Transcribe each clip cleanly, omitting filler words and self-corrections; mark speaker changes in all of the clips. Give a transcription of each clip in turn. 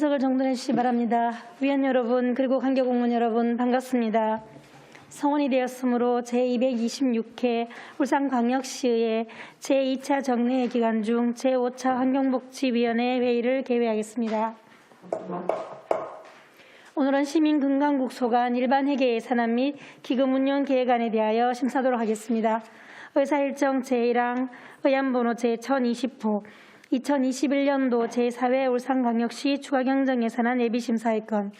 Speaker 1: 의석을 정돈해 주시기 바랍니다. 위원 여러분 그리고 관계공무원 여러분 반갑습니다. 성원이 되었으므로 제226회 울산광역시의회 제2차 정례회 기간 중 제5차 환경복지위원회 회의를 개회하겠습니다. 오늘은 시민건강국 소관 일반회계 예산안 및 기금운용 계획안에 대하여 심사하도록 하겠습니다. 의사일정 제1항 의안번호 제1020호 2021년도 제4회 울산광역시 추가경정예산안 예비심사의 건,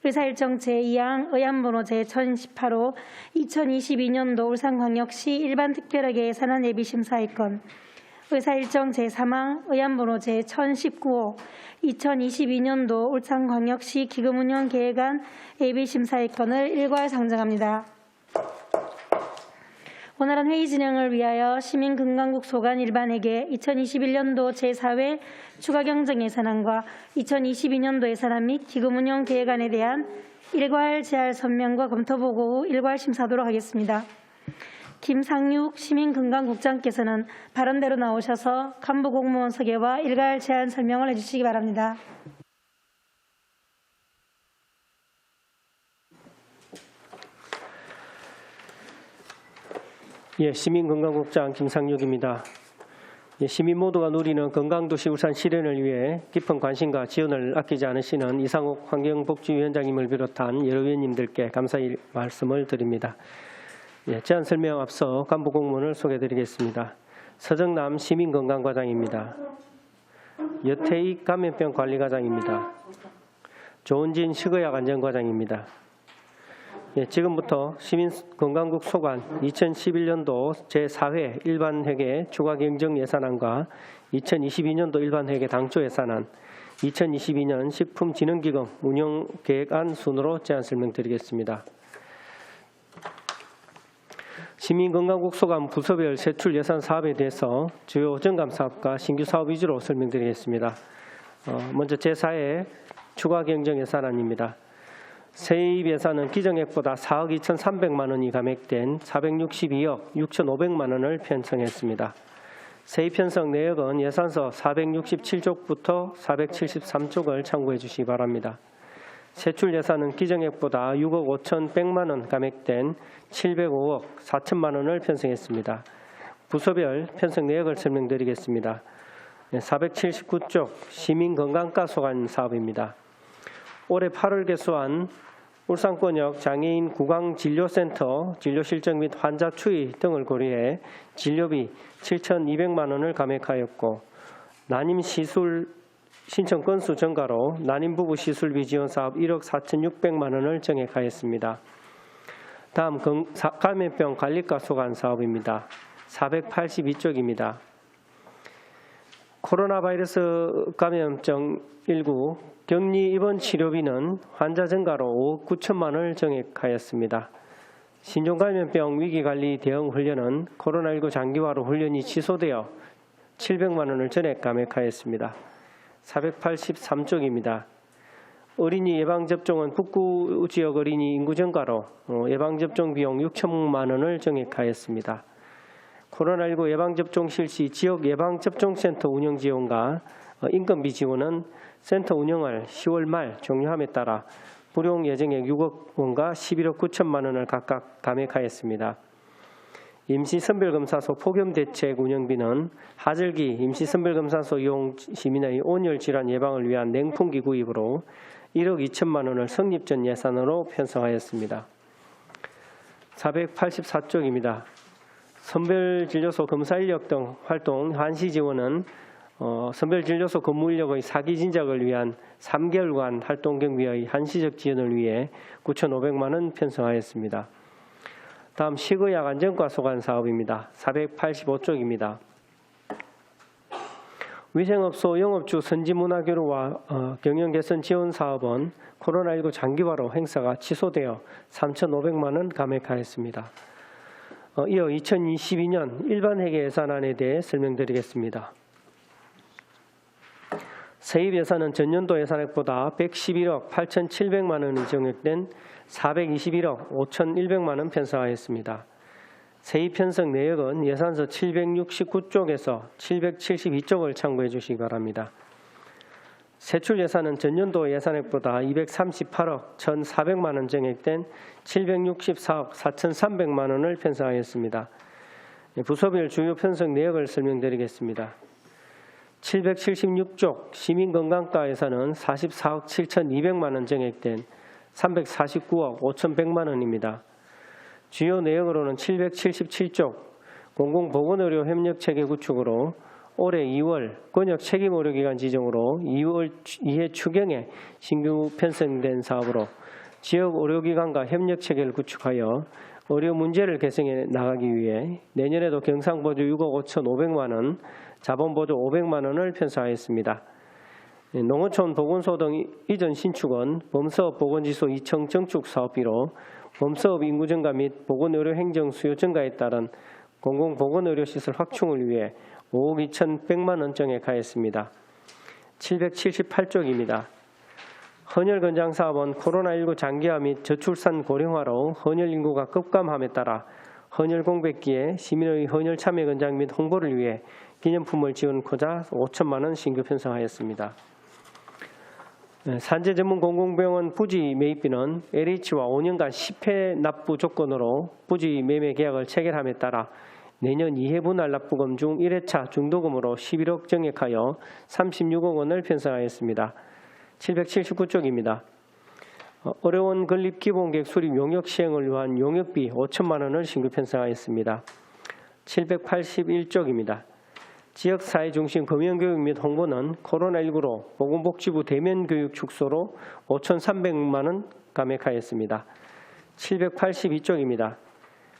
Speaker 1: 의사일정 제2항 의안번호 제1018호 2022년도 울산광역시 일반특별하게 예산안 예비심사의 건, 의사일정 제3항 의안번호 제1019호 2022년도 울산광역시 기금운용계획안 예비심사의 건을 일괄 상정합니다. 원활한 회의 진행을 위하여 시민건강국 소관 일반회계 2021년도 제4회 추가경정예산안과 2022년도 예산안 및 기금운용계획안에 대한 일괄 제할 선명과 검토 보고 후 일괄 심사하도록 하겠습니다. 김상육 시민건강국장께서는 발언대로 나오셔서 간부공무원 소개와 일괄 제한 설명을 해주시기 바랍니다.
Speaker 2: 시민건강국장 김상육입니다. 시민 모두가 누리는 건강도시 울산 실현을 위해 깊은 관심과 지원을 아끼지 않으시는 이상욱 환경복지위원장님을 비롯한 여러 위원님들께 감사의 말씀을 드립니다. 제안 설명 앞서 간부공무원을 소개해드리겠습니다. 서정남 시민건강과장입니다. 여태익 감염병관리과장입니다. 조은진 식의약안전과장입니다. 지금부터 시민건강국 소관 2011년도 제4회 일반회계 추가경정예산안과 2022년도 일반회계 당초예산안, 2022년 식품진흥기금 운영계획안 순으로 제안 설명드리겠습니다. 시민건강국 소관 부서별 세출 예산 사업에 대해서 주요 정감사업과 신규 사업 위주로 설명드리겠습니다. 먼저 제4회 추가경정예산안입니다. 세입 예산은 기정액보다 4억 2,300만 원이 감액된 462억 6,500만 원을 편성했습니다. 세입 편성 내역은 예산서 467쪽부터 473쪽을 참고해 주시기 바랍니다. 세출 예산은 기정액보다 6억 5,100만 원 감액된 705억 4천만 원을 편성했습니다. 부서별 편성 내역을 설명드리겠습니다. 479쪽 시민건강과 소관 사업입니다. 올해 8월 개소한 울산권역 장애인 구강진료센터 진료 실적 및 환자 추이 등을 고려해 진료비 7,200만 원을 감액하였고, 난임 시술 신청 건수 증가로 난임 부부 시술비 지원 사업 1억 4,600만 원을 증액하였습니다. 다음 감염병 관리과 소관 사업입니다. 482쪽입니다. 코로나 바이러스 감염증 19 격리 입원 치료비는 환자 증가로 5억 9천만 원을 증액하였습니다. 신종감염병 위기관리 대응 훈련은 코로나19 장기화로 훈련이 취소되어 700만 원을 전액 감액하였습니다. 483쪽입니다. 어린이 예방접종은 북구 지역 어린이 인구 증가로 예방접종 비용 6천만 원을 증액하였습니다. 코로나19 예방접종 실시 지역 예방접종센터 운영 지원과 인건비 지원은 센터 운영을 10월 말 종료함에 따라 불용 예정액 6억 원과 11억 9천만 원을 각각 감액하였습니다. 임시선별검사소 폭염대책 운영비는 하절기 임시선별검사소 이용 시민의 온열 질환 예방을 위한 냉풍기 구입으로 1억 2천만 원을 성립 전 예산으로 편성하였습니다. 484쪽입니다. 선별진료소 검사인력 등 활동 한시 지원은 선별진료소 근무인력의 사기 진작을 위한 3개월간 활동 경비의 한시적 지원을 위해 9,500만 원 편성하였습니다. 다음 식의약 안전과 소관 사업입니다. 485쪽입니다. 위생업소 영업주 선지문화교류와 경영개선 지원 사업은 코로나19 장기화로 행사가 취소되어 3,500만 원 감액하였습니다. 이어 2022년 일반회계 예산안에 대해 설명드리겠습니다. 세입 예산은 전년도 예산액보다 111억 8,700만 원이 증액된 421억 5,100만 원 편성하였습니다. 세입 편성 내역은 예산서 769쪽에서 772쪽을 참고해 주시기 바랍니다. 세출 예산은 전년도 예산액보다 238억 1,400만 원 증액된 764억 4,300만 원을 편성하였습니다. 부서별 주요 편성 내역을 설명드리겠습니다. 776쪽 시민건강과 예산은 44억 7,200만 원 증액된 349억 5,100만 원입니다. 주요 내역으로는 777쪽 공공보건의료 협력체계 구축으로 올해 2월 권역 책임의료기관 지정으로 2회 추경에 신규 편성된 사업으로 지역 의료기관과 협력체계를 구축하여 의료 문제를 개선해 나가기 위해 내년에도 경상보조 6억 5,500만 원, 자본보조 500만 원을 편성하였습니다. 농어촌 보건소 등 이전 신축은 범사업 보건지수 2층 정축 사업비로 범사업 인구 증가 및 보건의료 행정 수요 증가에 따른 공공보건의료시설 확충을 위해 5억 2,100만 원 증액하였습니다. 778쪽입니다. 헌혈 건장 사업은 코로나19 장기화 및 저출산 고령화로 헌혈 인구가 급감함에 따라 헌혈 공백기에 시민의 헌혈 참여 건장 및 홍보를 위해 기념품을 지원코자 5천만 원 신규 편성하였습니다. 산재 전문 공공병원 부지 매입비는 LH와 5년간 10회 납부 조건으로 부지 매매 계약을 체결함에 따라 내년 2회 분할 납부금 중 1회차 중도금으로 11억 증액하여 36억 원을 편성하였습니다. 779쪽입니다. 어려운 건립 기본계획 수립 용역 시행을 위한 용역비 5천만 원을 신규 편성하였습니다. 781쪽입니다. 지역사회 중심 금연교육 및 홍보는 코로나19로 보건복지부 대면교육 축소로 5,300만 원 감액하였습니다. 782쪽입니다.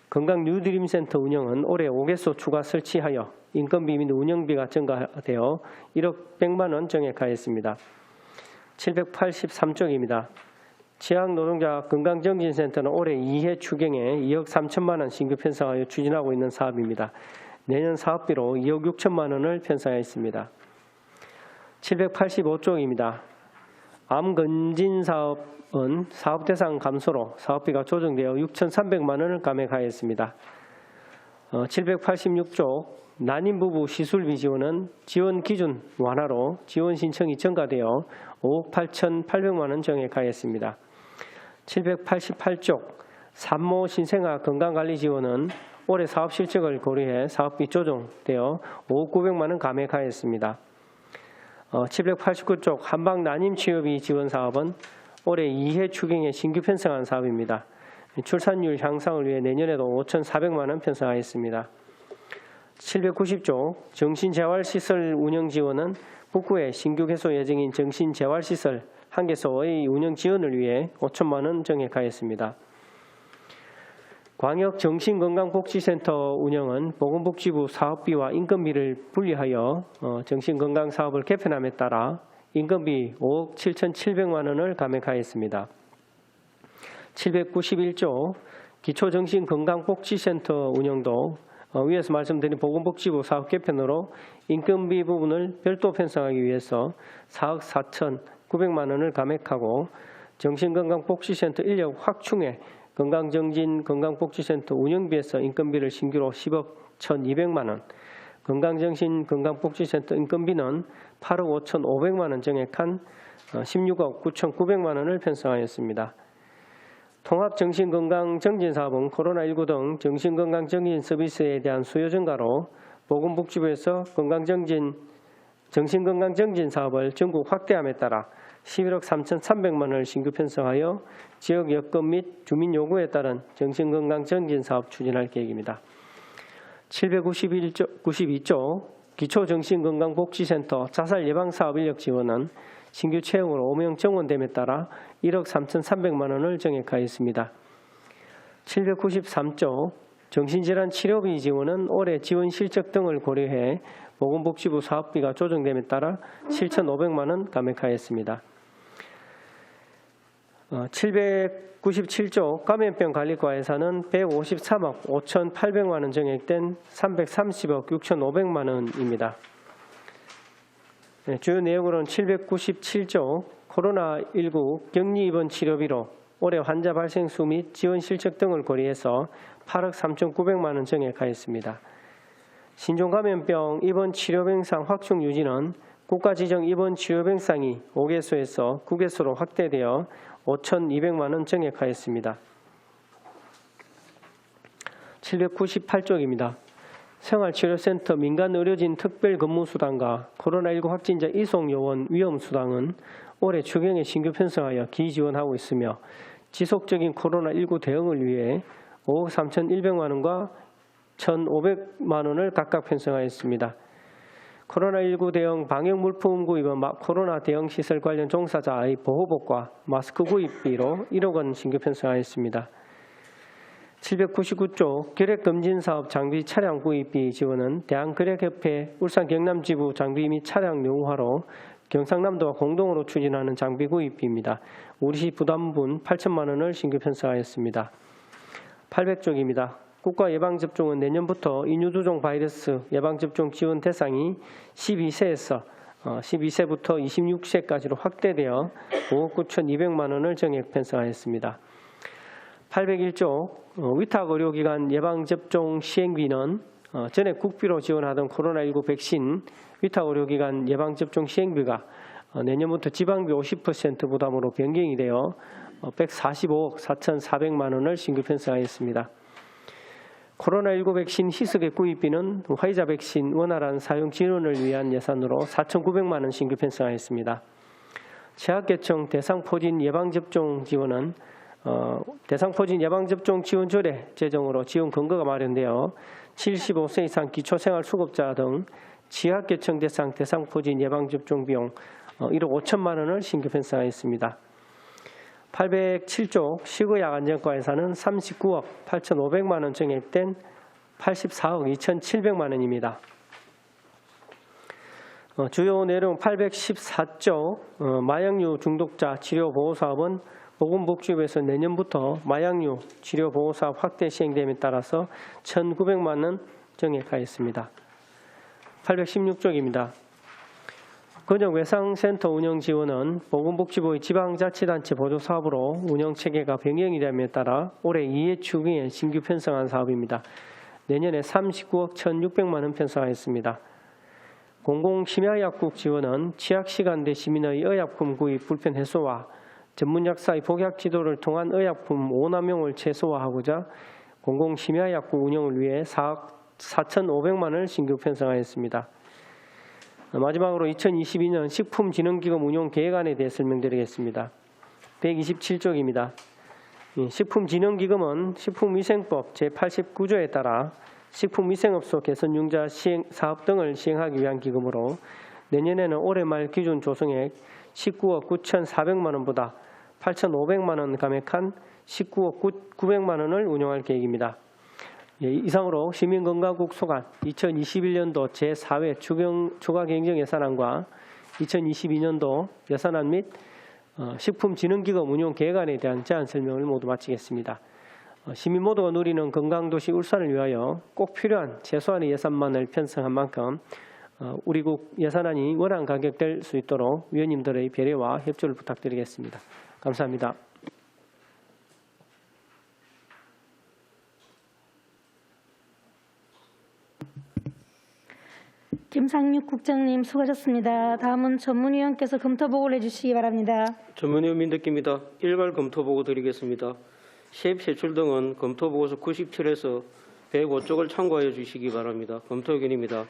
Speaker 2: 건강 뉴드림센터 운영은 올해 5개소 추가 설치하여 인건비 및 운영비가 증가되어 1억 100만 원 증액하였습니다. 783쪽입니다. 지역노동자 건강정진센터는 올해 2회 추경에 2억 3천만 원 신규 편성하여 추진하고 있는 사업입니다. 내년 사업비로 2억 6천만 원을 편성하였습니다. 785쪽입니다. 암건진 사업은 사업 대상 감소로 사업비가 조정되어 6,300만 원을 감액하였습니다. 786쪽 난임부부 시술비 지원은 지원 기준 완화로 지원 신청이 증가되어 5억 8,800만 원 증액하였습니다. 788쪽 산모 신생아 건강관리 지원은 올해 사업 실적을 고려해 사업비 조정되어 5억 900만 원 감액하였습니다. 789쪽 한방 난임치료비 지원 사업은 올해 2회 추경에 신규 편성한 사업입니다. 출산율 향상을 위해 내년에도 5,400만 원 편성하였습니다. 790쪽 정신재활시설 운영 지원은 북구에 신규 개소 예정인 정신재활시설 1개소의 운영 지원을 위해 5천만 원 증액하였습니다. 광역정신건강복지센터 운영은 보건복지부 사업비와 인건비를 분리하여 정신건강사업을 개편함에 따라 인건비 5억 7,700만 원을 감액하였습니다. 791조 기초정신건강복지센터 운영도 위에서 말씀드린 보건복지부 사업 개편으로 인건비 부분을 별도 편성하기 위해서 4억 4,900만 원을 감액하고 정신건강복지센터 인력 확충에 건강정진 건강복지센터 운영비에서 인건비를 신규로 10억 1,200만 원, 건강정신 건강복지센터 인건비는 8억 5,500만 원 증액한 16억 9,900만 원을 편성하였습니다. 통합정신건강정진사업은 코로나19 등 정신건강정진 서비스에 대한 수요 증가로 보건복지부에서 정신건강정진 사업을 전국 확대함에 따라 11억 3,300만 원을 신규 편성하여 지역 여건 및 주민 요구에 따른 정신건강정진 사업 추진할 계획입니다. 792조 기초정신건강복지센터 자살 예방사업 인력 지원은 신규 채용으로 5명 정원됨에 따라 1억 3,300만 원을 증액하였습니다. 793조 정신질환 치료비 지원은 올해 지원 실적 등을 고려해 보건복지부 사업비가 조정됨에 따라 7,500만 원 감액하였습니다. 797조 감염병 관리과 예산은 153억 5,800만 원 증액된 330억 6,500만 원입니다. 주요 내용으로는 797조 코로나19 격리 입원 치료비로 올해 환자 발생 수 및 지원 실적 등을 고려해서 8억 3,900만 원 증액하였습니다. 신종감염병 입원 치료 병상 확충 유지는 국가지정 입원 치료병상이 5개소에서 9개소로 확대되어 5,200만 원 증액하였습니다. 798쪽입니다. 생활치료센터 민간의료진 특별근무수당과 코로나19 확진자 이송요원 위험수당은 올해 추경에 신규 편성하여 기지원하고 있으며 지속적인 코로나19 대응을 위해 5억 3,100만 원과 1,500만 원을 각각 편성하였습니다. 코로나19 대응 방역물품 구입은 코로나 대응 시설 관련 종사자의 보호복과 마스크 구입비로 1억 원 신규 편성하였습니다. 799조 결핵검진사업 장비 차량 구입비 지원은 대한결핵협회 울산 경남지부 장비 및 차량 명화로 경상남도와 공동으로 추진하는 장비 구입비입니다. 우리시 부담분 8천만 원을 신규 편성하였습니다. 800쪽입니다. 국가예방접종은 내년부터 인유두종 바이러스 예방접종 지원 대상이 12세부터 26세까지로 확대되어 5억 9,200만 원을 정액 편성하였습니다. 801조 위탁의료기관 예방접종 시행비는 전액 국비로 지원하던 코로나19 백신 위탁의료기관 예방접종 시행비가 내년부터 지방비 50% 부담으로 변경이 되어 145억 4,400만 원을 신규 편성하였습니다. 코로나19 백신 희석의 구입비는 화이자 백신 원활한 사용 지원을 위한 예산으로 4,900만 원 신규 편성하였습니다. 취약계층 대상포진 예방접종 지원은 대상포진 예방접종 지원 조례 제정으로 지원 근거가 마련되어 75세 이상 기초생활수급자 등 취약계층 대상포진 예방접종 비용 1억 5천만 원을 신규 편성하였습니다. 807조 식의약 안전과 예산은 39억 8,500만 원 증액된 84억 2,700만 원입니다. 주요 내용 814조 마약류 중독자 치료보호사업은 보건복지부에서 내년부터 마약류 치료보호사업 확대 시행됨에 따라서 1,900만 원 증액하였습니다. 816조입니다. 근역외상센터 운영 지원은 보건복지부의 지방자치단체 보조사업으로 운영체계가 변경이 됨에 따라 올해 2회 추경에 신규 편성한 사업입니다. 내년에 39억 1,600만 원 편성하였습니다. 공공심야약국 지원은 취약시간대 시민의 의약품 구입 불편 해소와 전문약사의 복약 지도를 통한 의약품 오남용을 최소화하고자 공공심야약국 운영을 위해 4억 4,500만 원을 신규 편성하였습니다. 마지막으로 2022년 식품진흥기금 운용 계획안에 대해 설명드리겠습니다. 127쪽입니다. 식품진흥기금은 식품위생법 제89조에 따라 식품위생업소 개선융자 사업 등을 시행하기 위한 기금으로 내년에는 올해 말 기준 조성액 19억 9,400만 원보다 8,500만 원 감액한 19억 900만 원을 운용할 계획입니다. 이상으로 시민건강국 소관 2021년도 제4회 추가경정 예산안과 2022년도 예산안 및 식품진흥기금 운용 계획안에 대한 제안 설명을 모두 마치겠습니다. 시민 모두가 누리는 건강도시 울산을 위하여 꼭 필요한 최소한의 예산만을 편성한 만큼 우리 국 예산안이 원활 가격될 수 있도록 위원님들의 배려와 협조를 부탁드리겠습니다. 감사합니다.
Speaker 1: 김상육 국장님 수고하셨습니다. 다음은 전문위원께서 검토보고를 해주시기 바랍니다.
Speaker 3: 전문위원 민덕기입니다. 일괄 검토보고 드리겠습니다. 세입 세출 등은 검토보고서 97에서 105쪽을 참고하여 주시기 바랍니다. 검토 의견입니다.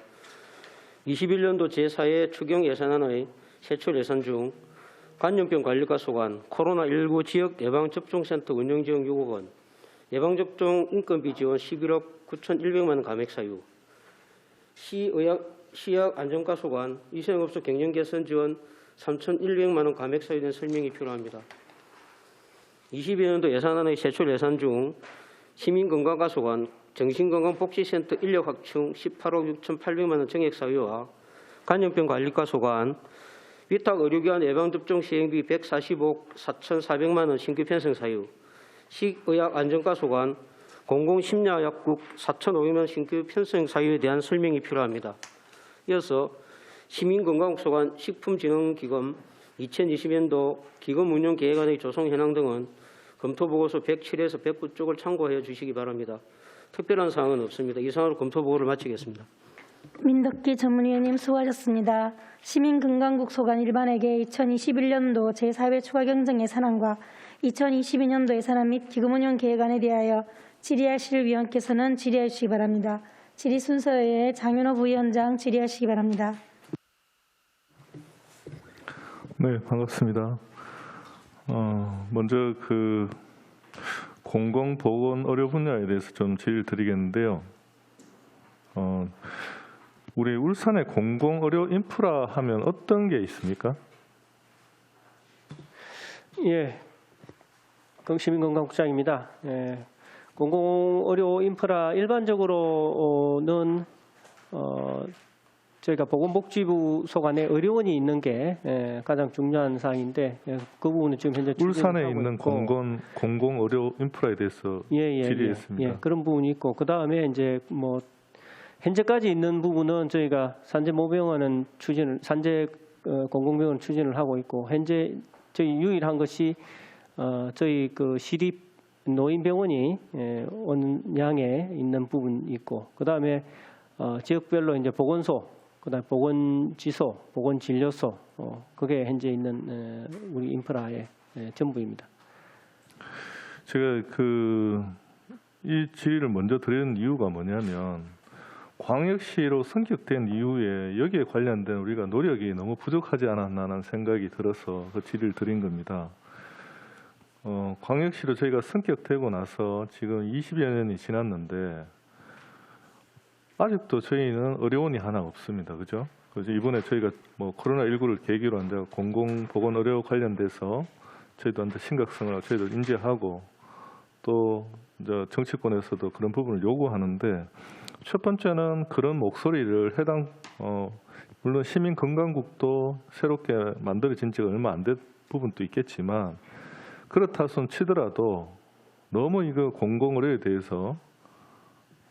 Speaker 3: 21년도 제4회 추경 예산안의 세출 예산 중 간염병 관리과 소관, 코로나19 지역 예방접종센터 운영지원 6억 원, 예방접종 인건비 지원 11억 9,100만 원 감액 사유, 시약 안전과 소관, 위생업소 경영 개선 지원 3,100만 원 감액 사유에 설명이 필요합니다. 22년도 예산안의 세출 예산 중 시민건강과 소관, 정신건강복지센터 인력 확충 18억 6,800만 원 정액 사유와 간염병 관리과 소관, 위탁 의료기관 예방접종 시행비 145억 4,400만 원 신규 편성 사유, 식의약 안전과 소관, 공공심야약국 4,500만 원 신규 편성 사유에 대한 설명이 필요합니다. 이어서 시민건강국 소관 식품진흥기금 2020년도 기금 운용 계획안의 조성 현황 등은 검토보고서 107에서 109쪽을 참고해 주시기 바랍니다. 특별한 사항은 없습니다. 이상으로 검토보고를 마치겠습니다.
Speaker 1: 민덕기 전문위원님 수고하셨습니다. 시민건강국 소관 일반에게 2021년도 제4회 추가경정 예산안과 2022년도 예산안 및 기금운용 계획안에 대하여 질의하실 위원께서는 질의하시기 바랍니다. 질의 순서에 장윤호 부위원장 질의하시기 바랍니다.
Speaker 4: 네, 반갑습니다. 먼저 공공보건 의료 분야에 대해서 좀 질의를 드리겠는데요. 우리 울산의 공공의료 인프라 하면 어떤 게 있습니까?
Speaker 2: 예, 시민건강국장입니다. 예, 공공의료 인프라 일반적으로는 저희가 보건복지부 소관에 의료원이 있는 게 가장 중요한 사항인데 그 부분은 지금 현재
Speaker 4: 울산에 있는 공공의료 인프라에 대해서 질의했습니다.
Speaker 2: 예, 그런 부분이 있고 그 다음에 이제 뭐 현재까지 있는 부분은 저희가 산재 모병원은 산재 공공병원 추진을 하고 있고 현재 저희 유일한 것이 저희 시립 노인병원이 원양에 있는 부분이 있고 그 다음에 지역별로 이제 보건소, 그다음 보건지소, 보건진료소 그게 현재 있는 우리 인프라의 전부입니다.
Speaker 4: 제가 이 질의를 먼저 드리는 이유가 뭐냐면 광역시로 승격된 이후에 여기에 관련된 우리가 노력이 너무 부족하지 않았나라는 생각이 들어서 그 질의를 드린 겁니다. 광역시로 저희가 승격되고 나서 지금 20여 년이 지났는데 아직도 저희는 의료원이 하나 없습니다. 그죠? 그래서 이번에 저희가 코로나19를 계기로 이제 공공보건 의료 관련돼서 저희도 이제 심각성을 저희도 인지하고 또 이제 정치권에서도 그런 부분을 요구하는데 첫 번째는 그런 목소리를 물론 시민건강국도 새롭게 만들어진 지가 얼마 안 된 부분도 있겠지만 그렇다 손 치더라도 너무 이거 공공의료에 대해서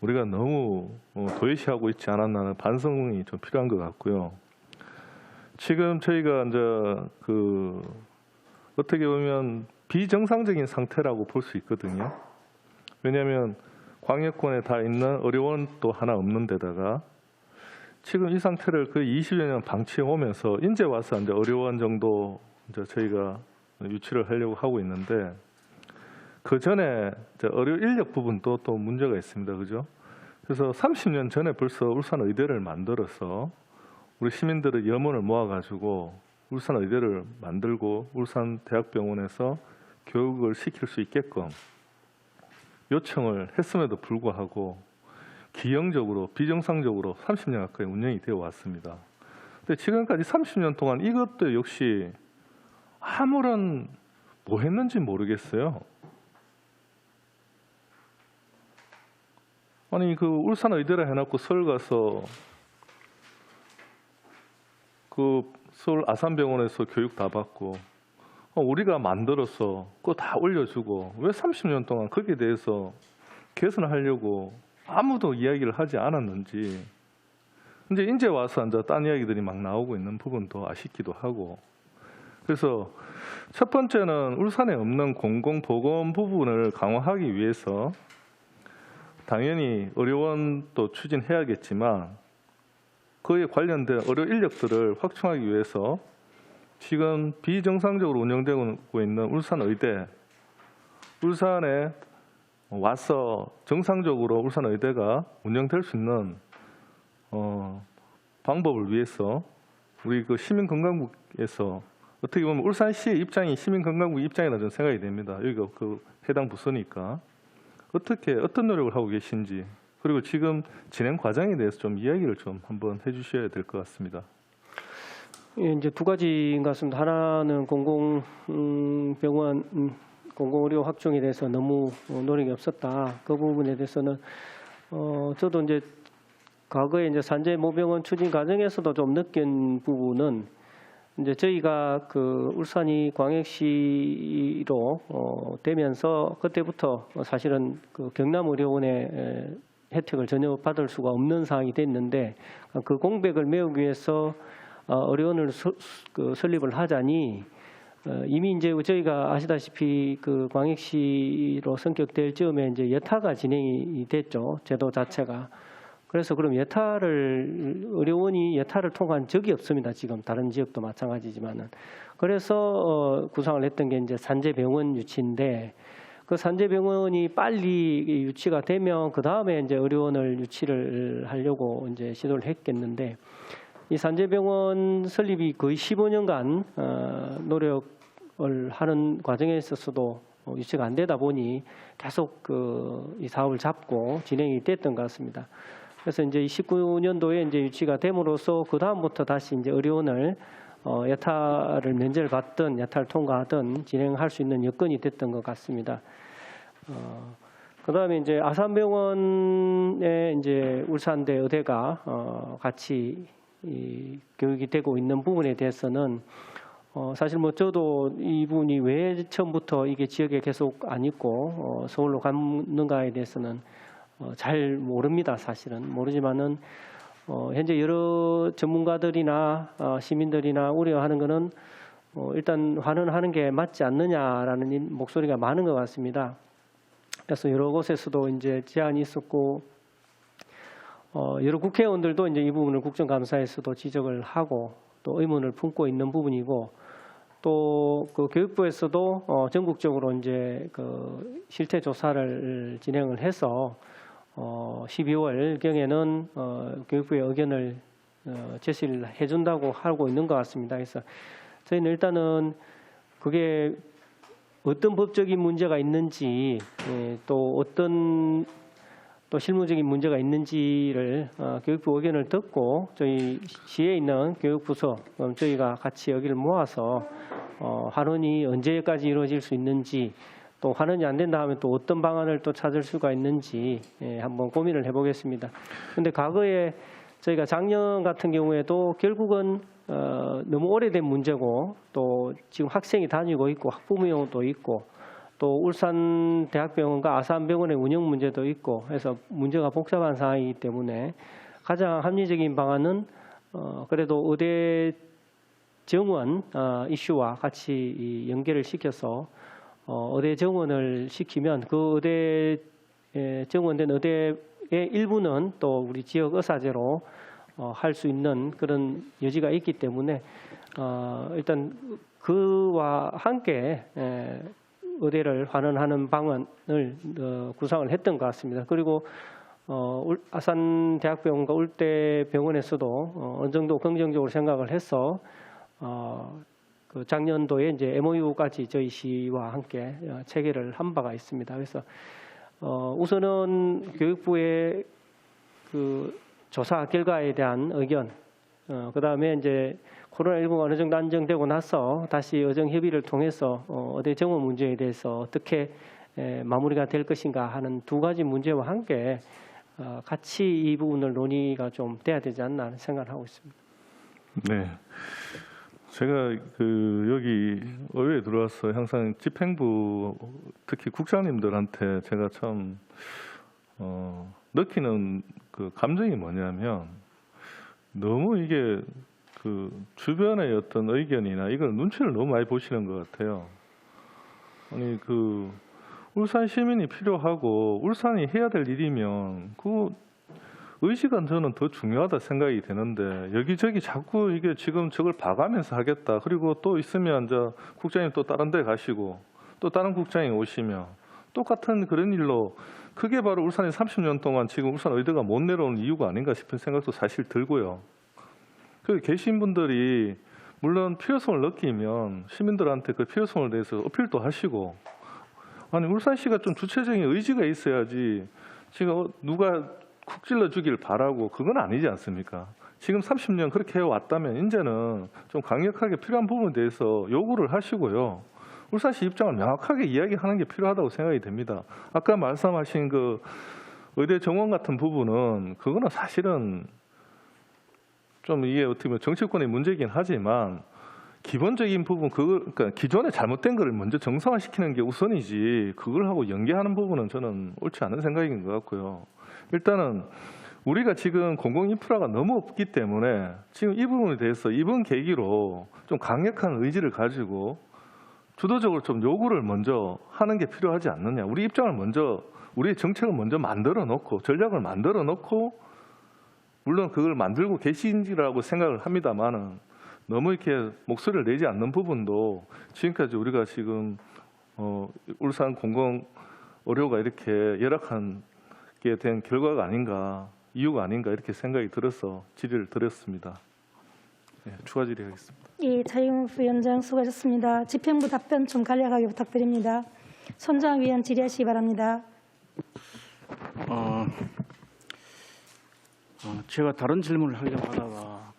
Speaker 4: 우리가 너무 도외시하고 있지 않았나는 반성이 좀 필요한 것 같고요. 지금 저희가 이제 어떻게 보면 비정상적인 상태라고 볼 수 있거든요. 왜냐하면 광역권에 다 있는 의료원도 하나 없는 데다가 지금 이 상태를 20여 년 방치해 오면서 이제 와서 이제 의료원 정도 이제 저희가 유치를 하려고 하고 있는데 그 전에 의료 인력 부분도 또 문제가 있습니다. 그죠? 그래서 30년 전에 벌써 울산 의대를 만들어서 우리 시민들의 염원을 모아가지고 울산 의대를 만들고 울산 대학병원에서 교육을 시킬 수 있게끔 요청을 했음에도 불구하고 기형적으로 비정상적으로 30년 가까이 운영이 되어 왔습니다. 근데 지금까지 30년 동안 이것도 역시 아무런 뭐 했는지 모르겠어요. 아니 울산 의대를 해놓고 서울 가서 서울 아산병원에서 교육 다 받고 우리가 만들어서 그거 다 올려주고 왜 30년 동안 거기에 대해서 개선하려고 아무도 이야기를 하지 않았는지 이제 와서 딴 이야기들이 막 나오고 있는 부분도 아쉽기도 하고 그래서 첫 번째는 울산에 없는 공공보건 부분을 강화하기 위해서 당연히 의료원도 추진해야겠지만 그에 관련된 의료 인력들을 확충하기 위해서 지금 비정상적으로 운영되고 있는 울산 의대, 울산에 와서 정상적으로 울산 의대가 운영될 수 있는 방법을 위해서 우리 시민건강국에서 어떻게 보면 울산시의 입장이 시민건강국 입장이라 저는 생각이 됩니다. 여기가 해당 부서니까 어떤 노력을 하고 계신지 그리고 지금 진행 과정에 대해서 좀 이야기를 좀 한번 해주셔야 될 것 같습니다.
Speaker 2: 예, 이제 두 가지인 것 같습니다. 하나는 공공병원, 공공의료 확충에 대해서 너무 노력이 없었다. 그 부분에 대해서는 저도 이제 과거에 이제 산재 모병원 추진 과정에서도 좀 느낀 부분은 이제 저희가 울산이 광역시로 되면서 그때부터 사실은 경남의료원의 혜택을 전혀 받을 수가 없는 상황이 됐는데 그 공백을 메우기 위해서 의료원을 설립을 하자니 이미 이제 저희가 아시다시피 광역시로 성격될 즈음에 이제 여타가 진행이 됐죠. 제도 자체가. 그래서 그럼 의료원이 예타를 통과한 적이 없습니다. 지금 다른 지역도 마찬가지지만은. 그래서 구상을 했던 게 이제 산재병원 유치인데, 그 산재병원이 빨리 유치가 되면 그 다음에 이제 의료원을 유치를 하려고 이제 시도를 했겠는데, 이 산재병원 설립이 거의 15년간 노력을 하는 과정에 있어서도 유치가 안 되다 보니 계속 이 사업을 잡고 진행이 됐던 것 같습니다. 그래서 이제 19년도에 이제 유치가 됨으로써 그 다음부터 다시 이제 의료원을 예타를 면제를 받든 예타를 통과하든 진행할 수 있는 여건이 됐던 것 같습니다. 그다음에 이제 아산병원에 이제 울산대 의대가 같이 교육이 되고 있는 부분에 대해서는 사실 뭐 저도 이 부분이 왜 처음부터 이게 지역에 계속 안 있고 서울로 갔는가에 대해서는 잘 모릅니다. 사실은 모르지만은 현재 여러 전문가들이나 시민들이나 우려하는 것은 일단 환원하는 게 맞지 않느냐라는 목소리가 많은 것 같습니다. 그래서 여러 곳에서도 이제 제안이 있었고 여러 국회의원들도 이제 이 부분을 국정감사에서도 지적을 하고 또 의문을 품고 있는 부분이고, 또 그 교육부에서도 전국적으로 이제 그 실태 조사를 진행을 해서 12월 경에는 교육부의 의견을 제시를 해준다고 하고 있는 것 같습니다. 그래서 저희는 일단은 그게 어떤 법적인 문제가 있는지 또 어떤 또 실무적인 문제가 있는지를 교육부 의견을 듣고 저희 시에 있는 교육부서 저희가 같이 여기를 모아서 환원이 언제까지 이루어질 수 있는지, 또 환원이 안 된다 하면 또 어떤 방안을 또 찾을 수가 있는지 한번 고민을 해보겠습니다. 그런데 과거에 저희가 작년 같은 경우에도 결국은 너무 오래된 문제고, 또 지금 학생이 다니고 있고 학부모도 있고, 또 울산대학병원과 아산병원의 운영 문제도 있고 해서 문제가 복잡한 상황이기 때문에 가장 합리적인 방안은 그래도 의대 정원 이슈와 같이 연계를 시켜서 의대 정원을 시키면 그 의대 정원된 의대의 일부는 또 우리 지역 의사제로 할 수 있는 그런 여지가 있기 때문에 일단 그와 함께 의대를 환원하는 방안을 구상을 했던 것 같습니다. 그리고 아산대학병원과 울대병원에서도 어느 정도 긍정적으로 생각을 해서 그 작년도에 이제 MOU까지 저희 시와 함께 체결을 한 바가 있습니다. 그래서 우선은 교육부의 그 조사 결과에 대한 의견, 그다음에 이제 코로나19가 어느 정도 안정되고 나서 다시 의정 협의를 통해서 의대 정원 문제에 대해서 어떻게 마무리가 될 것인가 하는 두 가지 문제와 함께 같이 이 부분을 논의가 좀 돼야 되지 않나 하는 생각을 하고 있습니다.
Speaker 4: 네, 제가 여기 의회에 들어와서 항상 집행부 특히 국장님들한테 제가 참 느끼는 그 감정이 뭐냐면, 너무 이게 그 주변의 어떤 의견이나 이걸 눈치를 너무 많이 보시는 것 같아요. 아니 울산 시민이 필요하고 울산이 해야 될 일이면 그 의식은 저는 더 중요하다 생각이 되는데, 여기저기 자꾸 이게 지금 저걸 봐가면서 하겠다. 그리고 또 있으면 국장님 또 다른 데 가시고 또 다른 국장이 오시면 똑같은 그런 일로, 그게 바로 울산이 30년 동안 지금 울산 의대가 못 내려오는 이유가 아닌가 싶은 생각도 사실 들고요. 그 계신 분들이 물론 필요성을 느끼면 시민들한테 그 필요성을 대해서 어필도 하시고, 아니 울산시가 좀 주체적인 의지가 있어야지 지금 누가 쿡 찔러 주길 바라고 그건 아니지 않습니까? 지금 30년 그렇게 해왔다면 이제는 좀 강력하게 필요한 부분에 대해서 요구를 하시고요. 울산시 입장을 명확하게 이야기하는 게 필요하다고 생각이 됩니다. 아까 말씀하신 그 의대 정원 같은 부분은 그거는 사실은 좀 이게 어떻게 보면 정치권의 문제이긴 하지만 기본적인 부분, 그러니까 기존에 잘못된 거를 먼저 정상화시키는 게 우선이지 그걸 하고 연계하는 부분은 저는 옳지 않은 생각인 것 같고요. 일단은 우리가 지금 공공인프라가 너무 없기 때문에 지금 이 부분에 대해서 이번 계기로 좀 강력한 의지를 가지고 주도적으로 좀 요구를 먼저 하는 게 필요하지 않느냐. 우리 입장을 먼저, 우리의 정책을 먼저 만들어 놓고 전략을 만들어 놓고 물론 그걸 만들고 계신지라고 생각을 합니다만은 너무 이렇게 목소리를 내지 않는 부분도 지금까지 우리가 지금 울산 공공 의료가 이렇게 열악하게 된 결과가 아닌가, 이유가 아닌가 이렇게 생각이 들어서 질의를 드렸습니다. 네, 추가 질의하겠습니다.
Speaker 1: 예, 자유한국당 위원장 수고하셨습니다. 집행부 답변 좀 간략하게 부탁드립니다. 손정학 위원 질의하시기 바랍니다.
Speaker 5: 제가 다른 질문을 하려고 하다가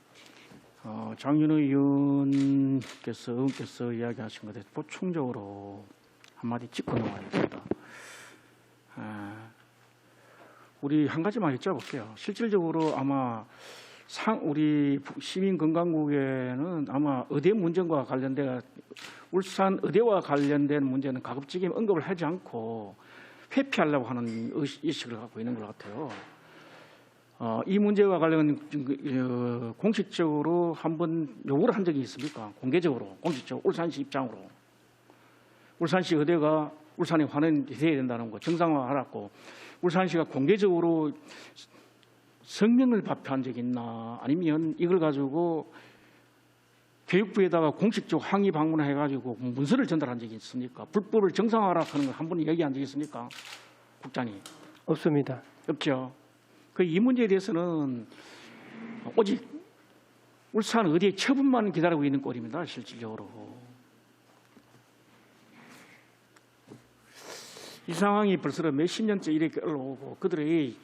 Speaker 5: 장윤의 의원께서 이야기하신 것에 보충적으로 한마디 짚고 넘어가겠습니다. 우리 한 가지만 여쭤볼게요. 실질적으로 아마 우리 시민 건강국에는 아마 의대 문제와 관련된 울산 의대와 관련된 문제는 가급적이면 언급을 하지 않고 회피하려고 하는 의식을 갖고 있는 것 같아요. 이 문제와 관련 공식적으로 한번 요구를 한 적이 있습니까? 공개적으로, 공식적으로 울산시 입장으로 울산시 의대가 울산에 환원돼야 된다는 거 정상화하라고 울산시가 공개적으로 성명을 발표한 적이 있나 아니면 이걸 가지고 교육부에다가 공식적 항의 방문을 해가지고 문서를 전달한 적이 있습니까? 불법을 정상화하라 하는 걸 한 번 얘기한 적이 있습니까? 국장님.
Speaker 2: 없습니다.
Speaker 5: 없죠. 이 문제에 대해서는 오직 울산 의대의 처분만 기다리고 있는 꼴입니다. 실질적으로. 이 상황이 벌써 몇십 년째 이렇게 올라오고 그들의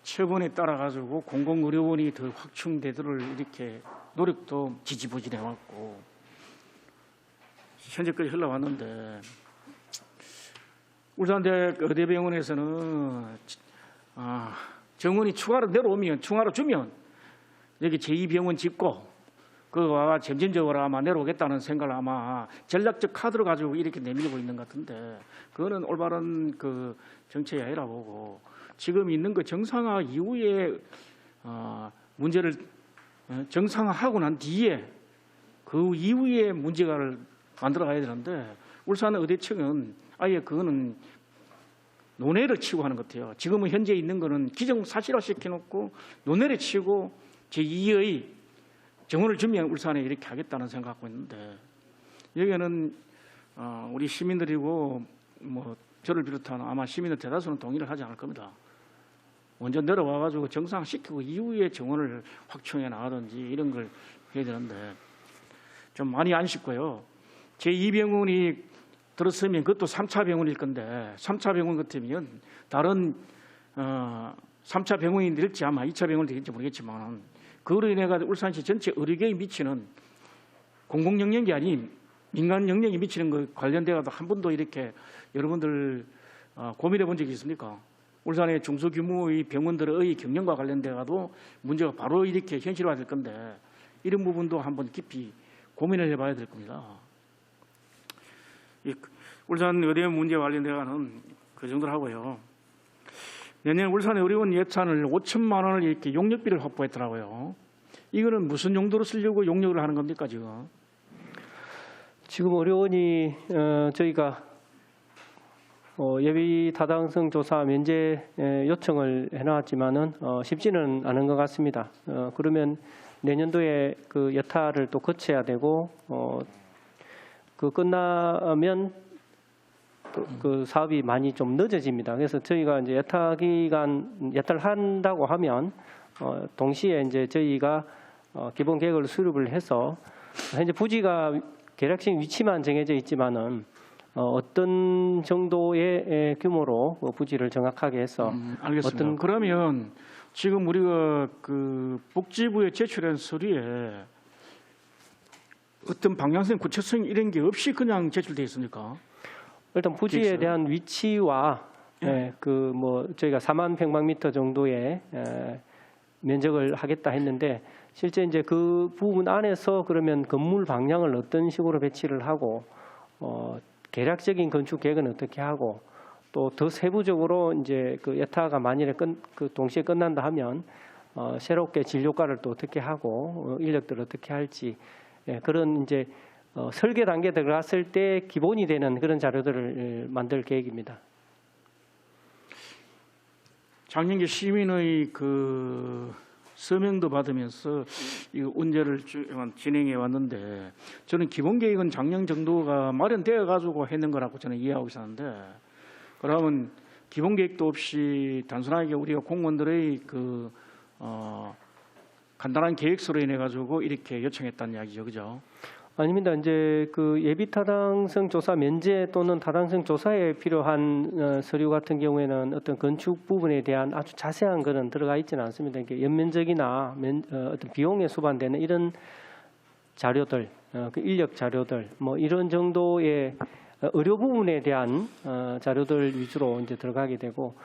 Speaker 5: 처분에 따라 가지고 공공의료원이 더 확충되도록 이렇게 노력도 지지부진해왔고 현재까지 흘러왔는데 울산대학 의대병원에서는 정원이 추가로 내려오면 추가로 주면 여기 제2병원 짓고 그거가 점진적으로 아마 내려오겠다는 생각을 아마 전략적 카드로 가지고 이렇게 내밀고 있는 것 같은데 그거는 올바른 그 정책이 아니라 보고 지금 있는 그 정상화 이후에 문제를 정상화하고 난 뒤에 그 이후에 문제를 만들어 가야 되는데 울산 의대청은 아예 그거는 논외를 치고 하는 것 같아요. 지금은 현재 있는 거는 기정사실화 시켜놓고 논외를 치고 제2의 정원을 주면 울산에 이렇게 하겠다는 생각 갖고 있는데 여기에는 우리 시민들이고 뭐 저를 비롯한 아마 시민들 대다수는 동의를 하지 않을 겁니다. 먼저 내려와가지고 정상시키고 이후에 정원을 확충해 나가든지 이런 걸 해야 되는데 좀 많이 안 쉽고요. 제2병원이 들었으면 그것도 3차 병원일 건데 3차 병원 같으면 다른 3차 병원이 될지 아마 2차 병원이 될지 모르겠지만 그로 인해 가지고 울산시 전체 의료계에 미치는 공공 영역이 아닌 민간 영역에 미치는 것 관련돼서 한 번도 이렇게 여러분들 고민해 본 적이 있습니까? 울산의 중소규모의 병원들의 경영과 관련돼서도 문제가 바로 이렇게 현실화될 건데 이런 부분도 한번 깊이 고민을 해봐야 될 겁니다. 울산 의대 문제 관련돼서는 그 정도로 하고요. 내년 울산 의료원 예산을 5천만 원을 이렇게 용역비를 확보했더라고요. 이거는 무슨 용도로 쓰려고 용역을 하는 겁니까 지금?
Speaker 2: 지금 의료원이 저희가 예비 타당성 조사 면제 요청을 해놨지만은 쉽지는 않은 것 같습니다. 그러면 내년도에 그 여타를 또 거쳐야 되고 그 끝나면 또 그 사업이 많이 좀 늦어집니다. 그래서 저희가 이제 여타를 한다고 하면 동시에 이제 저희가 기본 계획을 수립을 해서 현재 부지가 계략적 위치만 정해져 있지만은 어떤 정도의 규모로 부지를 정확하게 해서
Speaker 5: 알겠습니다. 그러면 지금 우리가 그 복지부에 제출한 서류에 어떤 방향성, 구체성 이런 게 없이 그냥 제출돼 있습니까?
Speaker 2: 일단 부지에
Speaker 5: 계획서요?
Speaker 2: 대한 위치와 그 뭐 저희가 4만 평방미터 정도의 면적을 하겠다 했는데 실제 이제 그 부분 안에서 그러면 건물 방향을 어떤 식으로 배치를 하고 계략적인 건축 계획은 어떻게 하고 또 더 세부적으로 이제 그 여타가 만일에 그 동시에 끝난다 하면 새롭게 진료과를 또 어떻게 하고 인력들을 어떻게 할지 그런 이제 설계 단계 들어갔을 때 기본이 되는 그런 자료들을 만들 계획입니다.
Speaker 5: 장년기 시민의 그 서명도 받으면서 이 운제를 진행해 왔는데 저는 기본 계획은 작년 정도가 마련되어 가지고 했는 거라고 저는 이해하고 있었는데 그러면 기본 계획도 없이 단순하게 우리가 공무원들의 그 간단한 계획서로 인해 가지고 이렇게 요청했다는 이야기죠, 그죠?
Speaker 2: 아닙니다. 이제 그 예비 타당성 조사 면제 또는 타당성 조사에 필요한 서류 같은 경우에는 어떤 건축 부분에 대한 아주 자세한 것은 들어가 있지는 않습니다. 이게 연면적이나 어떤 비용에 수반되는 이런 자료들, 그 인력 자료들, 뭐 이런 정도의 의료 부분에 대한 자료들 위주로 이제 들어가게 되고.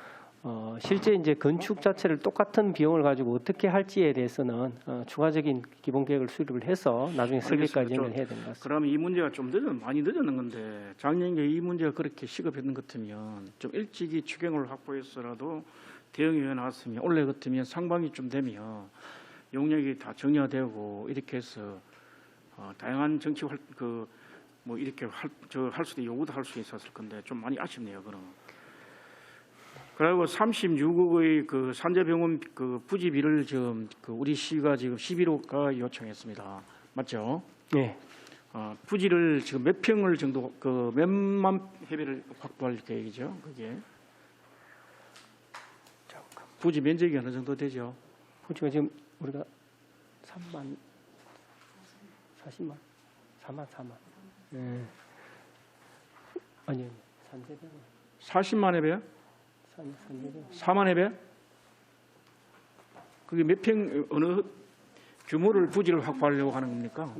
Speaker 2: 실제 이제 건축 자체를 똑같은 비용을 가지고 어떻게 할지에 대해서는 추가적인 기본 계획을 수립을 해서 나중에 설계까지
Speaker 5: 알겠습니다.
Speaker 2: 해야 되는 것 같습니다.
Speaker 5: 그러면 이 문제가 좀 많이 늦었는 건데 작년에 이 문제가 그렇게 시급했는 것 같으면 좀 일찍이 추경을 확보해서라도 대응해 나왔으면 올해 같으면 상반기쯤 되면 용역이 다 정리되고 이렇게 해서 다양한 정치 뭐 이렇게 할 수도 요구도 할 수 있었을 건데 좀 많이 아쉽네요. 그럼. 그리고 36억의 그 산재병원 그 부지비를 지금 그 우리 시가 지금 11호가 요청했습니다. 맞죠?
Speaker 2: 네.
Speaker 5: 부지를 지금 몇 평을 정도 그 몇만 해배를 확보할 계획이죠? 그게 부지 면적이 어느 정도 되죠?
Speaker 2: 부지가 지금 우리가 3만 40만 4만. 네. 아니요. 산재병원.
Speaker 5: 40만 해배요? 4만 해배? 그게 몇 평 어느 규모를 부지를 확보하려고 하는 겁니까?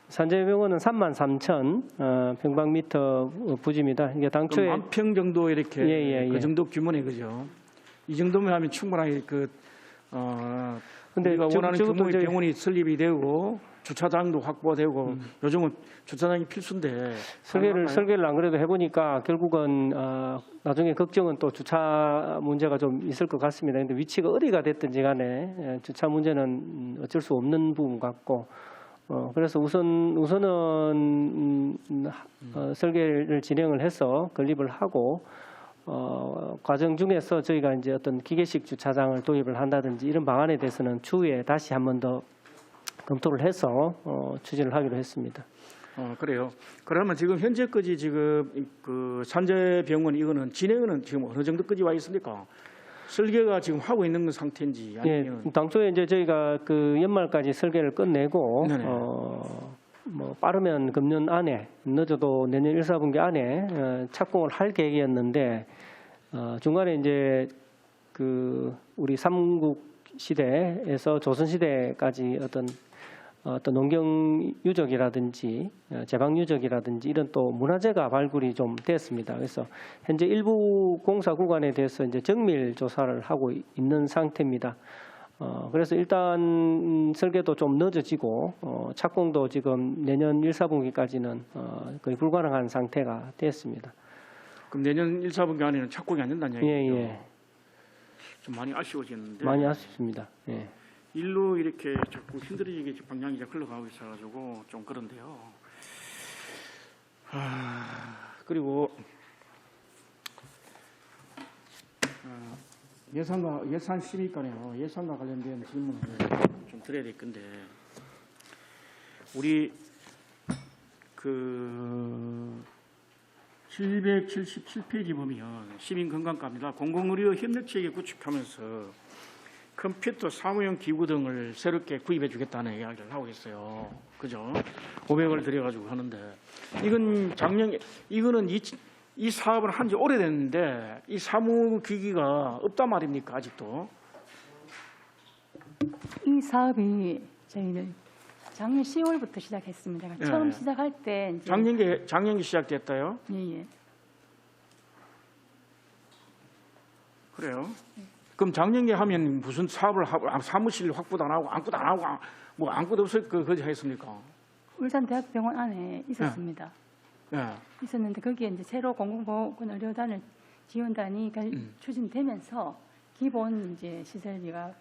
Speaker 2: 산재병원은 3만 3천 평방미터 부지입니다. 이게 당초에
Speaker 5: 만 평 정도 이렇게
Speaker 2: 예.
Speaker 5: 그 정도 규모네 그죠? 이 정도면 하면 충분하게
Speaker 2: 근데
Speaker 5: 우리가 원하는
Speaker 2: 지금도
Speaker 5: 규모의
Speaker 2: 이제
Speaker 5: 병원이 설립이 되고 주차장도 확보되고 요즘은 주차장이 필수인데
Speaker 2: 설계를 안 그래도 해보니까 결국은 나중에 걱정은 또 주차 문제가 좀 있을 것 같습니다. 근데 위치가 어디가 됐든지 간에 주차 문제는 어쩔 수 없는 부분 같고 그래서 우선은 설계를 진행을 해서 건립을 하고 과정 중에서 저희가 이제 어떤 기계식 주차장을 도입을 한다든지 이런 방안에 대해서는 추후에 다시 한 번 더 검토를 해서 추진을 하기로 했습니다.
Speaker 5: 그래요. 그러면 지금 현재까지 지금 그 산재병원 이거는 진행은 지금 어느 정도까지 와 있습니까? 설계가 지금 하고 있는 상태인지 아니면
Speaker 2: 당초에 이제 저희가 그 연말까지 설계를 끝내고 뭐 빠르면 금년 안에 늦어도 내년 1, 4분기 안에 착공을 할 계획이었는데 중간에 이제 그 우리 삼국 시대에서 조선 시대까지 어떤 농경 유적이라든지 제방 유적이라든지 이런 또 문화재가 발굴이 좀 됐습니다. 그래서 현재 일부 공사 구간에 대해서 이제 정밀 조사를 하고 있는 상태입니다. 그래서 일단 설계도 좀 늦어지고 착공도 지금 내년 1, 4분기까지는 거의 불가능한 상태가 됐습니다.
Speaker 5: 그럼 내년 1, 4분기 안에는 착공이 안 된다는 얘기죠?
Speaker 2: 예.
Speaker 5: 좀 많이 아쉬워지는데
Speaker 2: 많이 아쉽습니다. 예.
Speaker 5: 일로 이렇게 자꾸 힘들어지게 방향이 이제 흘러가고 있어가지고 좀 그런데요. 그리고 예산 심의권에요. 예산과 관련된 질문을 좀 드려야 될 건데 우리 그 777페이지 보면 시민건강과입니다. 공공의료 협력체계 구축하면서 컴퓨터 사무용 기구 등을 새롭게 구입해 주겠다는 이야기를 하고 있어요. 그죠? 500을 들여가지고 하는데 이건 이거는 이 사업을 한 지 오래됐는데 이 사무기기가 없단 말입니까? 아직도?
Speaker 6: 이 사업이 저희는 작년 10월부터 시작했습니다.
Speaker 5: 예.
Speaker 6: 처음 시작할 때 이제
Speaker 5: 작년에 시작됐다요?
Speaker 6: 예.
Speaker 5: 그래요? 그럼 작년에 하면 무슨 사업을 사무실 확보도 안 하고 아무것도 안 하고 뭐 아무것도 없을 거지 했습니까?
Speaker 6: 울산대학병원 안에 있었습니다.
Speaker 5: 예.
Speaker 6: 있었는데 거기에 이제 새로 공공보건 의료단을 지원단이 추진되면서 기본 이제 시설비와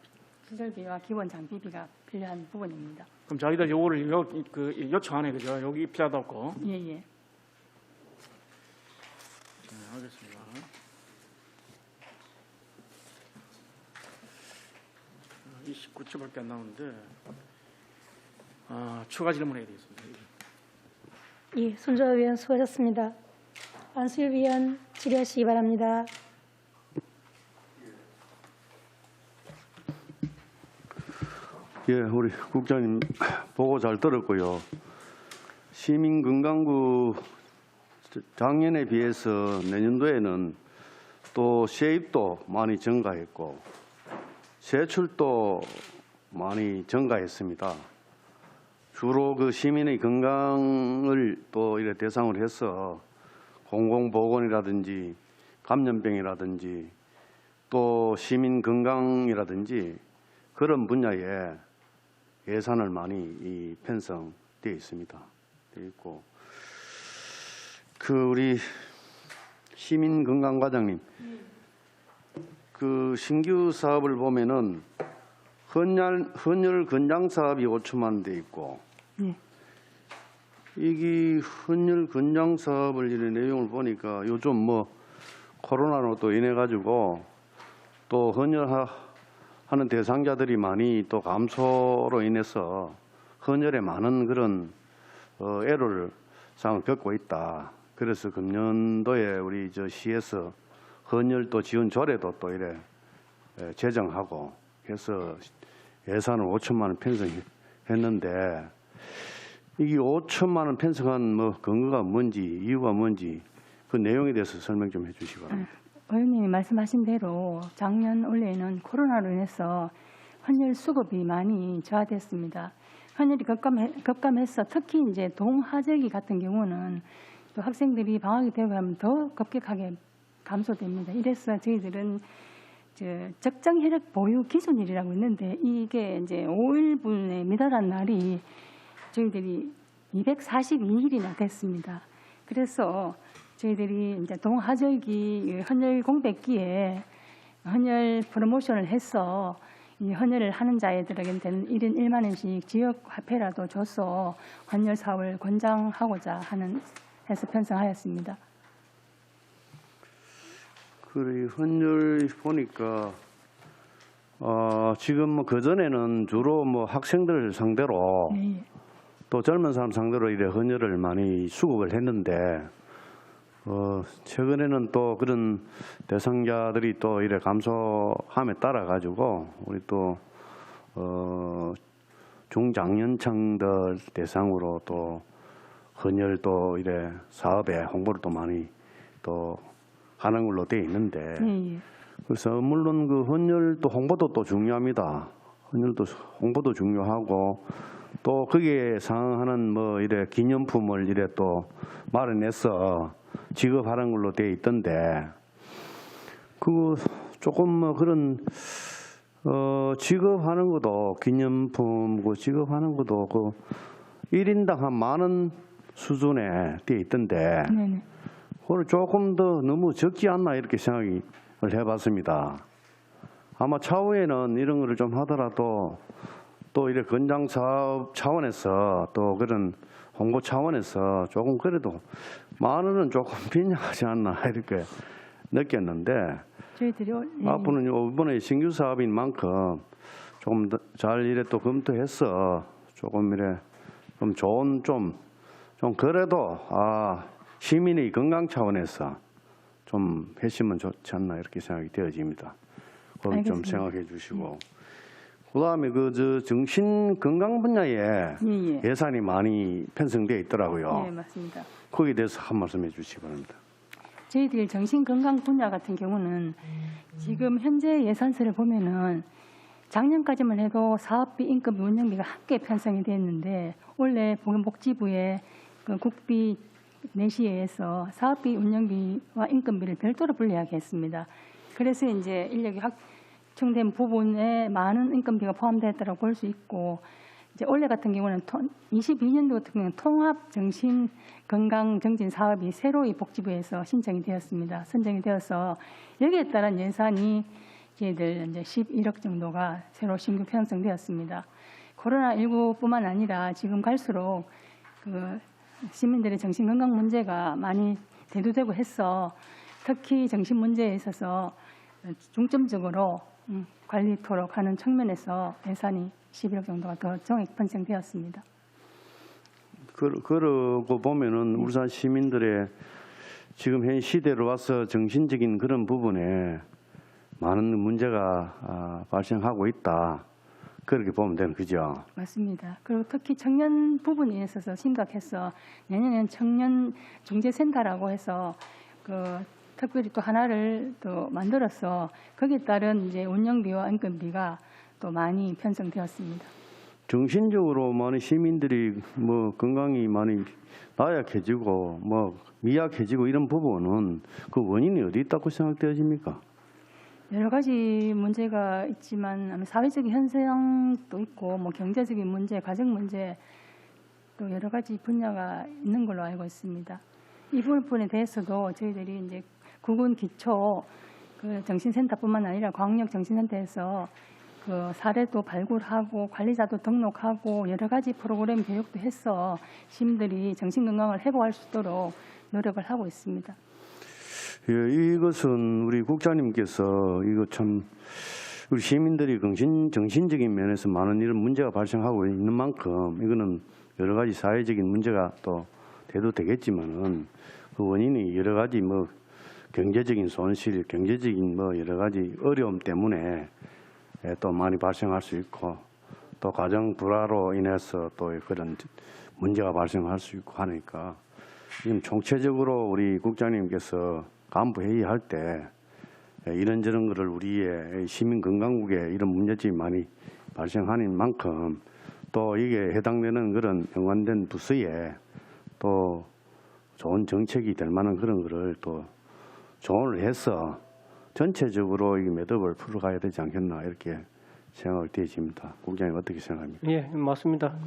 Speaker 6: 기본 장비비가 필요한 부분입니다.
Speaker 5: 그럼 자기들 요거를 요청하네 그죠? 여기 필요하다고.
Speaker 6: 예.
Speaker 5: 네, 알겠습니다. 8초밖에 안 나오는데 추가 질문해야 되겠습니다.
Speaker 1: 예, 손정호 위원 수고하셨습니다. 안수일 위원 질의하시기 바랍니다.
Speaker 7: 예, 우리 국장님 보고 잘 들었고요. 시민건강구 작년에 비해서 내년도에는 또 세입도 많이 증가했고 세출도 많이 증가했습니다. 주로 그 시민의 건강을 또 이렇게 대상으로 해서 공공보건이라든지 감염병이라든지 또 시민 건강이라든지 그런 분야에 예산을 많이 편성되어 있습니다. 되어 있고 그 우리 시민 건강 과장님 그 신규 사업을 보면은 헌혈 건장 사업이 5천만 원 돼 있고
Speaker 6: 네.
Speaker 7: 이게 헌혈 건장 사업을 이런 내용을 보니까 요즘 뭐 코로나로 또 인해 가지고 또 헌혈하는 대상자들이 많이 또 감소로 인해서 헌혈에 많은 그런 애로사항을 겪고 있다. 그래서 금년도에 우리 저 시에서 헌혈 또 지원 조례도 또 이래 제정하고 해서 예산을 5천만 원 편성했는데 이게 5천만 원 편성한 뭐 근거가 뭔지 이유가 뭔지 그 내용에 대해서 설명 좀 해주시기 바랍니다.
Speaker 6: 의원님이 말씀하신 대로 작년 올해는 코로나로 인해서 헌혈 수급이 많이 저하됐습니다. 헌혈이 급감해서 특히 이제 동하절기 같은 경우는 또 학생들이 방학이 되고 하면 더 급격하게 감소됩니다. 이래서 저희들은 적정 혈액 보유 기준일이라고 있는데 이게 이제 5일분에 미달한 날이 저희들이 242일이나 됐습니다. 그래서 저희들이 이제 동하절기 헌혈 공백기에 헌혈 프로모션을 해서 이 헌혈을 하는 자들에게는 1인 1만 원씩 지역 화폐라도 줘서 헌혈 사업을 권장하고자 해서 편성하였습니다.
Speaker 7: 그래 헌혈 보니까 지금 뭐 그전에는 주로 뭐 학생들 상대로
Speaker 6: 네.
Speaker 7: 또 젊은 사람 상대로 이래 헌혈을 많이 수급을 했는데 최근에는 또 그런 대상자들이 또 이래 감소함에 따라 가지고 우리 또 중장년층들 대상으로 또 헌혈 또 이래 사업에 홍보를 또 많이 또 하는 걸로 되어 있는데
Speaker 6: 네.
Speaker 7: 그래서 물론 그 헌혈도 홍보도 또 중요합니다. 헌혈도 홍보도 중요하고 또 거기에 상응하는 뭐 이래 기념품을 이래 또 마련해서 지급하는 걸로 되어 있던데 그 조금 뭐 그런 지급하는 것도 기념품 그 지급하는 것도 그 1인당 한 10,000원 수준에 되어 있던데
Speaker 6: 네네.
Speaker 7: 그걸 조금 더 너무 적지 않나 이렇게 생각을 해봤습니다. 아마 차후에는 이런 거를 좀 하더라도 또 이래 건장 사업 차원에서 또 그런 홍보 차원에서 조금 그래도 10,000원은 조금 빈약하지 않나 이렇게 느꼈는데
Speaker 6: 저희들이
Speaker 7: 앞으로는 이번에 신규 사업인 만큼 조금 더 잘 이래 또 검토해서 조금 이래 좀 좋은 좀 그래도 시민의 건강 차원에서 좀 했으면 좋지 않나 이렇게 생각이 되어집니다. 그걸 좀
Speaker 6: 알겠습니다.
Speaker 7: 생각해 주시고 그다음에 그 정신 건강 분야에
Speaker 6: 예.
Speaker 7: 예산이 많이 편성되어 있더라고요.
Speaker 6: 예, 맞습니다.
Speaker 7: 거기에 대해서 한 말씀 해주시기 바랍니다.
Speaker 6: 저희들 정신건강 분야 같은 경우는 지금 현재 예산서를 보면은 작년까지만 해도 사업비, 인건비, 운영비가 함께 편성이 됐는데 원래 보건복지부의 그 국비 내시에 의해서 사업비, 운영비와 인건비를 별도로 분리하게 했습니다. 그래서 이제 인력이 확충된 부분에 많은 인건비가 포함되었다고 볼 수 있고 이제 올해 같은 경우는 22년도 같은 경우는 통합 정신 건강 정진 사업이 새로이 복지부에서 신청이 되었습니다. 선정이 되어서 여기에 따른 예산이 저희들 이제 11억 정도가 새로 신규 편성되었습니다. 코로나19뿐만 아니라 지금 갈수록 그 시민들의 정신 건강 문제가 많이 대두되고 해서 특히 정신 문제에 있어서 중점적으로 관리토록 하는 측면에서 예산이 11억 정도가 더 정액 편성되었습니다.
Speaker 7: 그러고 보면은 울산 시민들의 지금 현 시대로 와서 정신적인 그런 부분에 많은 문제가 발생하고 있다. 그렇게 보면 되는 거죠.
Speaker 6: 맞습니다. 그리고 특히 청년 부분에 있어서 심각해서 내년에는 청년 중재센터라고 해서 특별히 또 하나를 또 만들어서 거기에 따른 이제 운영비와 인건비가 또 많이 편성되었습니다.
Speaker 7: 정신적으로 많은 시민들이 뭐 건강이 많이 나약해지고 뭐 미약해지고 이런 부분은 그 원인이 어디 있다고 생각되십니까?
Speaker 6: 여러 가지 문제가 있지만 아마 사회적인 현상도 있고 뭐 경제적인 문제, 가정 문제 또 여러 가지 분야가 있는 걸로 알고 있습니다. 이 부분에 대해서도 저희들이 이제 구군 기초 정신센터뿐만 아니라 광역 정신센터에서 사례도 발굴하고 관리자도 등록하고 여러 가지 프로그램 교육도 해서 시민들이 정신 건강을 회복할 수 있도록 노력을 하고 있습니다.
Speaker 7: 예, 이것은 우리 국장님께서 이거 참 우리 시민들이 정신적인 면에서 많은 이런 문제가 발생하고 있는 만큼 이거는 여러 가지 사회적인 문제가 또 돼도 되겠지만은 그 원인이 여러 가지 뭐 경제적인 손실, 경제적인 뭐 여러 가지 어려움 때문에 또 많이 발생할 수 있고 또 가정 불화로 인해서 또 그런 문제가 발생할 수 있고 하니까 지금 총체적으로 우리 국장님께서 간부 회의할 때 이런저런 거를 우리의 시민 건강국에 이런 문제점이 많이 발생하는 만큼 또 이게 해당되는 그런 연관된 부서에 또 좋은 정책이 될 만한 그런 거를 또 조언을 해서 전체적으로 이 매듭을 풀어가야 되지 않겠나 이렇게 생각이 되어집니다. 국장님 어떻게 생각합니까?
Speaker 2: 예, 맞습니다.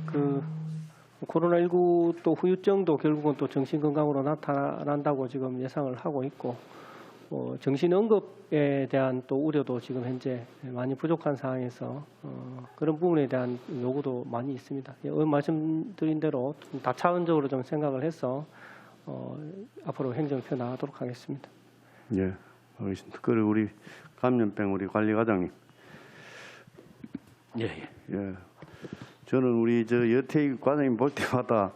Speaker 2: 코로나19 또 후유증도 결국은 또 정신건강으로 나타난다고 지금 예상을 하고 있고, 정신응급에 대한 또 우려도 지금 현재 많이 부족한 상황에서 그런 부분에 대한 요구도 많이 있습니다. 말씀드린 대로 다차원적으로 좀 생각을 해서 앞으로 행정을 펴나가도록 하겠습니다.
Speaker 7: 예, 알겠습니다. 그리고 우리 감염병 우리 관리과장님.
Speaker 3: 예.
Speaker 7: 저는 우리 여태희 과장님 볼 때마다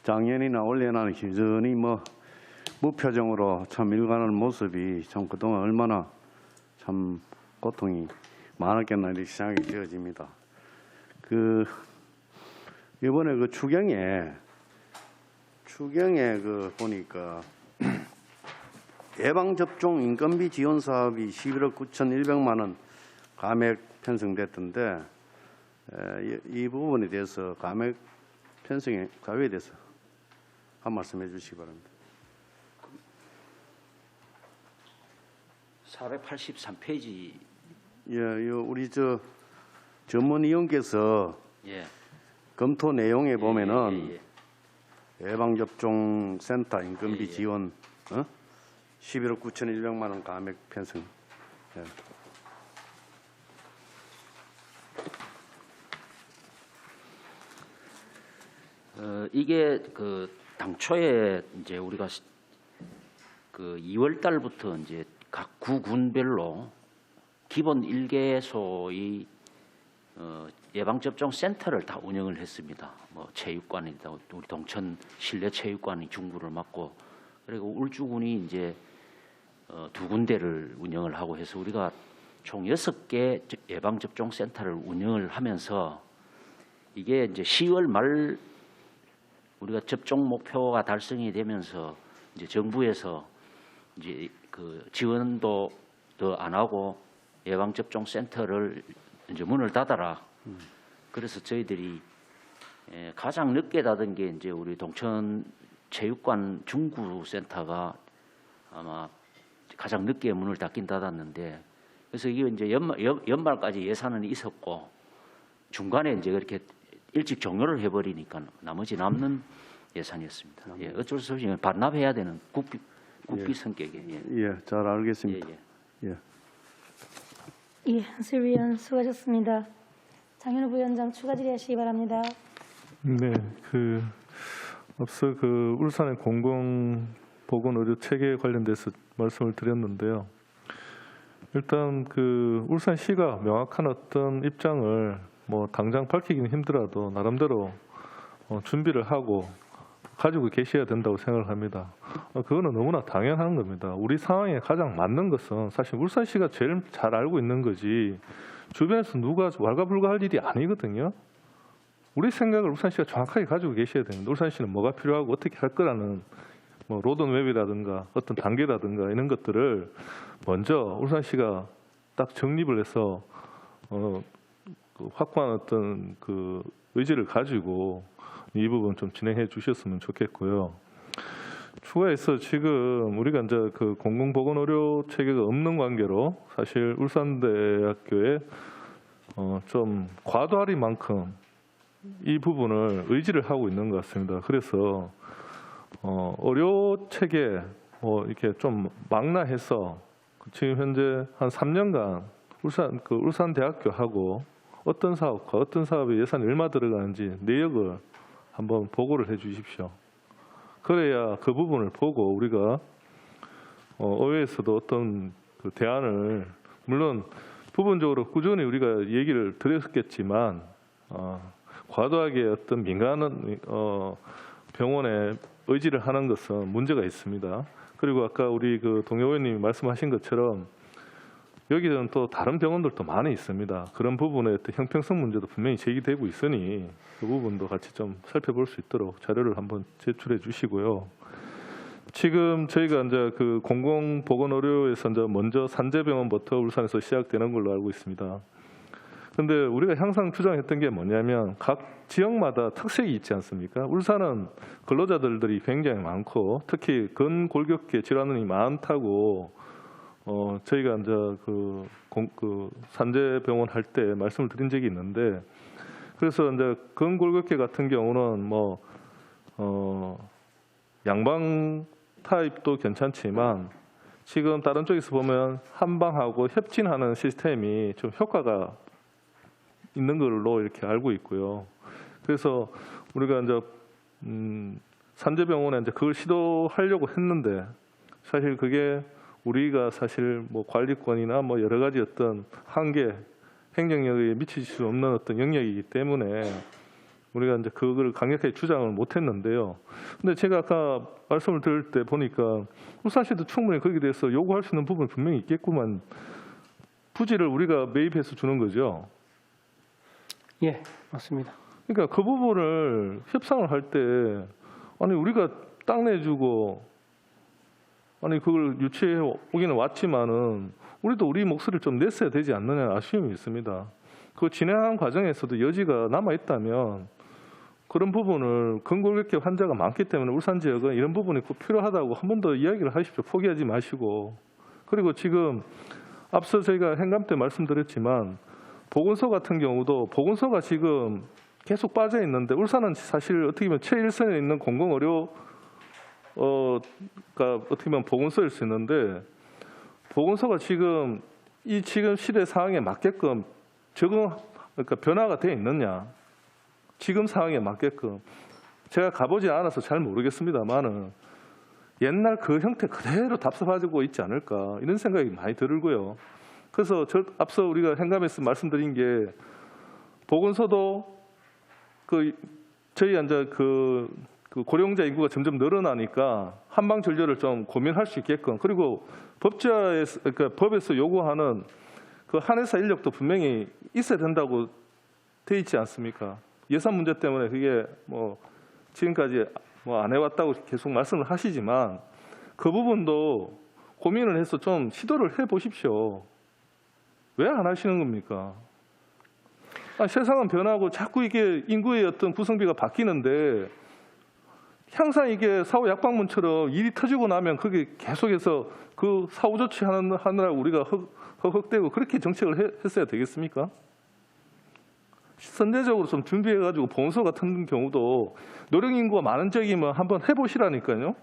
Speaker 7: 작년이나 올해나 여전히 뭐 무표정으로 참 일관하는 모습이 참 그동안 얼마나 참 고통이 많았겠나 이렇게 생각이 되어집니다. 이번에 추경에 보니까 예방접종 인건비 지원 사업이 11억 9,100만 원 감액 편성됐던데 이 부분에 대해서 감액 편성의 사유에 대해서 한 말씀 해주시기 바랍니다.
Speaker 3: 483페이지.
Speaker 7: 예, 우리 전문위원께서 검토 내용에 보면은 예방접종 센터 인건비 지원 11억 9,100만 원 감액 편성.
Speaker 8: 이게 당초에 이제 우리가 2월 달부터 이제 각 구군별로 기본 1개소의 예방접종 센터를 다 운영을 했습니다. 뭐 체육관이다, 우리 동천 실내 체육관이 중구를 맡고, 그리고 울주군이 이제 2군데를 운영을 하고 해서 우리가 총 6개 예방접종 센터를 운영을 하면서 이게 이제 10월 말 우리가 접종 목표가 달성이 되면서 이제 정부에서 이제 지원도 더 안 하고 예방접종 센터를 이제 문을 닫아라. 그래서 저희들이 가장 늦게 닫은 게 이제 우리 동천 체육관 중구 센터가 아마 가장 늦게 문을 닫긴 닫았는데, 그래서 이게 이제 연말까지 예산은 있었고 중간에 이제 그렇게 일찍 종료를 해버리니까 나머지 남는 예산이었습니다. 어쩔 수 없이 반납해야 되는 국비 성격이에요.
Speaker 7: 잘 알겠습니다.
Speaker 1: 한슬위원 수고하셨습니다. 장현우 부위원장 추가 질의하시기 바랍니다.
Speaker 4: 네, 앞서 울산의 공공보건의료 체계에 관련돼서 말씀을 드렸는데요. 일단 그 울산시가 명확한 어떤 입장을 뭐 당장 밝히기는 힘들어도 나름대로 준비를 하고 가지고 계셔야 된다고 생각을 합니다. 그거는 너무나 당연한 겁니다. 우리 상황에 가장 맞는 것은 사실 울산시가 제일 잘 알고 있는 거지 주변에서 누가 왈가불가할 일이 아니거든요. 우리 생각을 울산시가 정확하게 가지고 계셔야 됩니다. 울산시는 뭐가 필요하고 어떻게 할 거라는 뭐 로드맵이라든가 어떤 단계라든가 이런 것들을 먼저 울산시가 딱 정립을 해서 그 확고한 어떤 그 의지를 가지고 이 부분 좀 진행해 주셨으면 좋겠고요. 추가해서 지금 우리가 이제 그 공공보건의료 체계가 없는 관계로 사실 울산대학교에 좀 과도하리만큼 이 부분을 의지를 하고 있는 것 같습니다. 그래서 의료 체계 이렇게 좀 망라해서 지금 현재 한 3년간 울산대학교하고 어떤 사업과 어떤 사업에 예산이 얼마 들어가는지 내역을 한번 보고를 해 주십시오. 그래야 그 부분을 보고 우리가 의회에서도 어떤 그 대안을 물론 부분적으로 꾸준히 우리가 얘기를 드렸겠지만 과도하게 어떤 민간 병원에 의지를 하는 것은 문제가 있습니다. 그리고 아까 우리 그 동료 의원님이 말씀하신 것처럼 여기는 또 다른 병원들도 많이 있습니다. 그런 부분에 어떤 형평성 문제도 분명히 제기되고 있으니 그 부분도 같이 좀 살펴볼 수 있도록 자료를 한번 제출해 주시고요. 지금 저희가 이제 그 공공보건의료에서 이제 먼저 산재병원부터 울산에서 시작되는 걸로 알고 있습니다. 그런데 우리가 항상 주장했던 게 뭐냐면 각 지역마다 특색이 있지 않습니까? 울산은 근로자들이 굉장히 많고 특히 근골격계 질환이 많다고 저희가 이제 그 산재병원 할 때 말씀을 드린 적이 있는데 그래서 이제 근골격계 같은 경우는 뭐 양방 타입도 괜찮지만 지금 다른 쪽에서 보면 한방하고 협진하는 시스템이 좀 효과가 있는 걸로 이렇게 알고 있고요. 그래서 우리가 이제 산재병원에 이제 그걸 시도하려고 했는데 사실 그게 우리가 사실 뭐 관리권이나 뭐 여러 가지 어떤 한계, 행정력에 미칠 수 없는 어떤 영역이기 때문에 우리가 이제 그걸 강력하게 주장을 못했는데요. 근데 제가 아까 말씀을 드릴 때 보니까 울산시도 충분히 거기에 대해서 요구할 수 있는 부분이 분명히 있겠구만 부지를 우리가 매입해서 주는 거죠.
Speaker 2: 예, 맞습니다.
Speaker 4: 그러니까 그 부분을 협상을 할 때 아니 우리가 땅 내주고 아니 그걸 유치해 오기는 왔지만은 우리도 우리 목소리를 좀 냈어야 되지 않느냐 아쉬움이 있습니다. 그 진행하는 과정에서도 여지가 남아 있다면 그런 부분을 근골격계 환자가 많기 때문에 울산 지역은 이런 부분이 꼭 필요하다고 한 번 더 이야기를 하십시오. 포기하지 마시고. 그리고 지금 앞서 저희가 행감 때 말씀드렸지만 보건소 같은 경우도 보건소가 지금 계속 빠져 있는데 울산은 사실 어떻게 보면 최일선에 있는 공공의료 어떻게 보면 보건소일 수 있는데 보건소가 지금 이 지금 시대 상황에 맞게끔 그러니까 변화가 되어 있느냐 지금 상황에 맞게끔 제가 가보지 않아서 잘 모르겠습니다만은 옛날 그 형태 그대로 답습하고 있지 않을까 이런 생각이 많이 들고요. 그래서 앞서 우리가 행감에서 말씀드린 게 보건소도 저희 이제 그 고령자 인구가 점점 늘어나니까 한방 진료를 좀 고민할 수 있게끔 그리고 그러니까 법에서 요구하는 그 한의사 인력도 분명히 있어야 된다고 돼 있지 않습니까? 예산 문제 때문에 그게 뭐 지금까지 뭐 안 해왔다고 계속 말씀을 하시지만 그 부분도 고민을 해서 좀 시도를 해 보십시오. 왜 안 하시는 겁니까? 세상은 변하고 자꾸 이게 인구의 어떤 구성비가 바뀌는데 항상 이게 사후 약방문처럼 일이 터지고 나면 그게 계속해서 그 사후 조치하느라 우리가 헉헉대고 그렇게 정책을 했어야 되겠습니까? 선제적으로 좀 준비해가지고 보건소 같은 경우도 노령 인구가 많은 지역이면 한번 해보시라니까요.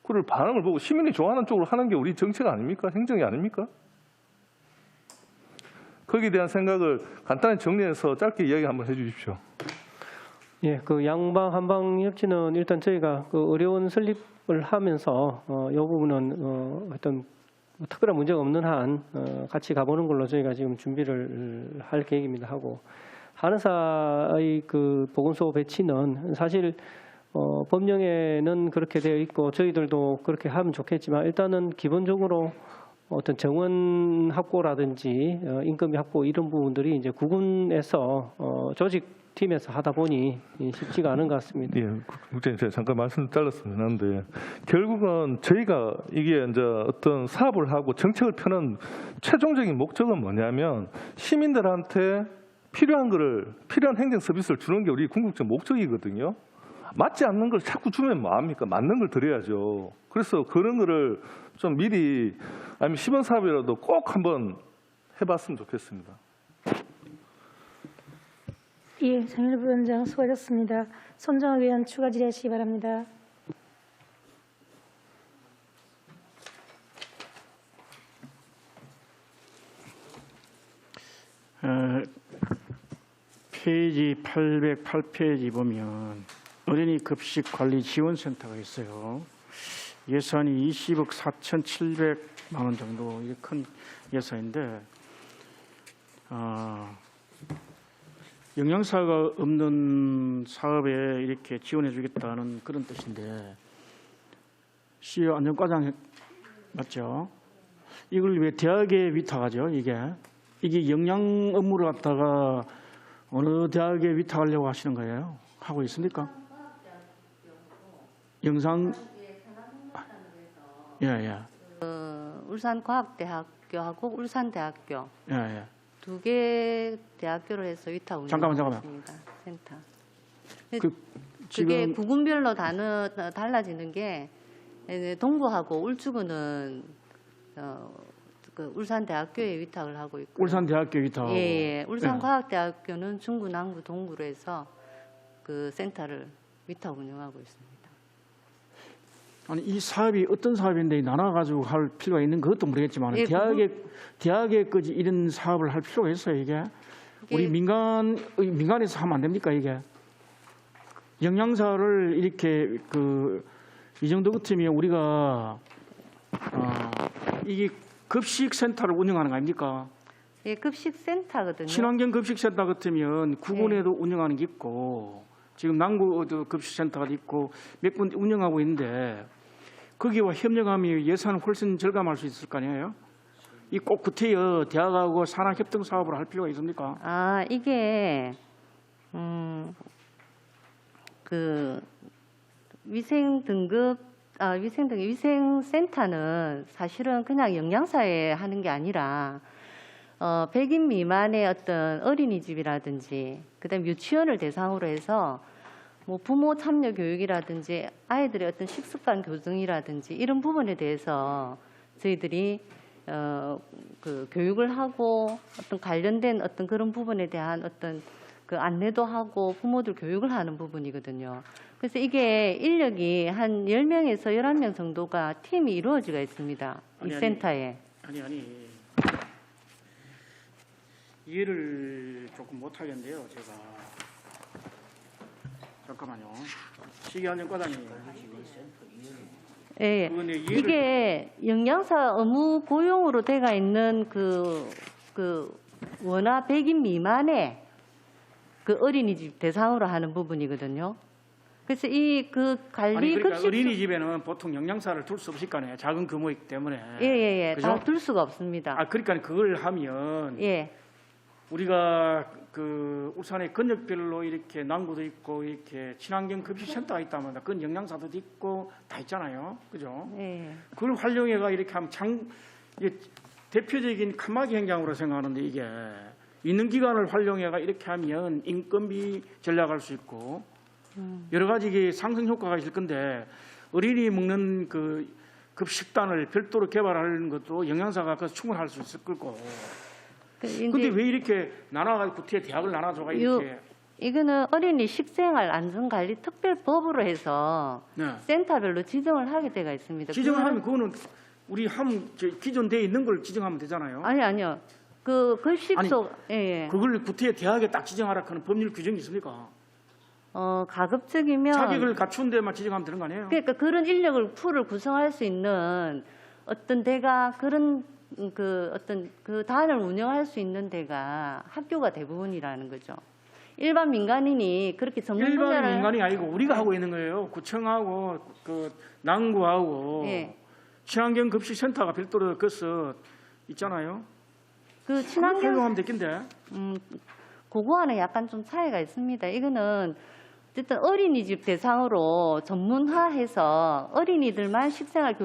Speaker 4: 그걸 반응을 보고 시민이 좋아하는 쪽으로 하는 게 우리 정책 아닙니까? 행정이 아닙니까? 거기에 대한 생각을 간단히 정리해서 짧게 이야기 한번 해주십시오.
Speaker 2: 예, 그 양방 한방 협진은 일단 저희가 그 의료원 설립을 하면서 이 부분은 어떤 특별한 문제가 없는 한 같이 가보는 걸로 저희가 지금 준비를 할 계획입니다. 하고 한의사의 그 보건소 배치는 사실 법령에는 그렇게 되어 있고 저희들도 그렇게 하면 좋겠지만 일단은 기본적으로 어떤 정원 확보라든지 인건비 확보 이런 부분들이 이제 구군에서 조직팀에서 하다 보니 쉽지가 않은 것 같습니다.
Speaker 4: 예, 국장님 제가 잠깐 말씀 잘랐으면 하는데 결국은 저희가 이게 이제 어떤 사업을 하고 정책을 펴는 최종적인 목적은 뭐냐면 시민들한테 필요한 행정 서비스를 주는 게 우리 궁극적 목적이거든요. 맞지 않는 걸 자꾸 주면 뭐합니까? 맞는 걸 드려야죠. 그래서 그런 거를 좀 미리 아니면 시범 사업이라도 꼭 한번 해봤으면 좋겠습니다.
Speaker 1: 예, 장윤호 부원장 수고하셨습니다. 손정학 의원 추가 질의하시기 바랍니다.
Speaker 5: 페이지 808페이지 보면 어린이 급식 관리 지원센터가 있어요. 예산이 20억 4,700만 원 정도, 이게 큰 예산인데 영양사가 없는 사업에 이렇게 지원해 주겠다는 그런 뜻인데 CEO 안전과장 맞죠? 이걸 왜 대학에 위탁하죠? 이게 영양 업무를 갖다가 어느 대학에 위탁하려고 하시는 거예요? 하고 있습니까? 영상 예.
Speaker 9: 울산과학대학교하고 울산대학교
Speaker 5: 예.
Speaker 9: 두 개 대학교로 해서 위탁
Speaker 5: 잠깐만.
Speaker 9: 운영하고 있습니다. 센터.
Speaker 5: 그
Speaker 9: 그게
Speaker 5: 지금
Speaker 9: 구군별로 달라지는 게 동부하고 울주군은 그 울산대학교에 위탁을 하고 있고
Speaker 5: 울산대학교 위탁하고
Speaker 9: 예. 울산과학대학교는 중구, 남구, 동구로 해서 그 센터를 위탁 운영하고 있습니다.
Speaker 5: 아니 이 사업이 어떤 사업인데 나눠가지고 할 필요가 있는 그것도 모르겠지만
Speaker 9: 예,
Speaker 5: 대학에까지 이런 사업을 할 필요가 있어요 이게? 우리 민간에서 하면 안 됩니까 이게? 영양사를 이렇게 이 정도 같으면 우리가 이게 급식센터를 운영하는 거 아닙니까?
Speaker 9: 예, 급식센터거든요.
Speaker 5: 친환경 급식센터 같으면 구군에도 운영하는 게 있고 지금 남구도 급식센터가 있고 몇 군 운영하고 있는데 거기와 협력하면 예산을 훨씬 절감할 수 있을 거 아니에요? 이 꼭 구태여 대학하고 산학협동 사업을 할 필요가 있습니까?
Speaker 9: 이게 그 위생센터는 사실은 그냥 영양사에 하는 게 아니라 100인 미만의 어떤 어린이집이라든지 그다음 유치원을 대상으로 해서 뭐 부모 참여 교육이라든지 아이들의 어떤 식습관 교정이라든지 이런 부분에 대해서 저희들이 그 교육을 하고 어떤 관련된 어떤 그런 부분에 대한 어떤 그 안내도 하고 부모들 교육을 하는 부분이거든요. 그래서 이게 인력이 한 10명에서 11명 정도가 팀이 이루어지가 있습니다. 이 센터에.
Speaker 5: 아니. 이해를 조금 못하겠는데요, 제가. 잠깐만요. 시기안전과장님.
Speaker 9: 예, 이게 영양사 의무 고용으로 돼가 있는 그 원화 100인 미만의 그 어린이집 대상으로 하는 부분이거든요. 그래서 관리
Speaker 5: 그러니까
Speaker 9: 급식
Speaker 5: 어린이집에는 보통 영양사를 둘 수 없을 거 아니에요. 작은 규모이기 때문에.
Speaker 9: 예,
Speaker 5: 그죠?
Speaker 9: 다 둘 수가 없습니다.
Speaker 5: 그러니까 그걸 하면
Speaker 9: 예.
Speaker 5: 우리가 그 울산의 근역별로 이렇게 남구도 있고 이렇게 친환경 급식센터가 있다면 그건 영양사도 있고 다 있잖아요, 그죠?
Speaker 9: 예.
Speaker 5: 그걸 활용해가 이렇게 하면 이게 대표적인 칸막이 행장으로 생각하는데 이게 있는 기관을 활용해가 이렇게 하면 인건비 절약할 수 있고 여러 가지 이게 상승 효과가 있을 건데 어린이 먹는 그 급식단을 별도로 개발하는 것도 영양사가 그 충분할 수 있을 거고. 근데 왜 이렇게 나눠가지고 구태여 대학을 나눠줘가 이렇게?
Speaker 9: 이거는 어린이 식생활 안전관리 특별법으로 해서 센터별로 지정을 하게 돼가 있습니다.
Speaker 5: 지정을 하면 그거는 우리 기존 돼 있는 걸 지정하면 되잖아요.
Speaker 9: 아니요. 그 급식소
Speaker 5: 그걸 구태여 대학에 딱 지정하라 하는 법률 규정이 있습니까?
Speaker 9: 가급적이면
Speaker 5: 자격을 갖춘 데만 지정하면 되는 거 아니에요?
Speaker 9: 그러니까 그런 인력을 풀을 구성할 수 있는 어떤 데가 그런 어떤 그 단을 운영할 수 있는 데가 학교가 대부분이라는 거죠. 일반 민간인이 그렇게 전문
Speaker 5: 일반
Speaker 9: 분야를
Speaker 5: 민간이 아니고 우리가 하고 있는 거예요. 구청하고 그 남구하고
Speaker 9: 예.
Speaker 5: 친환경 급식센터가 별도로 그서 있잖아요.
Speaker 9: 그 친환경
Speaker 5: 활용하면 되겠는데.
Speaker 9: 그거와는 약간 좀 차이가 있습니다. 이거는 어쨌든 어린이집 대상으로 전문화해서 어린이들만 생활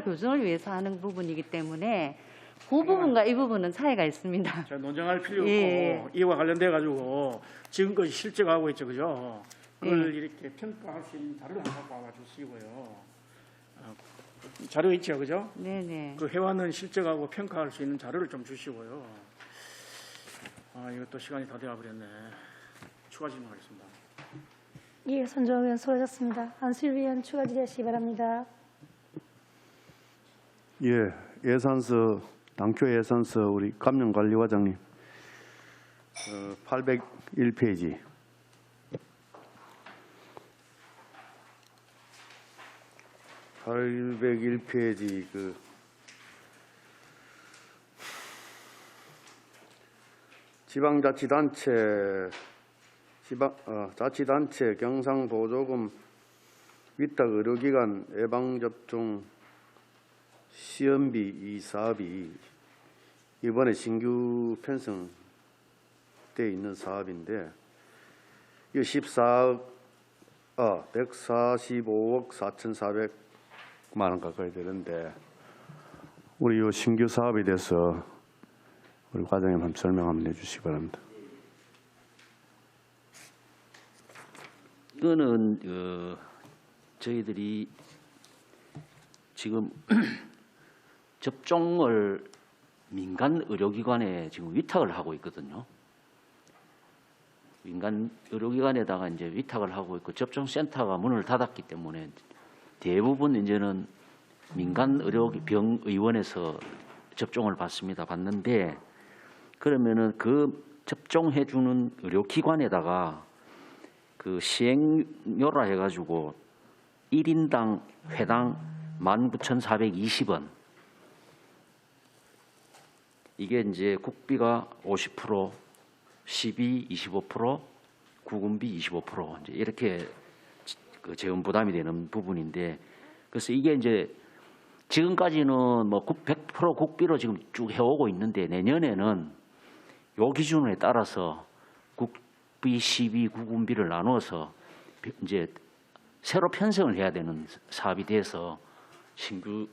Speaker 9: 교정을 위해서 하는 부분이기 때문에 그 부분과 이 부분은 차이가 있습니다.
Speaker 5: 자, 논쟁할 필요 없고
Speaker 9: 예.
Speaker 5: 이와 관련돼 가지고 지금까지 실제가 하고 있죠, 그죠? 그걸 이렇게 평가할 수 있는 자료를 갖고 와봐 주시고요. 자료 있죠, 그죠?
Speaker 9: 네네.
Speaker 5: 그 해와는 실제하고 평가할 수 있는 자료를 좀 주시고요. 이것도 시간이 다 되어 버렸네. 추가 질문하겠습니다.
Speaker 1: 예, 손정호 의원 수고하셨습니다. 안수일 의원 추가 질의하시기 바랍니다.
Speaker 7: 예, 예산서 당초 예산서 우리 감염관리과장님 801페이지. 그 자치단체 경상보조금 위탁 의료기관 예방접종 시험비 이 사업이 이번에 신규 편성돼 있는 사업인데 이 145억 4,400만 원 가까이 되는데 우리 이 신규 사업에 대해서 우리 과장님 한번 설명 한번 해주시기 바랍니다.
Speaker 8: 이거는 저희들이 지금 접종을 민간 의료기관에 지금 위탁을 하고 있거든요. 민간 의료기관에다가 이제 위탁을 하고 있고 접종센터가 문을 닫았기 때문에 대부분 이제는 민간 의료병의원에서 접종을 받는데 그러면은 그 접종해주는 의료기관에다가 그 시행료라 해가지고 1인당 회당 19,420원. 이게 이제 국비가 50%, 시비 25%, 구금비 25% 이제 이렇게 그 재원 부담이 되는 부분인데 그래서 이게 이제 지금까지는 뭐 100% 국비로 지금 쭉 해오고 있는데 내년에는 요 기준에 따라서 국비, 시비, 구금비를 나누어서 이제 새로 편성을 해야 되는 사업이 돼서 신규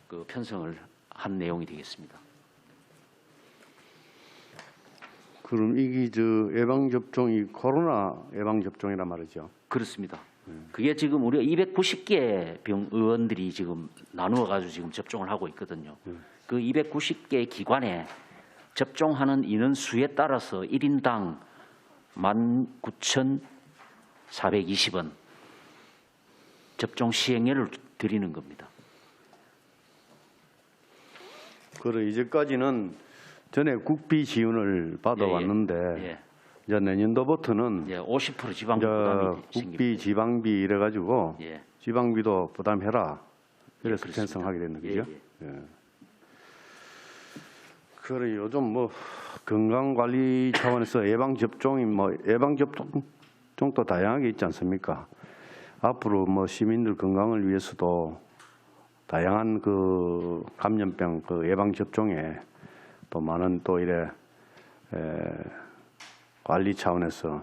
Speaker 8: 그 편성을 한 내용이 되겠습니다.
Speaker 7: 그럼 이게 예방접종이 코로나 예방접종이란 말이죠?
Speaker 8: 그렇습니다. 그게 지금 우리가 290개 병의원들이 지금 나누어가지고 지금 접종을 하고 있거든요. 그 290개 기관에 접종하는 인원수에 따라서 1인당 19,420원 접종 시행료를 드리는 겁니다.
Speaker 7: 그래 이제까지는 전에 국비 지원을 받아왔는데
Speaker 8: 예.
Speaker 7: 이제 내년도부터는
Speaker 8: 50% 지방 부담이
Speaker 7: 국비 지방비 이래가지고
Speaker 8: 예.
Speaker 7: 지방비도 부담해라. 그래서
Speaker 8: 그렇습니다.
Speaker 7: 편성하게 되는 거죠.
Speaker 8: 예.
Speaker 7: 예. 그래 요즘 뭐 건강관리 차원에서 예방접종도 다양하게 있지 않습니까? 앞으로 뭐 시민들 건강을 위해서도 다양한 그 감염병 그 예방접종에 또 많은 또 관리 차원에서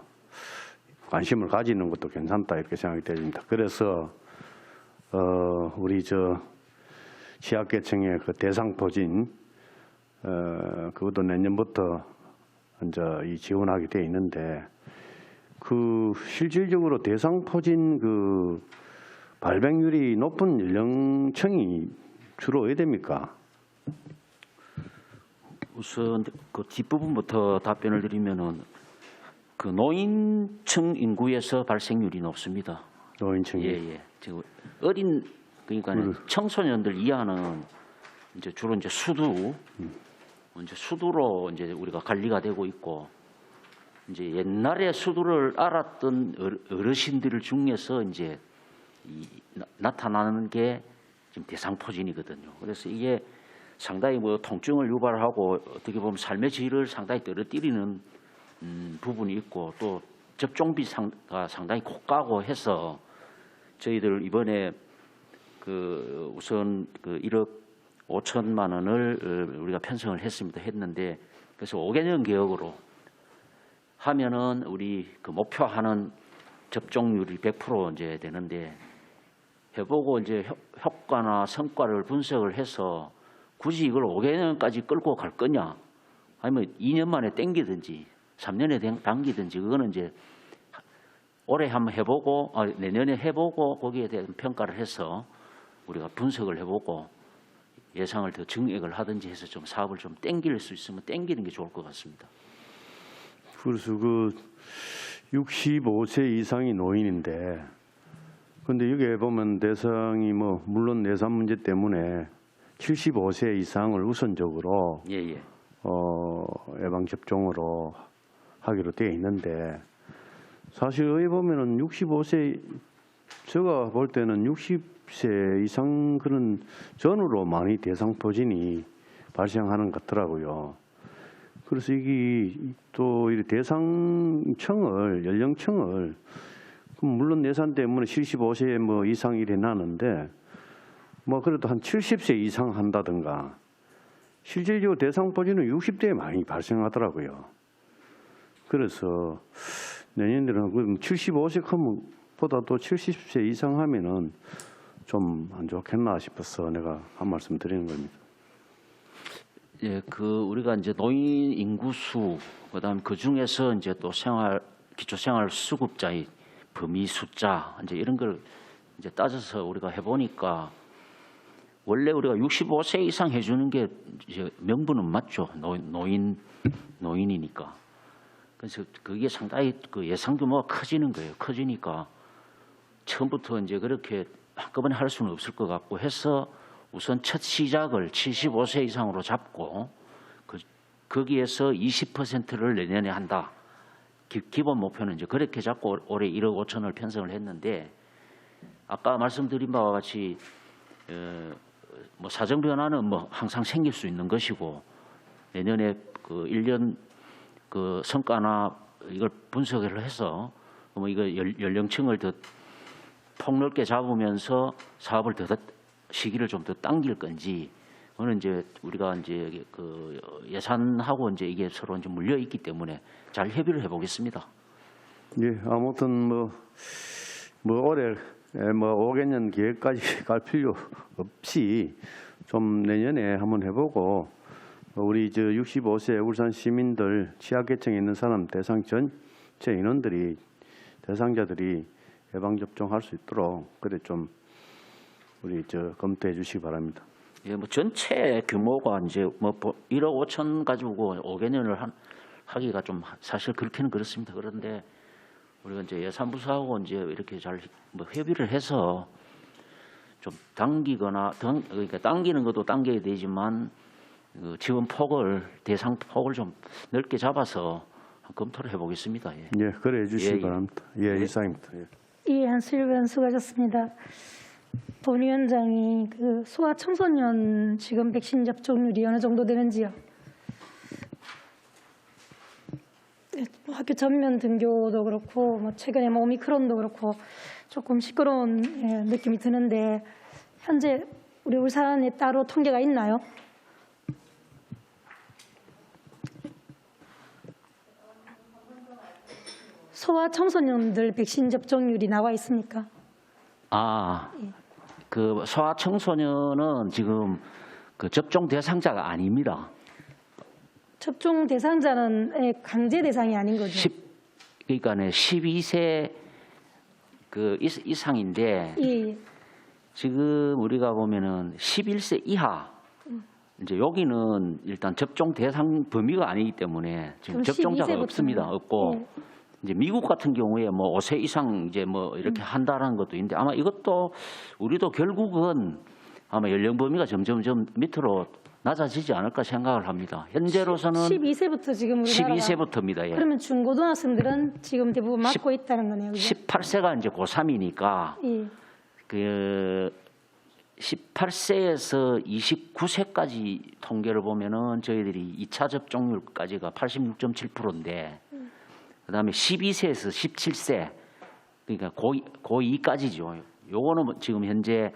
Speaker 7: 관심을 가지는 것도 괜찮다 이렇게 생각이 됩니다. 그래서 우리 취약계층의 그 대상포진 그것도 내년부터 이제 이 지원하게 돼 있는데 그 실질적으로 대상포진 그 발병률이 높은 연령층이 주로 어디 됩니까?
Speaker 8: 우선 그 뒷부분부터 답변을 드리면은 그 노인층 인구에서 발생률이 높습니다.
Speaker 7: 노인층이.
Speaker 8: 예. 지금 어린 그러니까 청소년들 이하는 이제 주로 이제 수두로 이제 우리가 관리가 되고 있고 이제 옛날에 수두를 알았던 어르신들 중에서 이제 나타나는 게 지금 대상포진이거든요. 그래서 이게 상당히 뭐 통증을 유발하고 어떻게 보면 삶의 질을 상당히 떨어뜨리는 부분이 있고 또 접종비가 상당히 고가고 해서 저희들 이번에 그 우선 그 1억 5천만 원을 우리가 편성을 했는데 그래서 5개년 계획으로 하면은 우리 그 목표하는 접종률이 100% 이제 되는데 해보고 이제 효과나 성과를 분석을 해서 굳이 이걸 5개년까지 끌고 갈 거냐 아니면 2년 만에 땡기든지 3년에 당기든지 그거는 이제 올해 한번 해보고 내년에 해보고 거기에 대한 평가를 해서 우리가 분석을 해보고 예상을 더 증액을 하든지 해서 좀 사업을 좀 땡길 수 있으면 땡기는 게 좋을 것 같습니다.
Speaker 7: 그래서 그 65세 이상이 노인인데 근데 여기에 보면 대상이 뭐 물론 예산 문제 때문에 75세 이상을 우선적으로
Speaker 8: 예.
Speaker 7: 예방 접종으로 하기로 되어 있는데 사실 여기 보면은 65세 제가 볼 때는 60세 이상 그런 전후로 많이 대상포진이 발생하는 것 같더라고요. 그래서 이게 또 이 대상층을 연령층을 물론 예산 때문에 75세 뭐 이상 이래 나는데 뭐 그래도 한 70세 이상 한다든가 실질적으로 대상포진은 60대에 많이 발생하더라고요. 그래서 내년에는 75세 보다도 70세 이상 하면은 좀 안 좋겠나 싶어서 내가 한 말씀 드리는 겁니다.
Speaker 8: 예, 그 우리가 이제 노인 인구수 그다음 그 중에서 이제 또 기초생활 수급자의 범위 숫자 이제 이런 걸 이제 따져서 우리가 해보니까 원래 우리가 65세 이상 해주는 게 이제 명분은 맞죠. 노인이니까. 그래서 그게 상당히 그 예상 규모가 커지는 거예요. 커지니까 처음부터 이제 그렇게 한꺼번에 할 수는 없을 것 같고 해서 우선 첫 시작을 75세 이상으로 잡고 거기에서 20%를 내년에 한다. 기본 목표는 이제 그렇게 잡고 올해 1억 5천을 편성을 했는데 아까 말씀드린 바와 같이 뭐 사정 변화는 뭐 항상 생길 수 있는 것이고 내년에 그 1년 그 성과나 이걸 분석을 해서 뭐 이거 연령층을 더 폭넓게 잡으면서 사업을 더 시기를 좀 더 당길 건지 그거는 이제 우리가 이제 그 예산하고 이제 이게 서로 이제 물려 있기 때문에 잘 협의를 해보겠습니다.
Speaker 7: 예, 아무튼 뭐 올해 뭐 5개년 계획까지 갈 필요 없이 좀 내년에 한번 해보고 우리 65세 울산 시민들 취약계층에 있는 사람 대상 전체 인원들이 대상자들이 예방 접종할 수 있도록 그래 좀 우리 검토해 주시기 바랍니다.
Speaker 8: 예, 뭐 전체 규모가 이제 뭐 1억 5천 가지고 5개년을 하기가 좀 사실 그렇게는 그렇습니다. 그런데 우리가 이제 예산부서하고 이제 이렇게 잘 뭐 협의를 해서 좀 당기거나 그러니까 당기는 것도 당겨야 되지만 그 지원 폭을 대상 폭을 좀 넓게 잡아서 검토를 해보겠습니다. 예,
Speaker 7: 예 그래 해주시기
Speaker 8: 예.
Speaker 7: 바랍니다. 예, 이상입니다. 예.
Speaker 1: 한수일 의원 수고하셨습니다. 본 위원장이 그 소아 청소년 지금 백신 접종률이 어느 정도 되는지요? 학교 전면 등교도 그렇고 뭐 최근에 뭐 오미크론도 그렇고 조금 시끄러운 느낌이 드는데 현재 우리 울산에 따로 통계가 있나요? 소아 청소년들 백신 접종률이 나와 있습니까?
Speaker 8: 그 소아 청소년은 지금 그 접종 대상자가 아닙니다.
Speaker 1: 접종 대상자는 강제 대상이 아닌 거죠.
Speaker 8: 그러니까 12세 그 이상인데
Speaker 1: 예.
Speaker 8: 지금 우리가 보면은 11세 이하 이제 여기는 일단 접종 대상 범위가 아니기 때문에 지금 접종자가
Speaker 1: 12세부터는.
Speaker 8: 없습니다. 없고
Speaker 1: 예.
Speaker 8: 이제 미국 같은 경우에 뭐 5세 이상 이제 뭐 이렇게 한다라는 것도 있는데 아마 이것도 우리도 결국은 아마 연령 범위가 점점 밑으로 낮아지지 않을까 생각을 합니다. 현재로서는
Speaker 1: 12세부터 지금 우리나라가
Speaker 8: 12세부터입니다. 예.
Speaker 1: 그러면 중고등학생들은 지금 대부분 맞고 있다는 거네요. 그죠?
Speaker 8: 18세가 이제 고3이니까
Speaker 1: 예.
Speaker 8: 그 18세에서 29세까지 통계를 보면은 저희들이 2차 접종률까지가 86.7%인데 그다음에 12세에서 17세 그러니까 고2까지죠. 요거는 지금 현재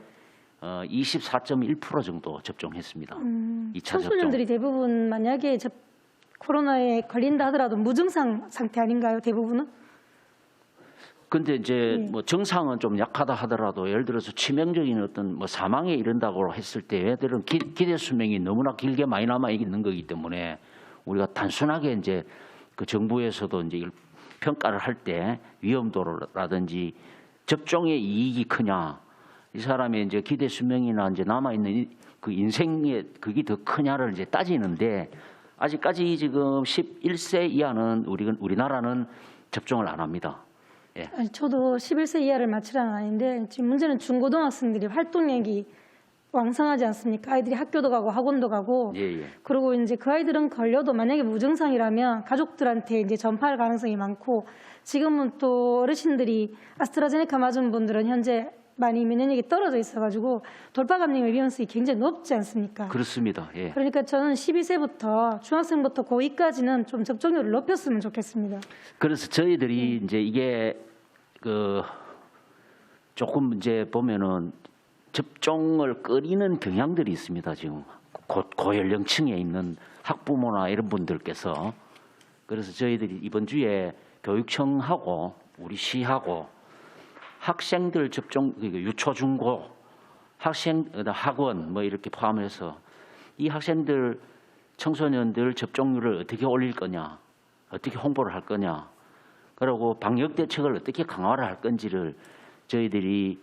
Speaker 8: 24.1% 정도 접종했습니다. 2차 접종.
Speaker 1: 청소년들이 대부분 만약에 코로나에 걸린다 하더라도 무증상 상태 아닌가요? 대부분은?
Speaker 8: 근데 이제 뭐 증상은 좀 약하다 하더라도 예를 들어서 치명적인 어떤 뭐 사망에 이른다고 했을 때 얘들은 기대 수명이 너무나 길게 많이 남아 있는 거기 때문에 우리가 단순하게 이제 그 정부에서도 이제 평가를 할 때 위험도라든지 접종의 이익이 크냐, 이 사람의 이제 기대 수명이나 이제 남아 있는 그 인생의 그게 더 크냐를 이제 따지는데 아직까지 지금 11세 이하는 우리나라는 접종을 안 합니다. 예.
Speaker 1: 아니, 저도 11세 이하를 맞추라는 아닌데 지금 문제는 중고등학생들이 활동력이 왕성하지 않습니까? 아이들이 학교도 가고 학원도 가고
Speaker 8: 예.
Speaker 1: 그리고 이제 그 아이들은 걸려도 만약에 무증상이라면 가족들한테 이제 전파할 가능성이 많고 지금은 또 어르신들이 아스트라제네카 맞은 분들은 현재 많이 면역력이 떨어져 있어가지고 돌파 감염의 위험성이 굉장히 높지 않습니까?
Speaker 8: 그렇습니다. 예.
Speaker 1: 그러니까 저는 12세부터 중학생부터 고2까지는 좀 접종률을 높였으면 좋겠습니다.
Speaker 8: 그래서 저희들이 이제 이게 그 조금 이제 보면은 접종을 꺼리는 경향들이 있습니다. 지금 고연령층에 있는 학부모나 이런 분들께서 그래서 저희들이 이번 주에 교육청하고 우리 시하고 학생들 접종 유초 중고 학생 학원 뭐 이렇게 포함해서 이 학생들 청소년들 접종률을 어떻게 올릴 거냐, 어떻게 홍보를 할 거냐, 그리고 방역 대책을 어떻게 강화를 할 건지를 저희들이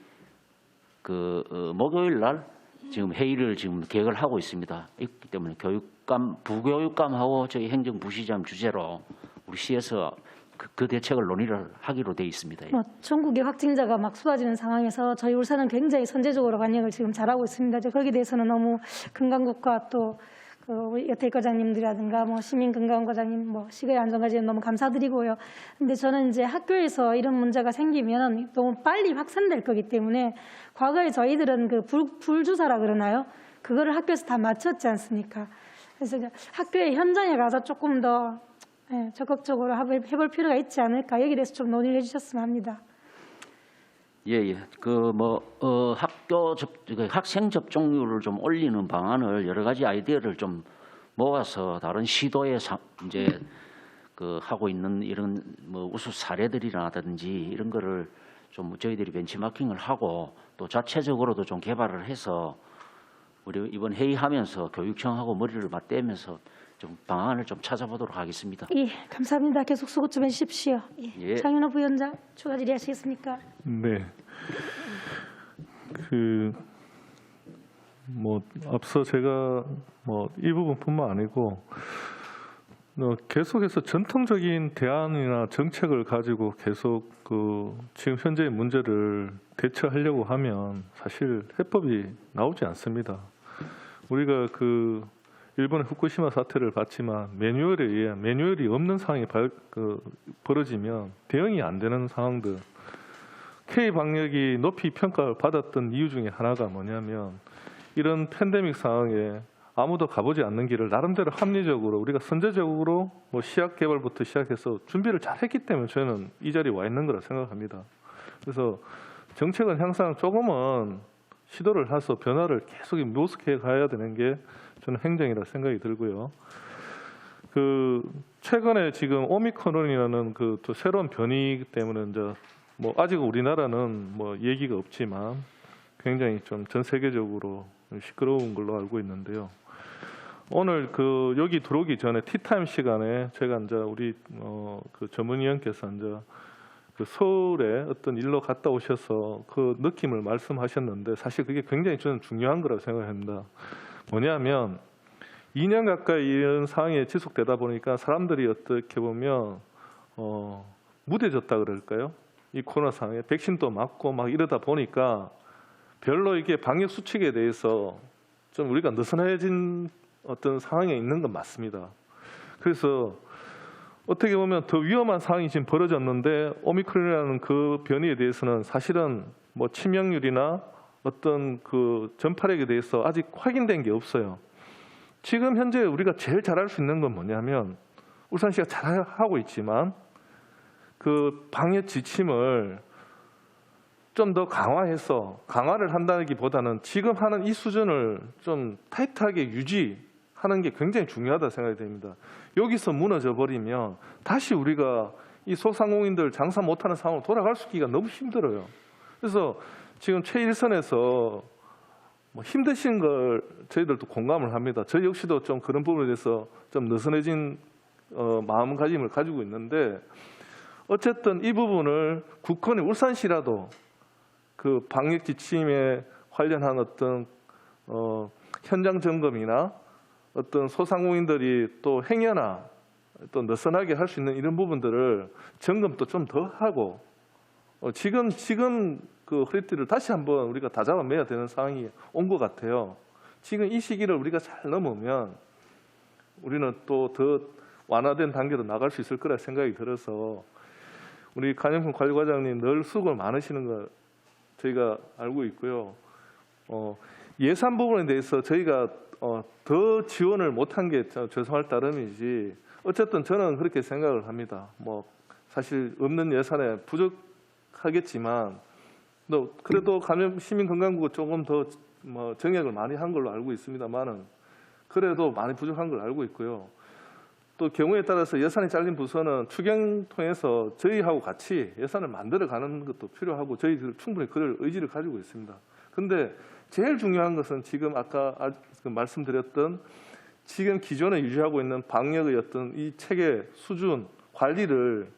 Speaker 8: 그 목요일 날 지금 회의를 지금 계획을 하고 있습니다. 있기 때문에 교육감, 부교육감하고 저희 행정부시장 주재로 우리 시에서 그 대책을 논의를 하기로 돼 있습니다.
Speaker 1: 뭐 전국의 확진자가 막 쏟아지는 상황에서 저희 울산은 굉장히 선제적으로 관역을 지금 잘하고 있습니다. 거기에 대해서는 너무 건강국과 또 그 여태 과장님들이라든가 뭐 시민건강과장님, 뭐 시의 안전과장님 너무 감사드리고요. 근데 저는 이제 학교에서 이런 문제가 생기면 너무 빨리 확산될 거기 때문에 과거에 저희들은 그 불주사라 그러나요? 그거를 학교에서 다 마쳤지 않습니까? 그래서 학교의 현장에 가서 조금 더 적극적으로 해볼 필요가 있지 않을까, 여기에 대해서 좀 논의를 해주셨으면 합니다.
Speaker 8: 예. 학생 접종률을 좀 올리는 방안을 여러 가지 아이디어를 좀 모아서 다른 시도에 이제 그 하고 있는 이런 뭐 우수 사례들이라든지 이런 거를 좀 저희들이 벤치마킹을 하고 또 자체적으로도 좀 개발을 해서 우리 이번 회의하면서 교육청하고 머리를 맞대면서 좀 방안을 좀 찾아보도록 하겠습니다.
Speaker 1: 예, 감사합니다. 계속 수고 좀 해주십시오.
Speaker 8: 예.
Speaker 1: 장윤호 부위원장 추가 질의하시겠습니까?
Speaker 4: 네. 앞서 제가 이 부분뿐만 아니고 계속해서 전통적인 대안이나 정책을 가지고 계속 지금 현재의 문제를 대처하려고 하면 사실 해법이 나오지 않습니다. 우리가 일본의 후쿠시마 사태를 봤지만 매뉴얼이 없는 상황이 벌어지면 대응이 안 되는 상황들. K 방역이 높이 평가를 받았던 이유 중에 하나가 뭐냐면 이런 팬데믹 상황에 아무도 가보지 않는 길을 나름대로 합리적으로 우리가 선제적으로 시약 개발부터 시작해서 준비를 잘했기 때문에 저는 이 자리에 와 있는 거라 생각합니다. 그래서 정책은 항상 조금은 시도를 해서 변화를 계속 모색해 가야 되는 게 저는 행정이라 생각이 들고요. 최근에 지금 오미크론이라는 또 새로운 변이이기 때문에 이제 아직 우리나라는 얘기가 없지만 굉장히 좀 전 세계적으로 시끄러운 걸로 알고 있는데요. 오늘 여기 들어오기 전에 티타임 시간에 제가 이제 우리 전문위원께서 이제 서울에 어떤 일로 갔다 오셔서 그 느낌을 말씀하셨는데 사실 그게 굉장히 저는 중요한 거라고 생각합니다. 뭐냐면 2년 가까이 이런 상황이 지속되다 보니까 사람들이 어떻게 보면 무뎌졌다 그럴까요? 이 코로나 상황에 백신도 맞고 막 이러다 보니까 별로 이게 방역 수칙에 대해서 좀 우리가 느슨해진 어떤 상황에 있는 건 맞습니다. 그래서 어떻게 보면 더 위험한 상황이 지금 벌어졌는데 오미크론이라는 그 변이에 대해서는 사실은 치명률이나 어떤 그 전파력에 대해서 아직 확인된 게 없어요. 지금 현재 우리가 제일 잘할 수 있는 건 뭐냐면 울산시가 잘하고 있지만 그 방역 지침을 좀 더 강화를 한다기보다는 지금 하는 이 수준을 좀 타이트하게 유지하는 게 굉장히 중요하다 생각이 됩니다. 여기서 무너져 버리면 다시 우리가 이 소상공인들 장사 못하는 상황으로 돌아갈 수 있기가 너무 힘들어요. 그래서 지금 최일선에서 뭐 힘드신 걸 저희들도 공감을 합니다. 저희 역시도 좀 그런 부분에 대해서 좀 느슨해진 마음가짐을 가지고 있는데 어쨌든 이 부분을 국헌의 울산시라도 그 방역 지침에 관련한 어떤 현장 점검이나 어떤 소상공인들이 또 행여나 또 느슨하게 할 수 있는 이런 부분들을 점검도 좀 더 하고 지금 그 허리띠를 다시 한번 우리가 다 잡아매야 되는 상황이 온 것 같아요. 지금 이 시기를 우리가 잘 넘으면 우리는 또 더 완화된 단계로 나갈 수 있을 거라 생각이 들어서 우리 간염병 관리과장님 늘 수고를 많으시는 걸 저희가 알고 있고요. 예산 부분에 대해서 저희가 더 지원을 못한 게 죄송할 따름이지 어쨌든 저는 그렇게 생각을 합니다. 뭐 사실 없는 예산에 부족하겠지만 그래도 시민건강국은 조금 더 정액을 많이 한 걸로 알고 있습니다만은 그래도 많이 부족한 걸 알고 있고요. 또 경우에 따라서 예산이 잘린 부서는 추경 통해서 저희하고 같이 예산을 만들어가는 것도 필요하고 저희들 충분히 그럴 의지를 가지고 있습니다. 그런데 제일 중요한 것은 지금 아까 말씀드렸던 지금 기존에 유지하고 있는 방역의 어떤 이 체계 수준 관리를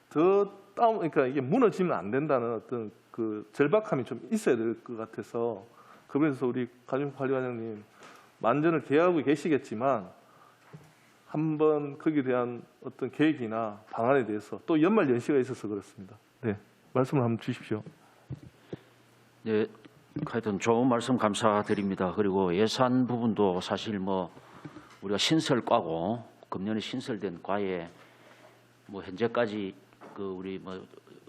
Speaker 4: 그러니까 이게 무너지면 안 된다는 어떤 그 절박함이 좀 있어야 될 것 같아서 그래서 우리 간염관리과장님 만전을 기하고 계시겠지만 한번 거기에 대한 어떤 계획이나 방안에 대해서 또 연말 연시가 있어서 그렇습니다. 네, 말씀을 한번 주십시오.
Speaker 8: 네, 하여튼 좋은 말씀 감사드립니다. 그리고 예산 부분도 사실 뭐 우리가 신설과고 금년에 신설된 과에 뭐 현재까지 그 우리 뭐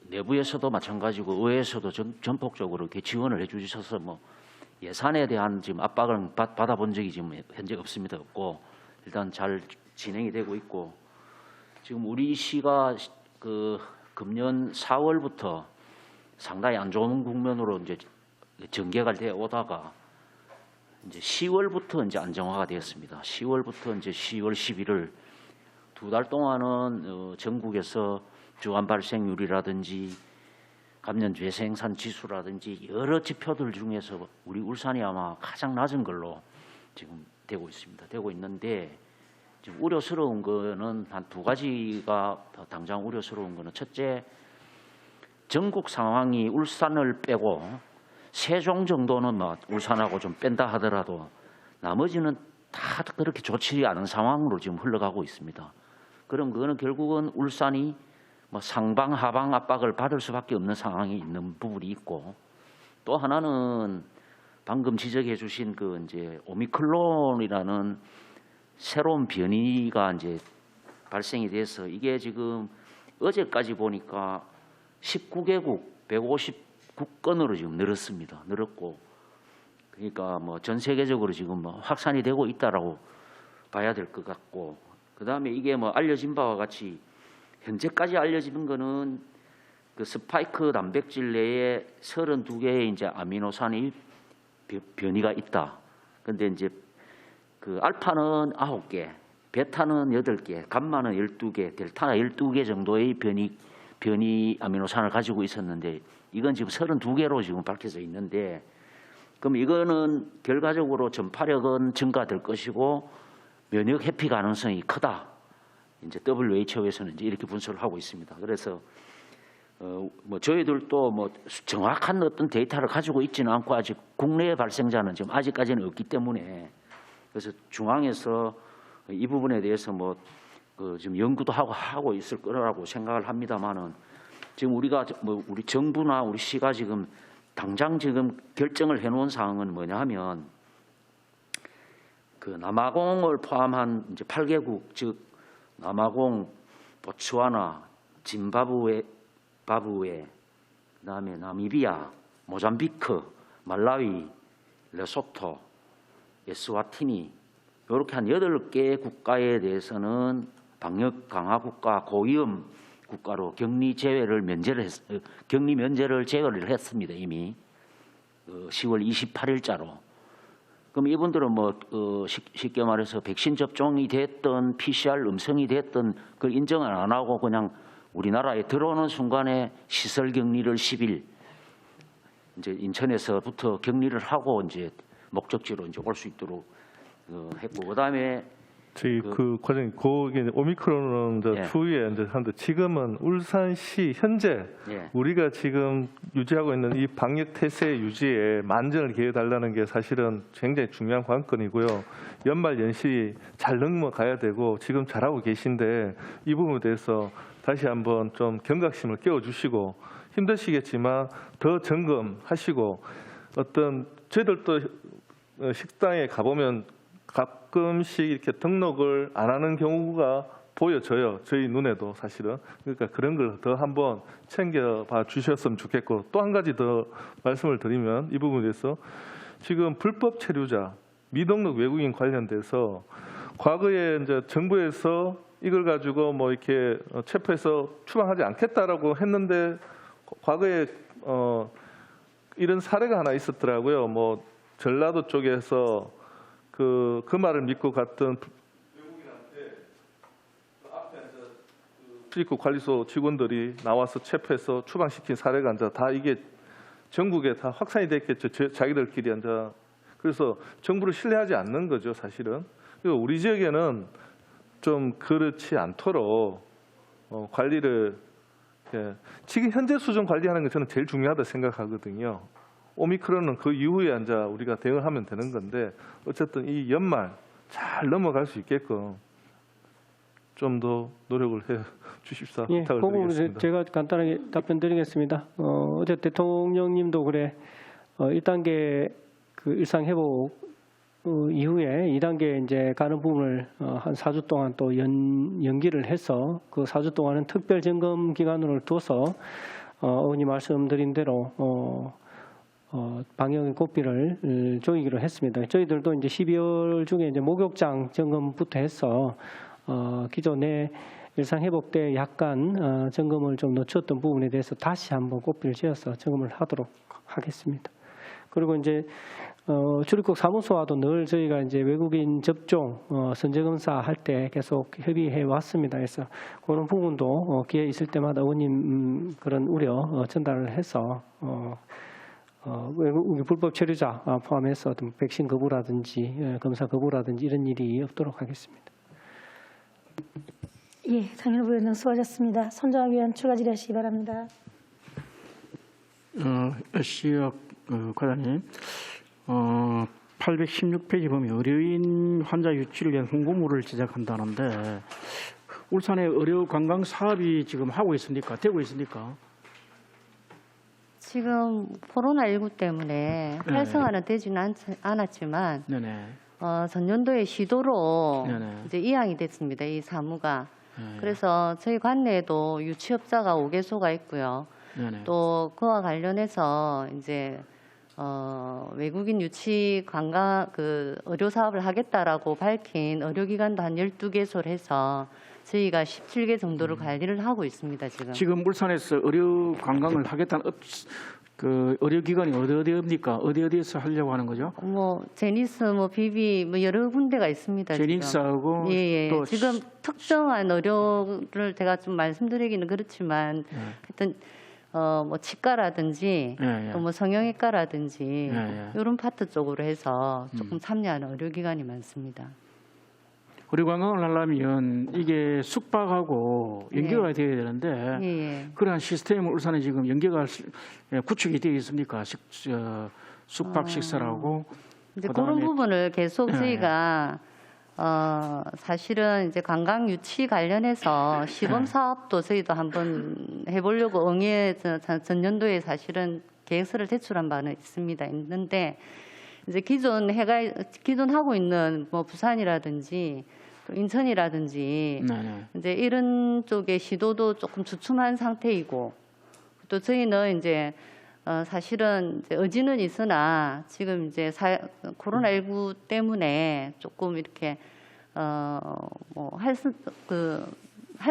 Speaker 8: 내부에서도 마찬가지고 의회에서도 전폭적으로 이렇게 지원을 해주셔서 뭐 예산에 대한 지금 압박을 받아본 적이 지금 현재 없습니다. 없고 일단 잘 진행이 되고 있고 지금 우리 시가 그 금년 4월부터 상당히 안 좋은 국면으로 이제 전개가 되어 오다가 이제 10월부터 이제 안정화가 되었습니다. 10월부터 이제 10월 11일 두 달 동안은 전국에서 주간 발생률이라든지 감염 재생산 지수라든지 여러 지표들 중에서 우리 울산이 아마 가장 낮은 걸로 지금 되고 있습니다. 되고 있는데 지금 우려스러운 거는 한 두 가지가 당장 우려스러운 거는 첫째, 전국 상황이 울산을 빼고 세종 정도는 뭐 울산하고 좀 뺀다 하더라도 나머지는 다 그렇게 좋지 않은 상황으로 지금 흘러가고 있습니다. 그럼 그거는 결국은 울산이 뭐 상방 하방 압박을 받을 수밖에 없는 상황이 있는 부분이 있고 또 하나는 방금 지적해 주신 그 이제 오미크론이라는 새로운 변이가 이제 발생이 돼서 이게 지금 어제까지 보니까 19개국 159건으로 지금 늘었습니다. 늘었고 그러니까 뭐 전 세계적으로 지금 뭐 확산이 되고 있다라고 봐야 될 것 같고 그다음에 이게 뭐 알려진 바와 같이 현재까지 알려지는 거는 그 스파이크 단백질 내에 32개의 이제 아미노산이 변이가 있다. 그런데 이제 그 알파는 9개, 베타는 8개, 감마는 12개, 델타가 12개 정도의 변이 아미노산을 가지고 있었는데 이건 지금 32개로 지금 밝혀져 있는데 그럼 이거는 결과적으로 전파력은 증가될 것이고 면역 회피 가능성이 크다. 이제 WHO에서는 이제 이렇게 분석을 하고 있습니다. 그래서 뭐 저희들도 뭐 정확한 어떤 데이터를 가지고 있지는 않고 아직 국내에 발생자는 지금 아직까지는 없기 때문에 그래서 중앙에서 이 부분에 대해서 뭐 지금 연구도 하고 있을 거라고 생각을 합니다만은 지금 우리가 뭐 우리 정부나 우리 시가 지금 당장 지금 결정을 해놓은 사항은 뭐냐 하면 그 남아공을 포함한 이제 8개국 즉 남아공, 보츠와나, 짐바브웨, 그다음에 나미비아, 모잠비크, 말라위, 레소토, 에스와티니 이렇게 한 8개 국가에 대해서는 방역 강화 국가 고위험 국가로 격리 면제를 제거를 했습니다. 이미 10월 28일자로. 그럼 이분들은 쉽게 말해서 백신 접종이 됐던 PCR 음성이 됐던 그 인정을 안 하고 그냥 우리나라에 들어오는 순간에 시설 격리를 10일 이제 인천에서부터 격리를 하고 이제 목적지로 이제 올 수 있도록 했고 그다음에
Speaker 4: 저희 과장님, 거기 오미크론은 이제
Speaker 8: 예.
Speaker 4: 추후에 이제 하는데 지금은 울산시 현재
Speaker 8: 예.
Speaker 4: 우리가 지금 유지하고 있는 이 방역 태세 유지에 만전을 기해달라는 게 사실은 굉장히 중요한 관건이고요. 연말 연시 잘 넘어가야 되고 지금 잘하고 계신데 이 부분에 대해서 다시 한번 좀 경각심을 깨워주시고 힘드시겠지만 더 점검하시고 어떤 저희들도 식당에 가보면 가끔씩 이렇게 등록을 안 하는 경우가 보여져요. 저희 눈에도 사실은. 그러니까 그런 걸 더 한번 챙겨봐 주셨으면 좋겠고 또 한 가지 더 말씀을 드리면 이 부분에 대해서 지금 불법 체류자, 미등록 외국인 관련돼서 과거에 이제 정부에서 이걸 가지고 뭐 이렇게 체포해서 추방하지 않겠다라고 했는데 과거에 이런 사례가 하나 있었더라고요. 뭐 전라도 쪽에서 그 말을 믿고 갔던 외국인한테 앞에 출입국 관리소 직원들이 나와서 체포해서 추방시킨 사례가 이제 다 이게 전국에 다 확산이 됐겠죠. 자기들끼리 이제 그래서 정부를 신뢰하지 않는 거죠, 사실은. 그리고 우리 지역에는 좀 그렇지 않도록 관리를 지금 현재 수준 관리하는 게 저는 제일 중요하다 생각하거든요. 오미크론은 그 이후에 이제 우리가 대응하면 되는 건데 어쨌든 이 연말 잘 넘어갈 수 있게끔 좀 더 노력을 해 주십사
Speaker 2: 예,
Speaker 4: 부탁을
Speaker 2: 그 부분
Speaker 4: 드리겠습니다.
Speaker 2: 제가 간단하게 답변드리겠습니다. 어제 대통령님도 그래 1단계 그 일상 회복 이후에 2단계 이제 가는 부분을 한 4주 동안 또 연기를 해서 그 4주 동안은 특별 점검 기간으로 둬서 어머니 말씀드린 대로 방역의 고삐를 조이기로 했습니다. 저희들도 이제 12월 중에 이제 목욕장 점검부터 해서 기존에 일상 회복 때 약간 점검을 좀 놓쳤던 부분에 대해서 다시 한번 고삐를 지어서 점검을 하도록 하겠습니다. 그리고 이제 출입국 사무소와도 늘 저희가 이제 외국인 접종 선제 검사 할 때 계속 협의해 왔습니다. 그래서 그런 부분도 기회 있을 때마다 의원님 그런 우려 전달을 해서 외국 불법 체류자 포함해서 어떤 백신 거부라든지 검사 거부라든지 이런 일이 없도록 하겠습니다.
Speaker 1: 예, 장현우 부위원장 수고하셨습니다. 손정아 위원 추가 질의하시기 바랍니다.
Speaker 5: 시역 과장님, 816페이지 보면 의료인 환자 유치를 위한 홍보물을 제작한다는데 울산에 의료 관광 사업이 지금 하고 있습니까? 되고 있습니까?
Speaker 9: 지금 코로나19 때문에 활성화는 되지는 않았지만
Speaker 5: 네네.
Speaker 9: 전년도에 시도로
Speaker 5: 네네.
Speaker 9: 이제 이양이 됐습니다. 이 사무가.
Speaker 5: 네.
Speaker 9: 그래서 저희 관내에도 유치업자가 5개소가 있고요.
Speaker 5: 네네.
Speaker 9: 또 그와 관련해서 이제 외국인 유치 관광 의료 사업을 하겠다라고 밝힌 의료기관도 한 12개소를 해서 저희가 17개 정도를 관리를 하고 있습니다.
Speaker 5: 지금 울산에서 의료 관광을 하겠다는 그 의료기관이 어디입니까? 어디에서 하려고 하는 거죠?
Speaker 9: 뭐 제니스, 뭐 비비, 뭐 여러 군데가 있습니다.
Speaker 5: 제닉스하고
Speaker 9: 예.
Speaker 5: 또
Speaker 9: 지금 특정한 의료를 제가 좀 말씀드리기는 그렇지만 하여튼 뭐 치과라든지
Speaker 5: 예.
Speaker 9: 또 뭐 성형외과라든지
Speaker 5: 예.
Speaker 9: 이런 파트 쪽으로 해서 조금 참여하는 의료기관이 많습니다.
Speaker 5: 의료 관광을 하려면 이게 숙박하고 연계가 돼야 되는데
Speaker 9: 예.
Speaker 5: 그러한 시스템을 울산에 지금 연계가 구축이 되어 있습니까? 숙박 식사라고.
Speaker 9: 이제
Speaker 5: 그다음에
Speaker 9: 그런 부분을 계속
Speaker 5: 예.
Speaker 9: 저희가 사실은 이제 관광 유치 관련해서 시범 사업도 저희도 한번 해보려고 전년도에 사실은 계획서를 제출한 바는 있는데 이제 기존 하고 있는 뭐 부산이라든지 또 인천이라든지
Speaker 5: 네네.
Speaker 9: 이제 이런 쪽의 시도도 조금 주춤한 상태이고 또 저희는 이제 사실은 이제 의지는 있으나 지금 이제 코로나19 때문에 조금 이렇게 할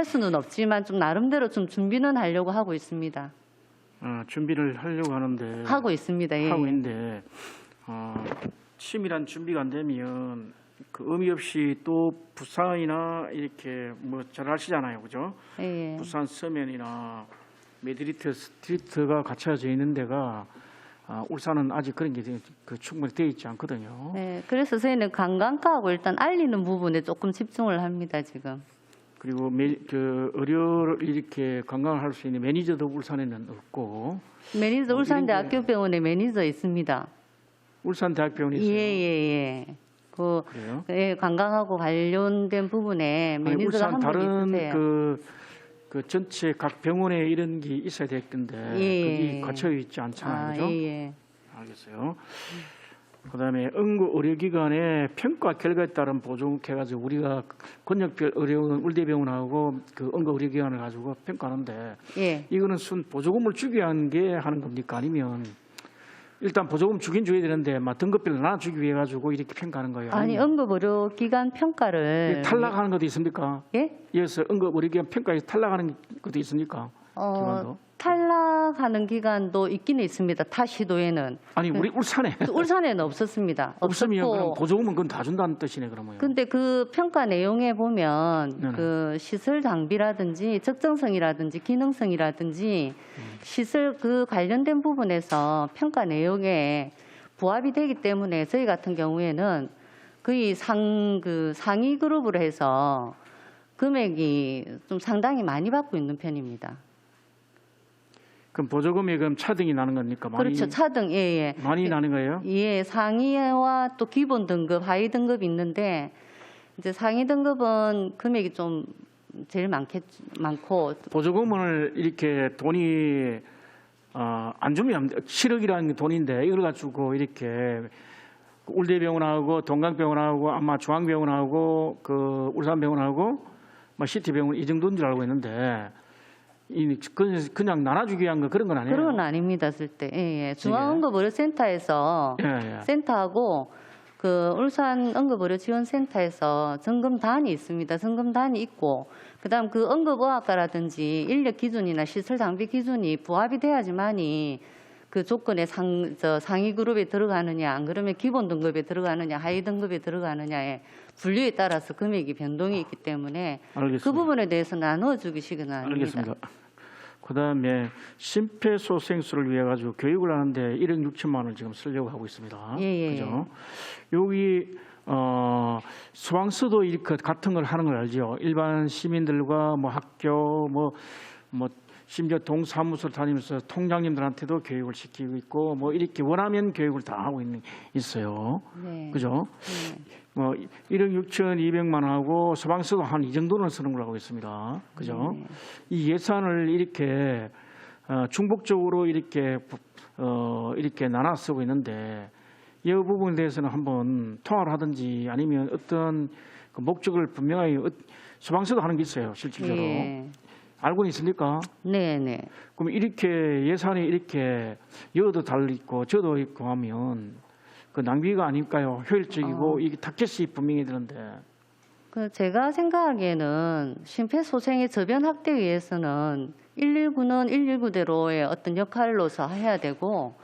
Speaker 9: 수는 없지만 좀 나름대로 좀 준비는 하려고 하고 있습니다.
Speaker 5: 준비를 하려고 하는데
Speaker 9: 하고 있습니다. 예.
Speaker 5: 하고 있는데 치밀한 준비가 안 되면 그 의미 없이 또 부산이나 이렇게 뭐 잘 아시잖아요, 그죠?
Speaker 9: 예.
Speaker 5: 부산 서면이나 메드리트 스트리트가 갖춰져 있는 데가 울산은 아직 그런 게 충분히 되어 있지 않거든요.
Speaker 9: 네, 그래서 저희는 관광가하고 일단 알리는 부분에 조금 집중을 합니다, 지금.
Speaker 5: 그리고 의료를 이렇게 관광을 할 수 있는 매니저도 울산에는 없고.
Speaker 9: 매니저 울산대학교 병원에 매니저 있습니다.
Speaker 5: 울산대학병원이 있어요.
Speaker 9: 예.
Speaker 5: 그래요?
Speaker 9: 예, 관광하고 관련된 부분에 매니저가
Speaker 5: 울산
Speaker 9: 한 분
Speaker 5: 다른
Speaker 9: 있으세요.
Speaker 5: 그 전체 각 병원에 이런 게 있어야 될 텐데 그게 갖춰 있지 않잖아요, 그죠?
Speaker 9: 예.
Speaker 5: 알겠어요. 그다음에 응급 의료기관의 평가 결과에 따른 보조해가지고 우리가 권역별 의료원 울대병원하고 그 응급 의료기관을 가지고 평가하는데
Speaker 9: 예.
Speaker 5: 이거는 보조금을 주기 위한 게 하는 겁니까? 아니면 일단 보조금 주긴 줘야 되는데 막 등급별로 나눠주기 위해 가지고 이렇게 평가하는 거예요?
Speaker 9: 아니, 응급의료기관 평가를.
Speaker 5: 탈락하는 것도 있습니까?
Speaker 9: 예?
Speaker 5: 이어서 응급의료기관 평가에서 탈락하는 것도 있습니까? 기관도?
Speaker 9: 탈락하는 기관도 있기는 있습니다. 타 시도에는.
Speaker 5: 아니 우리 울산에
Speaker 9: 울산에는 없었습니다.
Speaker 5: 없으면 그럼
Speaker 9: 없었고.
Speaker 5: 보조금은 그건 다 준다는 뜻이네 그러면.
Speaker 9: 근데 그 평가 내용에 보면
Speaker 5: 네네.
Speaker 9: 그 시설 장비라든지 적정성이라든지 기능성이라든지 시설 그 관련된 부분에서 평가 내용에 부합이 되기 때문에 저희 같은 경우에는 거의 상위 그룹으로 해서 금액이 좀 상당히 많이 받고 있는 편입니다.
Speaker 5: 그럼 보조금이 그럼 차등이 나는 겁니까? 많이,
Speaker 9: 그렇죠. 차등, 예.
Speaker 5: 많이 나는 거예요?
Speaker 9: 예, 상위와 또 기본 등급, 하위 등급이 있는데 이제 상위 등급은 금액이 좀 제일 많고
Speaker 5: 보조금을 이렇게 돈이 안 주면 7억이라는 돈인데 이걸 가지고 이렇게 울대병원하고 동강병원하고 아마 중앙병원하고 그 울산병원하고 뭐 시티병원 이 정도인 줄 알고 있는데 그냥 나눠주기 위한 거 그런 건 아니에요?
Speaker 9: 그런 건 아닙니다. 쓸 때. 예. 중앙응급의료센터에서
Speaker 5: 예.
Speaker 9: 센터하고 그 울산 응급의료지원센터에서 점검단이 있습니다. 점검단이 있고 그다음 그 응급의학과라든지 인력 기준이나 시설 장비 기준이 부합이 돼야지만이 그 조건에 상위 그룹에 들어가느냐 안 그러면 기본 등급에 들어가느냐 하위 등급에 들어가느냐의 분류에 따라서 금액이 변동이 있기 때문에
Speaker 5: 알겠습니다.
Speaker 9: 그 부분에 대해서 나눠주기식은 아닙니다.
Speaker 5: 알겠습니다. 그다음에 심폐소생술을 위해 가지고 교육을 하는데 1억 6천만 원을 지금 쓰려고 하고 있습니다.
Speaker 9: 예.
Speaker 5: 그죠? 여기 소방서도 이렇게 같은 걸 하는 걸 알죠. 일반 시민들과 뭐 학교 뭐 심지어 동사무소 다니면서 통장님들한테도 교육을 시키고 있고 뭐 이렇게 원하면 교육을 다 하고 있어요.
Speaker 9: 네.
Speaker 5: 그죠?
Speaker 9: 네.
Speaker 5: 뭐 1억 6,200만 원하고 소방서도 한 이 정도는 쓰는 걸로 알고 있습니다. 그죠? 이 예산을 이렇게 중복적으로 이렇게 나눠 쓰고 있는데 이 부분에 대해서는 한번 통화를 하든지 아니면 어떤 그 목적을 분명하게 소방서도 하는 게 있어요. 실질적으로.
Speaker 9: 예.
Speaker 5: 알고는 있습니까?
Speaker 9: 네.
Speaker 5: 그럼 이렇게 예산이 이렇게 여도 달리고 저도 있고 하면 그 낭비가 아닐까요? 효율적이고 이게 타켓이 분명히 되는데.
Speaker 9: 그 제가 생각하기에는 심폐소생의 저변 확대에 위해서는 119는 119대로의 어떤 역할로서 해야 되고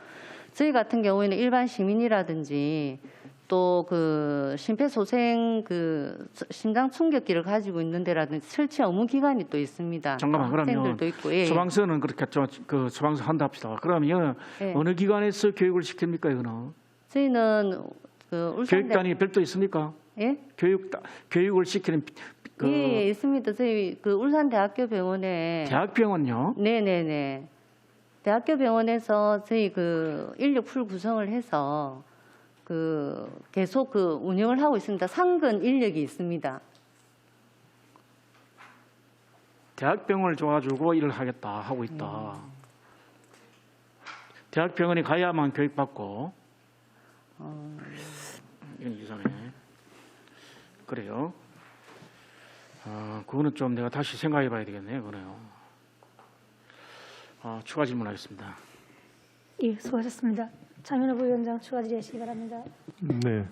Speaker 9: 저희 같은 경우에는 일반 시민이라든지 또 그 심폐소생 그 심장 충격기를 가지고 있는 데라든지 설치 업무 기관이 또 있습니다.
Speaker 5: 잠깐만 그러면
Speaker 9: 학생들도 있고. 예.
Speaker 5: 소방서는 그렇게 그 소방서 한다 합시다. 그러면
Speaker 9: 예.
Speaker 5: 어느 기관에서 교육을 시킵니까 이거는?
Speaker 9: 저희는 그 울산대
Speaker 5: 교육단이 별도 있습니까?
Speaker 9: 예?
Speaker 5: 교육을 시키는 그
Speaker 9: 예, 있습니다. 저희 그 울산대학교 병원에
Speaker 5: 대학병원요.
Speaker 9: 네네네. 대학교 병원에서 저희 그 인력 풀 구성을 해서 그 계속 그 운영을 하고 있습니다. 상근 인력이 있습니다.
Speaker 5: 대학병원을 줘가지고 일을 하겠다 하고 있다. 대학병원에 가야만 교육받고. 이건 이상해. 그래요. 그거는 좀 내가 다시 생각해봐야 되겠네요. 그거네요. 추가 질문하겠습니다.
Speaker 1: 예, 수고하셨습니다. 장윤호 부위원장 추가 질의하시기 바랍니다.
Speaker 4: 네.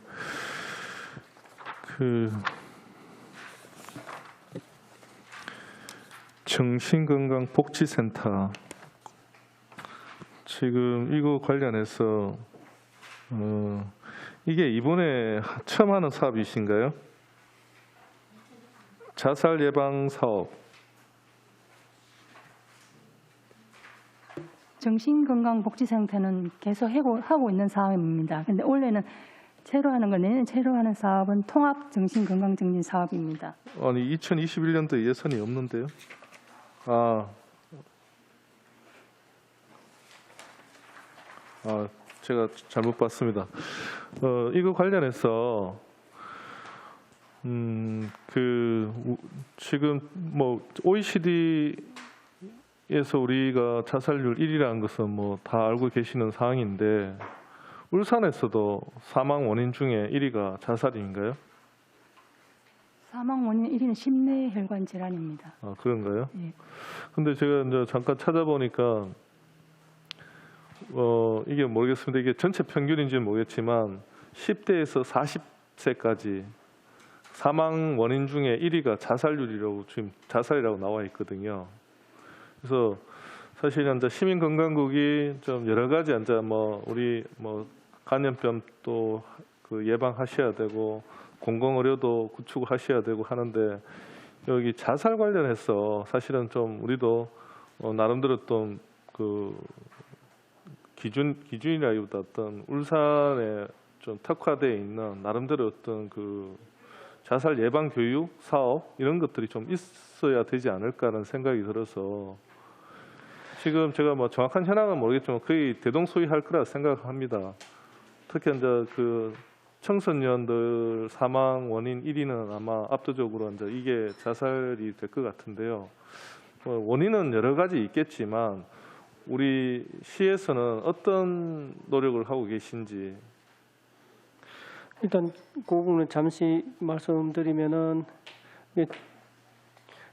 Speaker 4: 정신건강복지센터 지금 이거 관련해서 이게 이번에 처음 하는 사업이신가요? 자살 예방 사업.
Speaker 6: 정신건강복지센터는 계속 하고 있는 사업입니다. 근데 올해는 새로 하는 건 내년 새로 하는 사업은 통합정신건강증진 사업입니다.
Speaker 4: 아니 2021년도에 예산이 없는데요? 제가 잘못 봤습니다. 이거 관련해서 지금 뭐 OECD에서 우리가 자살률 1위라는 것은 뭐 다 알고 계시는 사항인데 울산에서도 사망 원인 중에 1위가 자살인가요?
Speaker 6: 사망 원인 1위는 심뇌혈관 질환입니다.
Speaker 4: 그런가요?
Speaker 6: 예. 근데
Speaker 4: 제가 이제 잠깐 찾아보니까 이게 모르겠습니다. 이게 전체 평균인지는 모르겠지만 10대에서 40세까지 사망 원인 중에 1위가 자살률이라고 지금 자살이라고 나와 있거든요. 그래서 사실 이제 시민건강국이 좀 여러 가지 이제 우리 감염병 또 그 예방하셔야 되고 공공의료도 구축하셔야 되고 하는데 여기 자살 관련해서 사실은 좀 우리도 나름대로 좀 그 기준이라기보다 어떤 울산에 좀 특화되어 있는 나름대로 어떤 그 자살 예방 교육 사업 이런 것들이 좀 있어야 되지 않을까라는 생각이 들어서 지금 제가 뭐 정확한 현황은 모르겠지만 거의 대동소이할 거라 생각합니다. 특히 이제 그 청소년들 사망 원인 1위는 아마 압도적으로 이제 이게 자살이 될 것 같은데요. 원인은 여러 가지 있겠지만 우리 시에서는 어떤 노력을 하고 계신지.
Speaker 2: 일단 그 부분은 잠시 말씀드리면은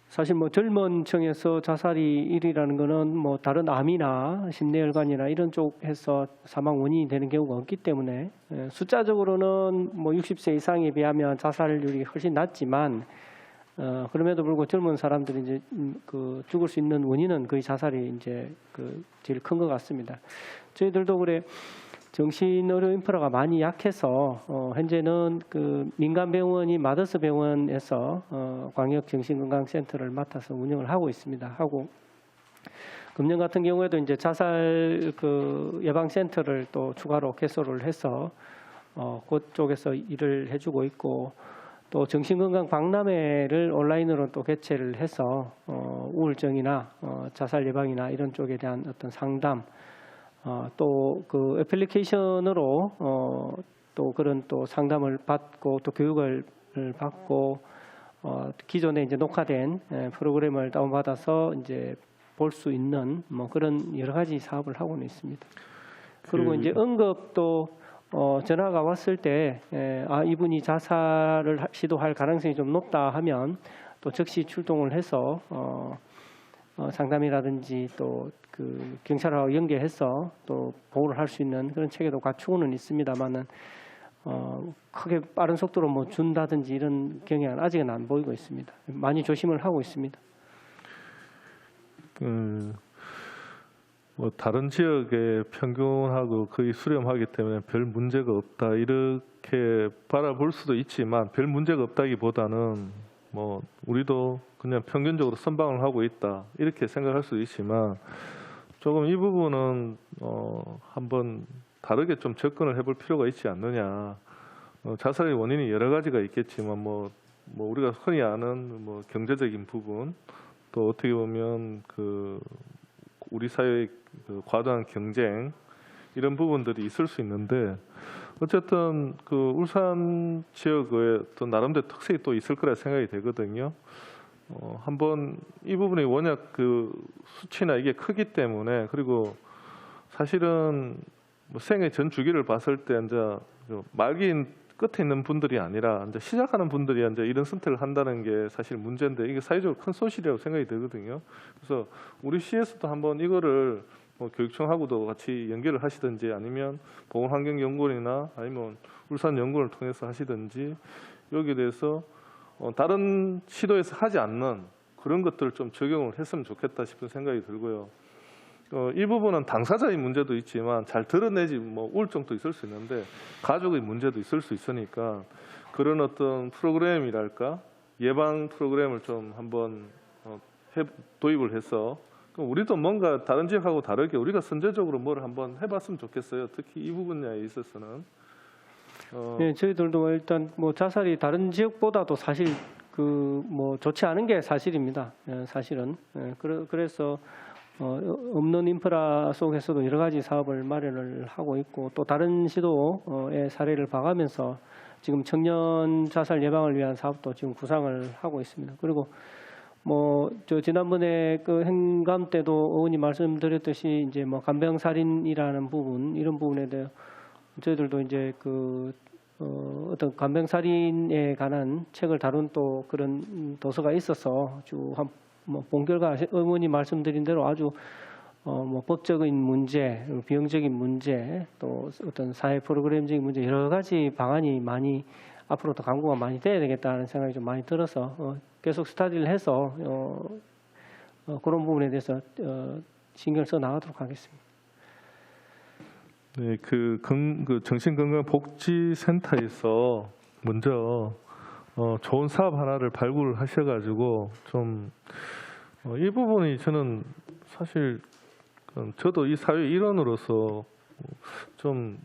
Speaker 2: 사실 뭐 젊은 층에서 자살이 1위라는 거는 뭐 다른 암이나 심뇌혈관이나 이런 쪽에서 사망 원인이 되는 경우가 없기 때문에 숫자적으로는 뭐 60세 이상에 비하면 자살률이 훨씬 낮지만 그럼에도 불구하고 젊은 사람들이 이제 그 죽을 수 있는 원인은 거의 자살이 이제 그 제일 큰 것 같습니다. 저희들도 그래 정신의료 인프라가 많이 약해서 현재는 그 민간 병원이 마더스 병원에서 광역 정신건강센터를 맡아서 운영을 하고 있습니다. 하고 금년 같은 경우에도 이제 자살 그 예방센터를 또 추가로 개설을 해서 그쪽에서 일을 해주고 있고 또 정신건강 박람회를 온라인으로 또 개최를 해서 우울증이나 자살 예방이나 이런 쪽에 대한 어떤 상담 또 그 애플리케이션으로 또 그런 또 상담을 받고 또 교육을 받고 기존에 이제 녹화된 프로그램을 다운받아서 이제 볼 수 있는 뭐 그런 여러 가지 사업을 하고는 있습니다. 그리고 이제 응급도 전화가 왔을 때 이분이 자살을 시도할 가능성이 좀 높다 하면 또 즉시 출동을 해서 상담이라든지 또 그 경찰하고 연계해서 또 보호를 할 수 있는 그런 체계도 갖추고는 있습니다만은 크게 빠른 속도로 뭐 준다든지 이런 경향은 아직은 안 보이고 있습니다. 많이 조심을 하고 있습니다.
Speaker 4: 뭐 다른 지역의 평균하고 거의 수렴하기 때문에 별 문제가 없다 이렇게 바라볼 수도 있지만 별 문제가 없다기보다는 뭐 우리도 그냥 평균적으로 선방을 하고 있다 이렇게 생각할 수도 있지만 조금 이 부분은 한번 다르게 좀 접근을 해볼 필요가 있지 않느냐. 자살의 원인이 여러 가지가 있겠지만 뭐 우리가 흔히 아는 뭐 경제적인 부분 또 어떻게 보면 그 우리 사회의 그 과도한 경쟁 이런 부분들이 있을 수 있는데 어쨌든 그 울산 지역의 또 나름대로 특색이 또 있을 거라 생각이 되거든요. 한번 이 부분이 워낙 그 수치나 이게 크기 때문에 그리고 사실은 뭐 생애 전 주기를 봤을 때 이제 말기 끝에 있는 분들이 아니라 이제 시작하는 분들이 이제 이런 선택을 한다는 게 사실 문제인데 이게 사회적으로 큰 손실이라고 생각이 들거든요. 그래서 우리 시에서도 한번 이거를 뭐 교육청하고도 같이 연결을 하시든지 아니면 보건환경연구원이나 아니면 울산연구원을 통해서 하시든지 여기에 대해서 다른 시도에서 하지 않는 그런 것들을 좀 적용을 했으면 좋겠다 싶은 생각이 들고요. 이 부분은 당사자의 문제도 있지만 잘 드러내지 뭐 우울증도 있을 수 있는데 가족의 문제도 있을 수 있으니까 그런 어떤 프로그램이랄까 예방 프로그램을 좀 한번 도입을 해서 우리도 뭔가 다른 지역하고 다르게 우리가 선제적으로 뭘 한번 해봤으면 좋겠어요. 특히 이 부분에 있어서는.
Speaker 2: 네, 저희들도 일단 뭐 자살이 다른 지역보다도 사실 그 뭐 좋지 않은 게 사실입니다. 사실은. 그래서 없는 인프라 속에서도 여러 가지 사업을 마련을 하고 있고 또 다른 시도의 사례를 봐가면서 지금 청년 자살 예방을 위한 사업도 지금 구상을 하고 있습니다. 그리고 뭐 저 지난번에 그 행감 때도 의원님 말씀드렸듯이 이제 뭐 간병살인이라는 부분 이런 부분에 대해 저희들도 이제 그 어떤 간병살인에 관한 책을 다룬 또 그런 도서가 있어서 쭉 한 뭐 본결과 의원님 말씀드린 대로 아주 뭐 법적인 문제, 비용적인 문제, 또 어떤 사회 프로그램적인 문제 여러 가지 방안이 많이 앞으로도 강구가 많이 돼야 되겠다는 생각이 좀 많이 들어서 계속 스터디를 해서 그런 부분에 대해서 신경 써 나가도록 하겠습니다.
Speaker 4: 네, 그 정신건강복지센터에서 먼저 좋은 사업 하나를 발굴을 하셔가지고 좀 이 부분이 저는 사실 저도 이 사회 일원으로서 좀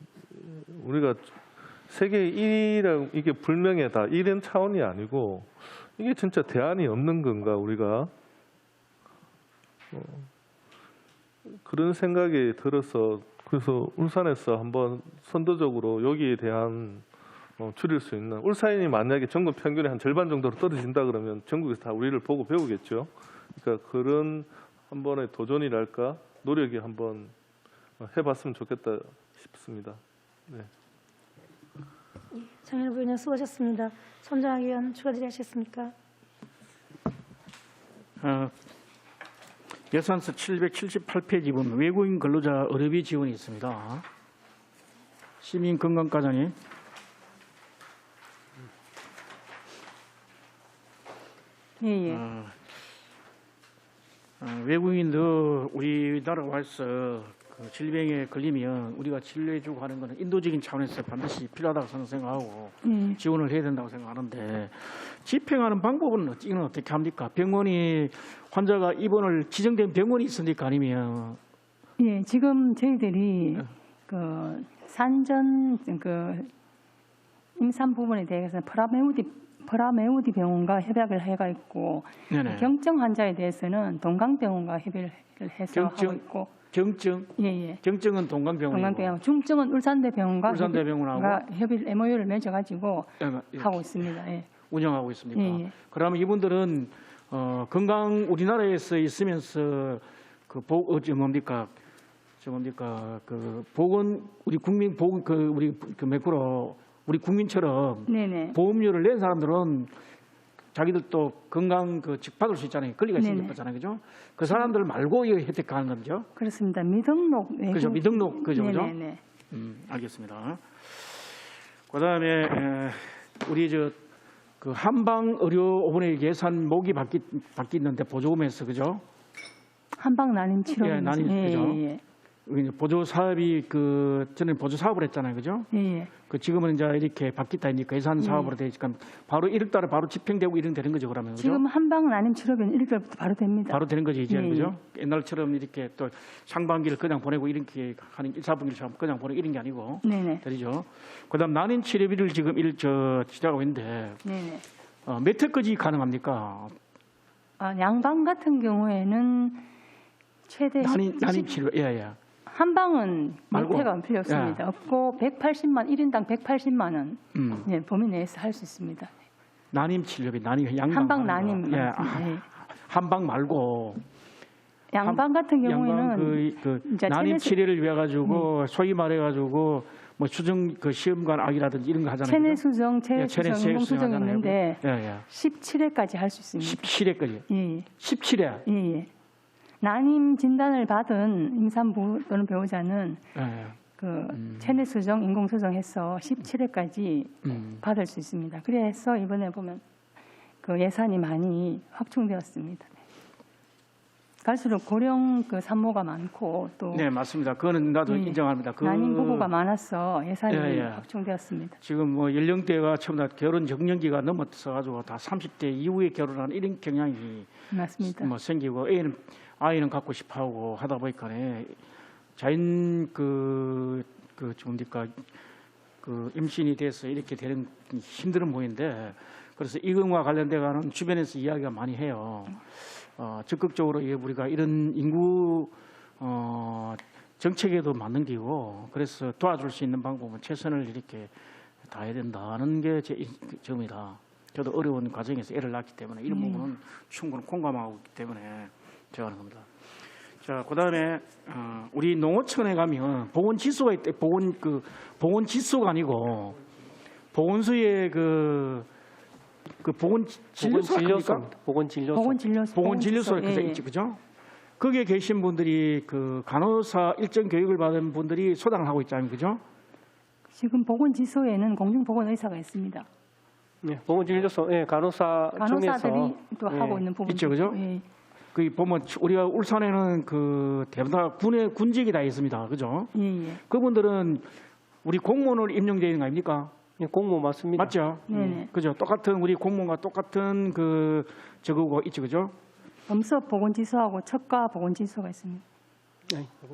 Speaker 4: 우리가 세계 1위라고 이게 불명예다 이런 차원이 아니고 이게 진짜 대안이 없는 건가 우리가 그런 생각이 들어서 그래서 울산에서 한번 선도적으로 여기에 대한 줄일 수 있는 울산이 만약에 전국 평균의 한 절반 정도로 떨어진다 그러면 전국에서 다 우리를 보고 배우겠죠. 그러니까 그런 한 번의 도전이랄까 노력이 한번 해봤으면 좋겠다 싶습니다. 네.
Speaker 1: 정현욱 의원 수고하셨습니다. 손정학 의원 추가 질의하셨습니까?
Speaker 5: 예산서 778페이지 보면 외국인 근로자 의료비 지원이 있습니다. 시민건강과장님.
Speaker 6: 예.
Speaker 5: 외국인도 우리나라 와서 그 질병에 걸리면 우리가 치료해주고 하는 것은 인도적인 차원에서 반드시 필요하다고 저는 생각하고 지원을 해야 된다고 생각하는데 집행하는 방법은 이건 어떻게 합니까? 병원이 환자가 입원을 지정된 병원이 있으니까 아니면
Speaker 6: 예, 지금 저희들이 그 산전 그 임산 부분에 대해서 프라메우디 병원과 협약을 해가 있고
Speaker 5: 네네.
Speaker 6: 경증 환자에 대해서는 동강병원과 협의를 해서 하고 있고
Speaker 5: 경증,
Speaker 6: 예.
Speaker 5: 경증은 동강병원이고
Speaker 6: 동강병원, 중증은 울산대병원과
Speaker 5: 울산대병원하고
Speaker 6: 협의 MOU를 맺어가지고
Speaker 5: 예,
Speaker 6: 하고 있습니다. 예.
Speaker 5: 운영하고 있습니까?
Speaker 6: 예.
Speaker 5: 그러면 이분들은 건강 우리나라에서 있으면서 그 그 보건 우리 국민 보건 그 우리 그 몇 프로 우리 국민처럼
Speaker 6: 네네.
Speaker 5: 보험료를 낸 사람들은 자기들도 건강 그 받을 수 있잖아요. 권리가 있는 거잖아요, 그죠? 그 사람들 말고 이거 혜택하는 거죠?
Speaker 6: 그렇습니다. 미등록
Speaker 5: 그죠? 미등록 그죠, 그죠?
Speaker 6: 네네네.
Speaker 5: 알겠습니다. 그다음에 우리 그 한방 의료 5분의 예산 목이 바뀌는데 보조금에서 그죠?
Speaker 6: 한방 난임 치료.
Speaker 5: 예, 난임 그죠? 보조 사업이 그 전에 보조 사업을 했잖아요, 그죠?
Speaker 6: 예.
Speaker 5: 그 지금은 이제 이렇게 바뀌다 보니까 예산 사업으로 되니까 바로 1월달에 바로 집행되고 이런 되는 거죠, 그러면 그죠?
Speaker 6: 지금 한방 난임 치료비는 1월부터 바로 됩니다.
Speaker 5: 바로 되는 거지 이제
Speaker 6: 예,
Speaker 5: 그죠? 옛날처럼 이렇게 또 상반기를 그냥 보내고 이렇게 하는 1, 4분기를 그냥 보내고 이런 게 아니고
Speaker 6: 네네.
Speaker 5: 되죠. 그다음 난임 치료비를 지금 시작하고 있는데
Speaker 6: 네네.
Speaker 5: 몇 회까지 가능합니까?
Speaker 6: 양방 같은 경우에는 최대
Speaker 5: 난임 치료 예.
Speaker 6: 한방은
Speaker 5: 말고?
Speaker 6: 밑에가 필요 없습니다. 없고 180만 1인당 180만 원 예, 범위 내에서 할 수 있습니다.
Speaker 5: 난임 치료비 양방
Speaker 6: 한방 난임
Speaker 5: 예.
Speaker 6: 예.
Speaker 5: 한방 말고
Speaker 6: 양방 같은 경우에는
Speaker 5: 양방 그
Speaker 6: 이제
Speaker 5: 난임
Speaker 6: 체내
Speaker 5: 치료를 위해 가지고 소위 말해 가지고 뭐 수정 그 시험관 악이라든지 이런 거 하잖아요.
Speaker 6: 체내
Speaker 5: 그죠?
Speaker 6: 수정, 체외
Speaker 5: 예, 체내
Speaker 6: 수정, 인공 수정이
Speaker 5: 하잖아요.
Speaker 6: 있는데
Speaker 5: 예.
Speaker 6: 17회까지 할 수 있습니다.
Speaker 5: 17회까지.
Speaker 6: 예.
Speaker 5: 17회.
Speaker 6: 예. 난임 진단을 받은 임산부 또는 배우자는
Speaker 5: 예.
Speaker 6: 그 체내 수정, 인공 수정해서 17회까지 받을 수 있습니다. 그래서 이번에 보면 그 예산이 많이 확충되었습니다. 네. 갈수록 고령 그 산모가 많고 또
Speaker 5: 네, 맞습니다. 그거는 나도
Speaker 6: 예,
Speaker 5: 인정합니다.
Speaker 6: 난임 부부가 많아서 예산이
Speaker 5: 예, 예.
Speaker 6: 확충되었습니다.
Speaker 5: 지금 뭐 연령대가 처음 다 결혼 적령기가 넘어서 가지고 다 30대 이후에 결혼하는 이런 경향이
Speaker 6: 맞습니다.
Speaker 5: 뭐 생기고 아이는 갖고 싶어하고 하다 보니까네 자연 뭡니까 그 임신이 돼서 이렇게 되는 힘든 모인데 그래서 이것과 관련돼가는 주변에서 이야기가 많이 해요. 적극적으로 우리가 이런 인구 정책에도 맞는 기고 그래서 도와줄 수 있는 방법은 최선을 이렇게 다해야 된다는 게 제 점이다. 저도 어려운 과정에서 애를 낳기 때문에 이런 부분은 충분히 공감하고 있기 때문에 제가 하는 겁니다. 자, 그다음에 우리 농어촌에 가면 보건지수가 있대. 보건지수가 아니고 보건소에 그 보건진료소
Speaker 6: 보건진료소
Speaker 5: 그래서 있지, 그죠? 거기에 계신 분들이 그 간호사 일정 교육을 받은 분들이 소당을 하고 있잖아요, 그죠?
Speaker 6: 지금 보건지소에는 공중보건의사가 있습니다.
Speaker 2: 네, 보건진료소, 예, 간호사
Speaker 6: 간호사들이
Speaker 2: 중에서
Speaker 6: 또
Speaker 2: 예,
Speaker 6: 하고 있는 부분
Speaker 5: 있죠, 그죠?
Speaker 6: 예.
Speaker 5: 그 보면 우리가 울산에는 그 대부분 군직이 다 있습니다, 그죠?
Speaker 6: 예, 예.
Speaker 5: 그분들은 우리 공무원으로 임명되어 있는 거 아닙니까?
Speaker 2: 예, 공무원 맞습니다.
Speaker 5: 맞죠?
Speaker 6: 네네.
Speaker 5: 그죠? 똑같은 우리 공무원과 똑같은 그 저거고 있죠, 그죠?
Speaker 6: 엄석 보건지소하고 척가 보건지소가 있습니다.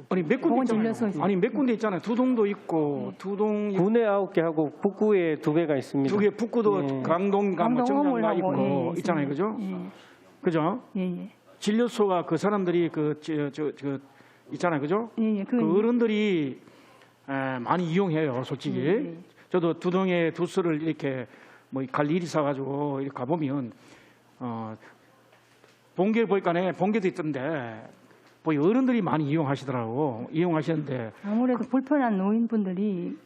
Speaker 5: 아니 몇 군데
Speaker 6: 보건진료소
Speaker 5: 있잖아요. 아니 몇 군데 있잖아요. 두동도 있고 두동
Speaker 2: 군에 9개 하고 북구에 2개가 있습니다.
Speaker 5: 두 개 북구도
Speaker 2: 예.
Speaker 5: 강동가 뭐 정량가 있고
Speaker 6: 예,
Speaker 5: 있잖아요, 그죠?
Speaker 6: 예,
Speaker 5: 그죠?
Speaker 6: 예, 예.
Speaker 5: 진료소가 그 사람들이 저 있잖아요, 그죠?
Speaker 6: 예, 예.
Speaker 5: 그 어른들이 많이 이용해요, 솔직히.
Speaker 6: 예.
Speaker 5: 저도 두동에 두수를 이렇게 뭐 갈 일이 있어가지고 이렇게 가보면 본게 보니까네 본게도 있던데 뭐 어른들이 많이 이용하시는데
Speaker 6: 아무래도 불편한 노인분들이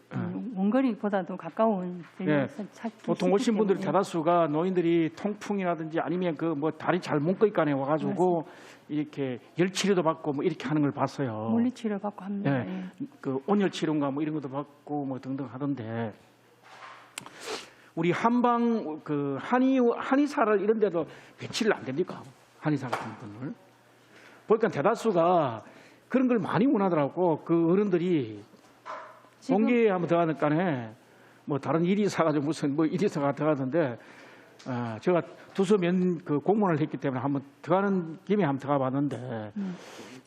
Speaker 6: 원거리보다도 가까운 진료소 찾기
Speaker 5: 보통 오신
Speaker 6: 쉽기
Speaker 5: 분들
Speaker 6: 때문에.
Speaker 5: 대다수가 노인들이 통풍이라든지 아니면 그 뭐 다리 잘 묶어 있거나 와가지고 이렇게 열 치료도 받고 뭐 이렇게 하는 걸 봤어요.
Speaker 6: 물리치료 받고 합니다.
Speaker 5: 예.
Speaker 6: 예.
Speaker 5: 그 온열 치료인가 뭐 이런 것도 받고 뭐 등등 하던데 우리 한방 그 한의사를 이런 데도 배치를 안 됩니까? 한의사 같은 분을 보니까 대다수가 그런 걸 많이 원하더라고. 그 어른들이 본기에 한번 들어가니까네 뭐 다른 일이 있어가지고 무슨 뭐 일이 들어가던데 제가 두서면 그 공무원을 했기 때문에 한번 들어가는 김에 한번 들어가 봤는데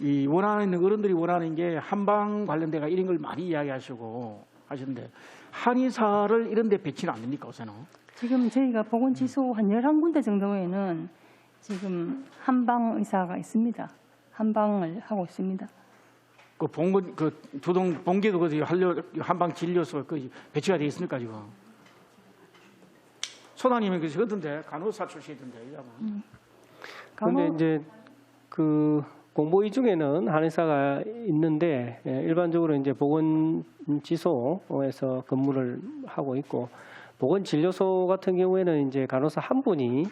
Speaker 5: 이 원하는 어른들이 원하는 게 한방 관련돼가 이런 걸 많이 이야기하시고 하시는데 한의사를 이런 데 배치는 안 됩니까, 우선은?
Speaker 6: 지금 저희가 보건지소 한 11군데 정도에는 지금 한방 의사가 있습니다. 한방을 하고 있습니다.
Speaker 5: 그 본건 그 두동 본계도 그 한방 진료소 그 배치가 돼 있습니까 지금? 소장님이 그러던데 간호사 출신이던데 이러면.
Speaker 2: 그런데 이제 그 공보위 중에는 한의사가 있는데 일반적으로 이제 보건지소에서 근무를 하고 있고 보건진료소 같은 경우에는 이제 간호사 한 분이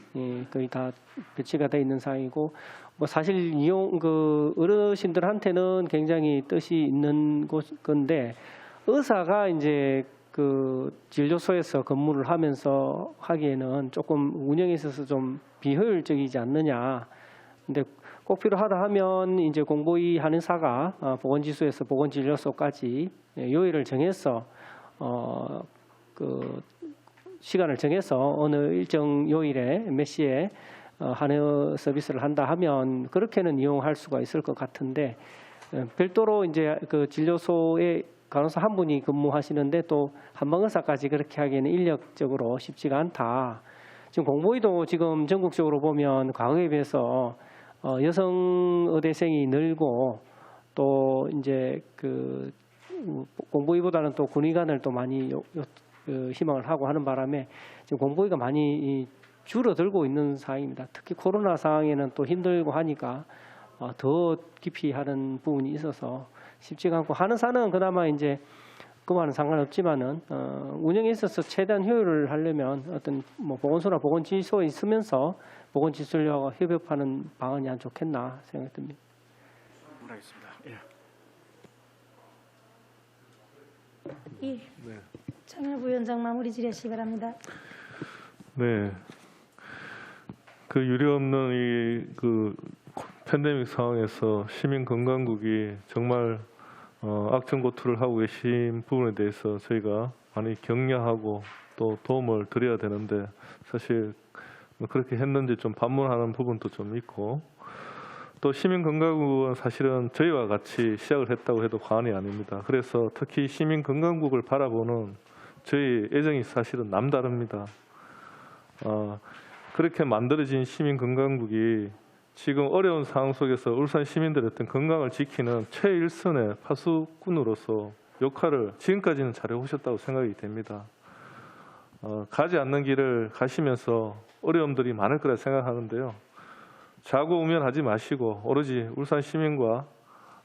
Speaker 2: 거의 다 배치가 돼 있는 상황이고 뭐 사실 그 어르신들한테는 굉장히 뜻이 있는 건데 의사가 이제 그 진료소에서 근무를 하면서 하기에는 조금 운영에 있어서 좀 비효율적이지 않느냐. 근데 꼭 필요하다 하면 이제 공보위 한의사가 보건지소에서 보건진료소까지 요일을 정해서 그 시간을 정해서 어느 일정 요일에 몇 시에 한의 서비스를 한다 하면 그렇게는 이용할 수가 있을 것 같은데 별도로 이제 그 진료소에 간호사 한 분이 근무하시는데 또 한방의사까지 그렇게 하기에는 인력적으로 쉽지가 않다. 지금 공보위도 지금 전국적으로 보면 과거에 비해서 여성 의대생이 늘고 또 이제 그 공보위보다는 또 군의관을 또 많이 희망을 하고 하는 바람에 지금 공보위가 많이 줄어들고 있는 상황입니다. 특히 코로나 상황에는 또 힘들고 하니까 더 깊이 하는 부분이 있어서 쉽지가 않고 한의사는 그나마 이제 그만은 상관없지만은 운영에 있어서 최대한 효율을 하려면 어떤 뭐 보건소나 보건지소에 있으면서 보건지술료와 협업하는 방안이 안 좋겠나 생각됩니다.
Speaker 5: 하겠습니다. 예.
Speaker 1: 예.
Speaker 4: 네.
Speaker 1: 장현 부위원장 마무리 질의하시기 바랍니다.
Speaker 4: 네. 그 유례없는 그 팬데믹 상황에서 시민건강국이 정말 악전고투를 하고 계신 부분에 대해서 저희가 많이 격려하고 또 도움을 드려야 되는데 사실 그렇게 했는지 좀 반문하는 부분도 좀 있고 또 시민건강국은 사실은 저희와 같이 시작을 했다고 해도 과언이 아닙니다. 그래서 특히 시민건강국을 바라보는 저희 애정이 사실은 남다릅니다. 그렇게 만들어진 시민건강국이 지금 어려운 상황 속에서 울산 시민들의 어떤 건강을 지키는 최일선의 파수꾼으로서 역할을 지금까지는 잘해오셨다고 생각이 됩니다. 가지 않는 길을 가시면서 어려움들이 많을 거라 생각하는데요. 좌고우면하지 마시고 오로지 울산 시민과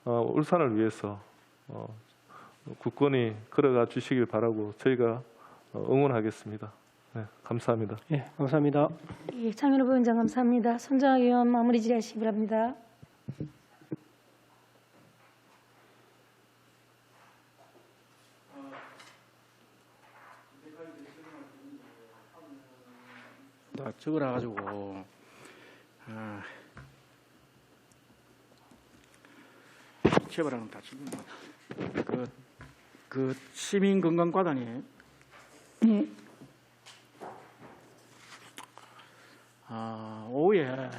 Speaker 4: 울산을 위해서 굳건히 걸어가 주시길 바라고 저희가 응원하겠습니다. 네, 감사합니다.
Speaker 2: 예, 감사합니다.
Speaker 1: 예, 장현 부위원장 감사합니다. 손정학 의원 마무리 질의하시기 바랍니다.
Speaker 5: 다 적어놔 가지고 제발은 다 적는 그 시민건강과단이
Speaker 6: 네.
Speaker 5: 오후에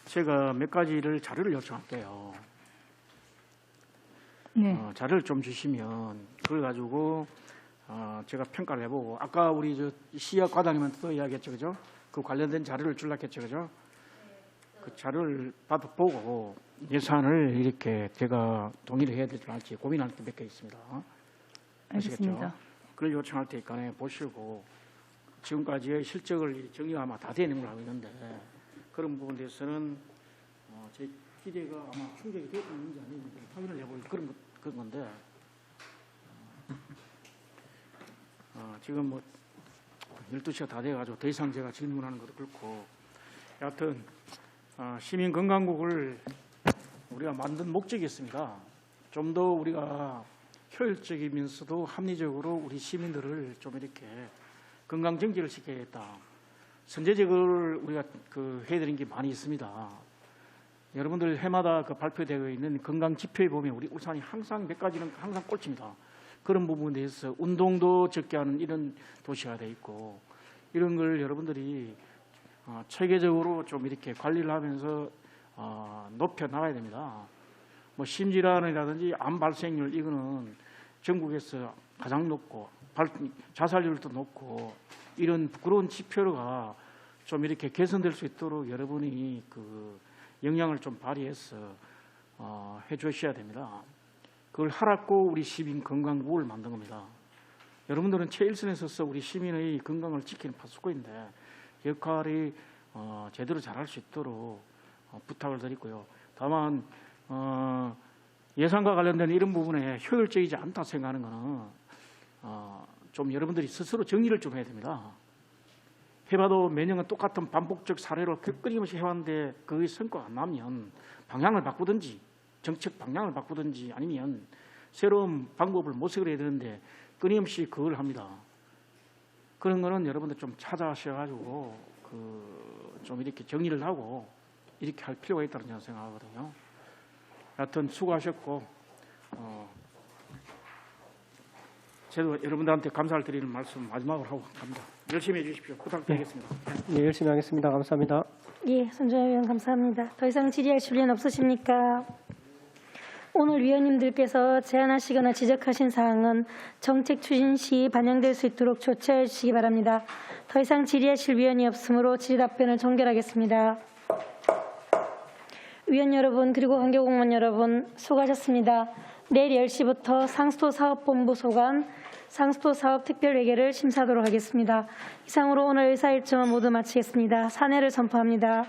Speaker 5: 제가 몇 가지를 자료를 요청할게요.
Speaker 6: 네.
Speaker 5: 자료를 좀 주시면 그걸 가지고 제가 평가를 해보고 아까 우리 저 시학 과장님한테 또 이야기했죠, 그죠? 그 관련된 자료를 줄라고 했죠, 그죠? 그 자료를 보고 예산을 이렇게 제가 동의를 해야 될지 말지 고민할 게 몇 개 있습니다.
Speaker 6: 알겠습니다.
Speaker 5: 그걸 요청할 테니까 보시고 지금까지의 실적을 정리가 아마 다 되는 걸로 알고 있는데 그런 부분에 대해서는 제 기대가 아마 충족이 되었는지 아닌지 확인을 해볼 그런 건데 지금 뭐 12시가 다 돼가지고 더 이상 제가 질문하는 것도 그렇고 여하튼 시민건강국을 우리가 만든 목적이 있습니다. 좀 더 우리가 효율적이면서도 합리적으로 우리 시민들을 좀 이렇게 건강 정지를 시켜야겠다. 선제적으로 우리가 해드린 게 많이 있습니다. 여러분들 해마다 발표되어 있는 건강 지표에 보면 우리 울산이 항상 몇 가지는 항상 꼴찌입니다. 그런 부분에 대해서 운동도 적게 하는 이런 도시가 돼 있고 이런 걸 여러분들이 체계적으로 좀 이렇게 관리를 하면서 높여 나가야 됩니다. 뭐 심질환이라든지 암 발생률 이거는 전국에서 가장 높고 자살률도 높고 이런 부끄러운 지표가 좀 이렇게 개선될 수 있도록 여러분이 그 영향을 좀 발휘해서 해주셔야 됩니다. 그걸 하라고 우리 시민 건강국을 만든 겁니다. 여러분들은 최일선에 서서 우리 시민의 건강을 지키는 파수꾼인데 역할이 제대로 잘할 수 있도록 부탁을 드리고요. 다만 예산과 관련된 이런 부분에 효율적이지 않다 생각하는 것은 좀 여러분들이 스스로 정리를 좀 해야 됩니다. 해봐도 매년은 똑같은 반복적 사례로 끊임없이 해왔는데 그의 성과가 안 나면 방향을 바꾸든지 정책 방향을 바꾸든지 아니면 새로운 방법을 모색을 해야 되는데 끊임없이 그걸 합니다. 그런 거는 여러분들 좀 찾아가셔가지고 좀 이렇게 정리를 하고 이렇게 할 필요가 있다는 저는 생각하거든요. 하여튼 수고하셨고 저도 여러분들한테 감사를 드리는 말씀 마지막으로 하고 갑니다. 열심히 해주십시오. 부탁드리겠습니다.
Speaker 2: 네, 열심히 하겠습니다. 감사합니다.
Speaker 1: 예, 손정학 의원 감사합니다. 더 이상 질의하실 의원 없으십니까? 오늘 위원님들께서 제안하시거나 지적하신 사항은 정책 추진 시 반영될 수 있도록 조치해 주시기 바랍니다. 더 이상 질의하실 위원이 없으므로 질의 답변을 종결하겠습니다. 위원 여러분 그리고 관계공무원 여러분 수고하셨습니다. 내일 10시부터 상수도 사업본부 소관 상수도 사업 특별회계를 심사하도록 하겠습니다. 이상으로 오늘 의사일정은 모두 마치겠습니다. 사내를 선포합니다.